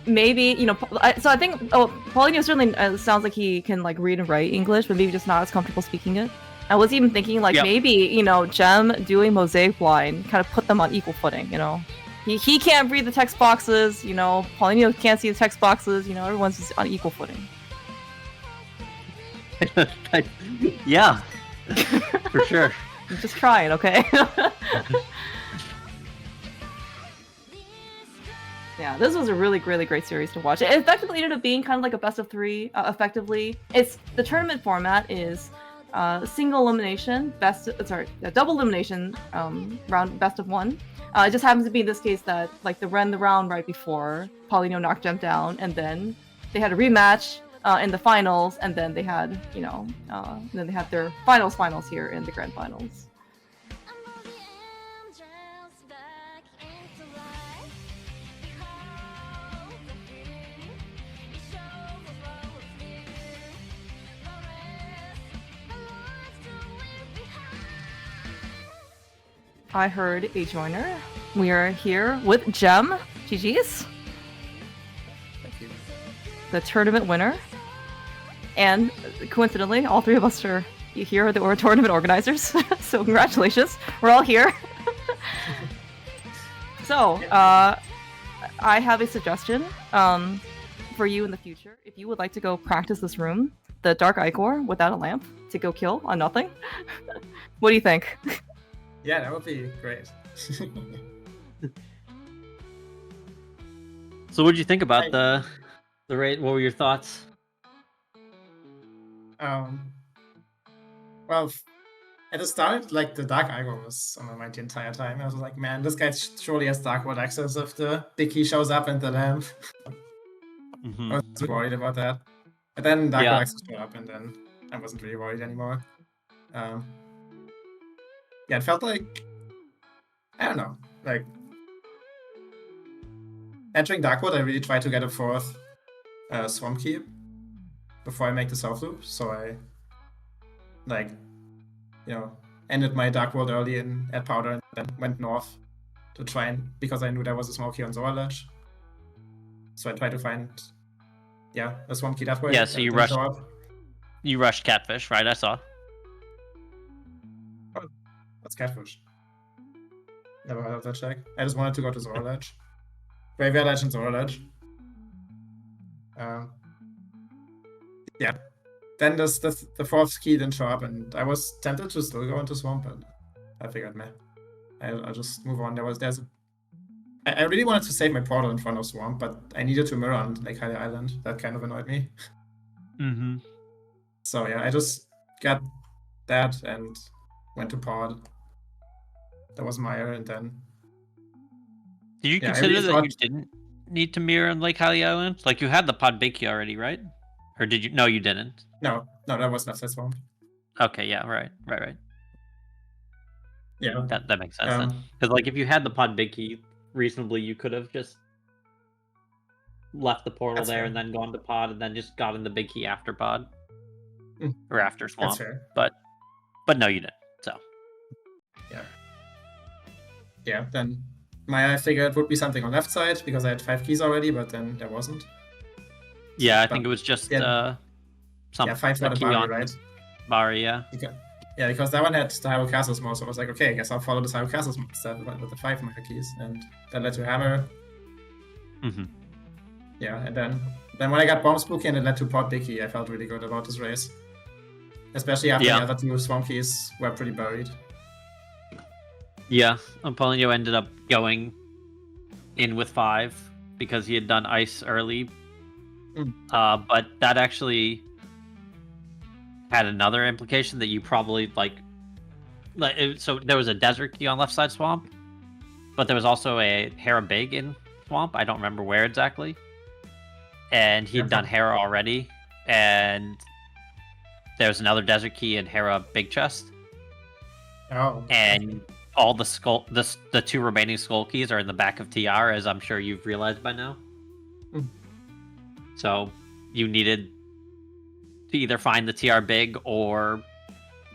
Maybe, so I think, Paulinho certainly sounds like he can, like, read and write English, but maybe just not as comfortable speaking it. I was even thinking, maybe, Gem doing Mosaic Blind kind of put them on equal footing, He can't read the text boxes, Paulinho can't see the text boxes, everyone's just on equal footing. Yeah, for sure. I'm just trying, okay? Yeah, this was a really, really great series to watch. It effectively ended up being kind of like a best of 3, effectively. The tournament format is single elimination, double elimination round best of 1. It just happens to be in this case that like the round right before Paulinho knocked Gem down, and then they had a rematch in the finals, and then they had their finals here in the grand finals. I heard a joiner. We are here with Gem. GG's. Thank you. The tournament winner. And coincidentally, all 3 of us are here that we're tournament organizers. So congratulations. We're all here. So, I have a suggestion for you in the future. If you would like to go practice this room, the Dark Ichor without a lamp to go kill on nothing, what do you think? Yeah, that would be great. So what did you think about the raid? What were your thoughts? Well, at the start, like the Dark Ichor was on my mind the entire time. I was like, man, this guy surely has Dark World access if the big key shows up in the lamp. Mm-hmm. I was worried about that. But then Dark World Yeah. access showed up, and then I wasn't really worried anymore. Yeah, it felt like, I don't know, like entering Darkwood, I really tried to get a 4th Swamp Key before I make the South Loop. So I, like, you know, ended my Darkwood early at Powder and then went north to try and, because I knew there was a Swamp Key on Zora Ledge. So I tried to find, a Swamp Key that way. Yeah, so you rushed Catfish, right? I saw. Oh, that's Catfish. Never heard of that check. I just wanted to go to Zora Ledge. Graveyard Ledge and Zora Ledge. Yeah. Then the 4th key didn't show up, and I was tempted to still go into Swamp, but I figured, meh. I'll just move on. I really wanted to save my portal in front of Swamp, but I needed to mirror on Lake Hylia Island. That kind of annoyed me. Mm-hmm. So yeah, I just got that and went to Pod. That was Meyer, and then... Did you consider that you didn't need to mirror on Lake Hylia Island? Like, you had the Pod Bakey already, right? Or did you? No, you didn't. No, that was Left Side Swamp. Okay, yeah, right. Yeah. That makes sense then. Because, like, if you had the Pod Bakey, reasonably, you could have just left the portal there and then gone to Pod and then just got in the big key after Pod. Or after Swamp. That's fair. But no, you didn't, so. Yeah, then I figured it would be something on left side because I had 5 keys already, but then there wasn't. Yeah, I think it was just some 5 for the key Bari, on right? Bari, yeah. Yeah, because that one had the Hyrule Castle Small, so I was like, okay, I guess I'll follow the Hyrule Castle step with the 5 Mega keys, and that led to Hammer. Mm-hmm. Yeah, and then when I got Bomb Spooky and it led to Pot Dicky, I felt really good about this race. Especially after the other 2 Swamp keys were pretty buried. Yeah, Paulinho ended up going in with 5 because he had done Ice early. But that actually had another implication that you probably so there was a Desert Key on left side Swamp, but there was also a Hera Big in Swamp. I don't remember where exactly. And he'd done Hera already, and there's another Desert Key in Hera Big Chest. Oh. And all the 2 remaining Skull Keys are in the back of TR, as I'm sure you've realized by now. So you needed to either find the TR Big or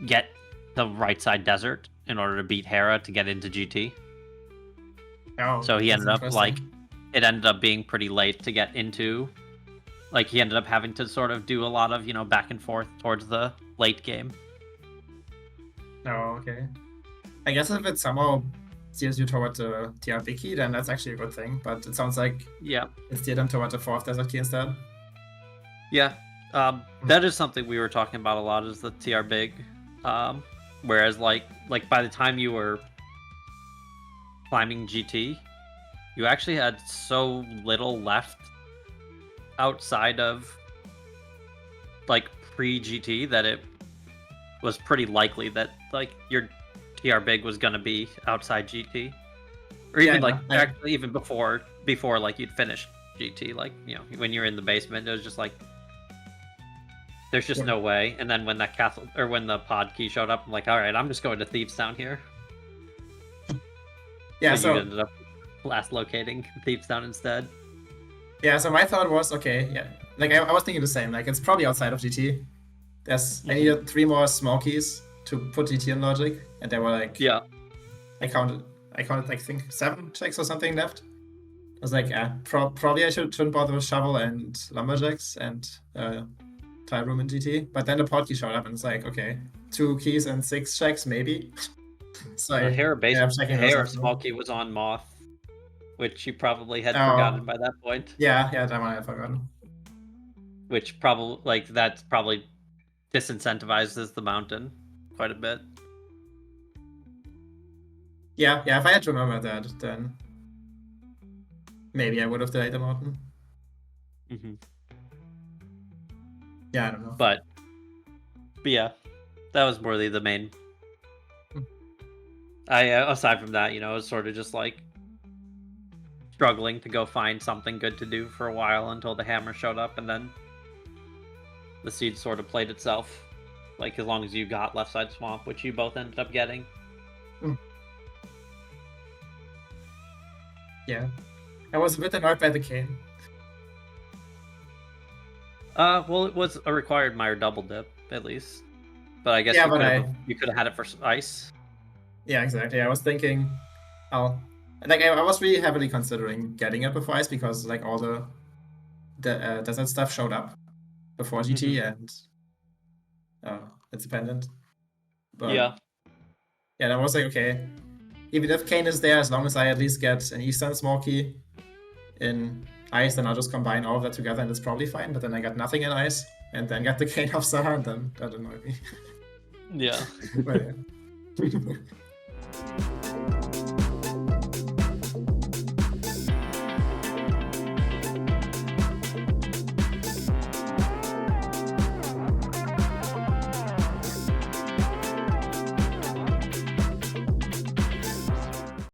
get the right side Desert in order to beat Hera to get into GT. Oh, so he ended up it ended up being pretty late to get into. Like, he ended up having to sort of do a lot of, back and forth towards the late game. Oh, okay. I guess if it somehow steers you toward the TR Big Key, then that's actually a good thing. But it sounds like it steered them toward the 4th Desert Key instead. Yeah. That is something we were talking about a lot, is the TR Big. Whereas, like by the time you were climbing GT, you actually had so little left outside of, like, pre-GT that it was pretty likely that, like, your TR Big was gonna be outside GT, or even actually even before like you'd finished GT, like, when you're in the basement, it was just like there's just no way. And then when that castle or when the Pod Key showed up, I'm like, all right, I'm just going to Thieves Town here. Yeah, so you ended up last locating Thieves Town instead. Yeah, so my thought was, okay, yeah, like I was thinking the same, like it's probably outside of GT. I needed 3 more small keys to put GT in Logic, and there were like, I counted I think 7 checks or something left. I was like, probably I shouldn't bother with Shovel and Lumberjacks and Tile Room in GT. But then the Pod Key showed up and it's like, okay, 2 keys and 6 checks maybe. So Hera Small Key was on Moth which you probably had forgotten by that point. Yeah, that one I had forgotten. Which probably, that's probably disincentivizes the mountain quite a bit. Yeah, if I had to remember that, then maybe I would have delayed the mountain. Yeah, I don't know. But yeah, that was more the main. Aside from that, it was sort of just like struggling to go find something good to do for a while until the hammer showed up, and then the seed sort of played itself. Like, as long as you got left side swamp, which you both ended up getting. Yeah. I was a bit annoyed by the cane. Well, it was a required Meyer double dip, at least. But I guess you could have had it for ice. Yeah, exactly. I was thinking, I was really heavily considering getting it before ice because like all the desert stuff showed up before GT and it's dependent. But yeah, I was like, okay, even if cane is there, as long as I at least get an Eastern Smoky in ice, then I'll just combine all of that together and it's probably fine. But then I got nothing in ice and then got the cane of Zaha and then that annoyed me. Yeah. But, yeah.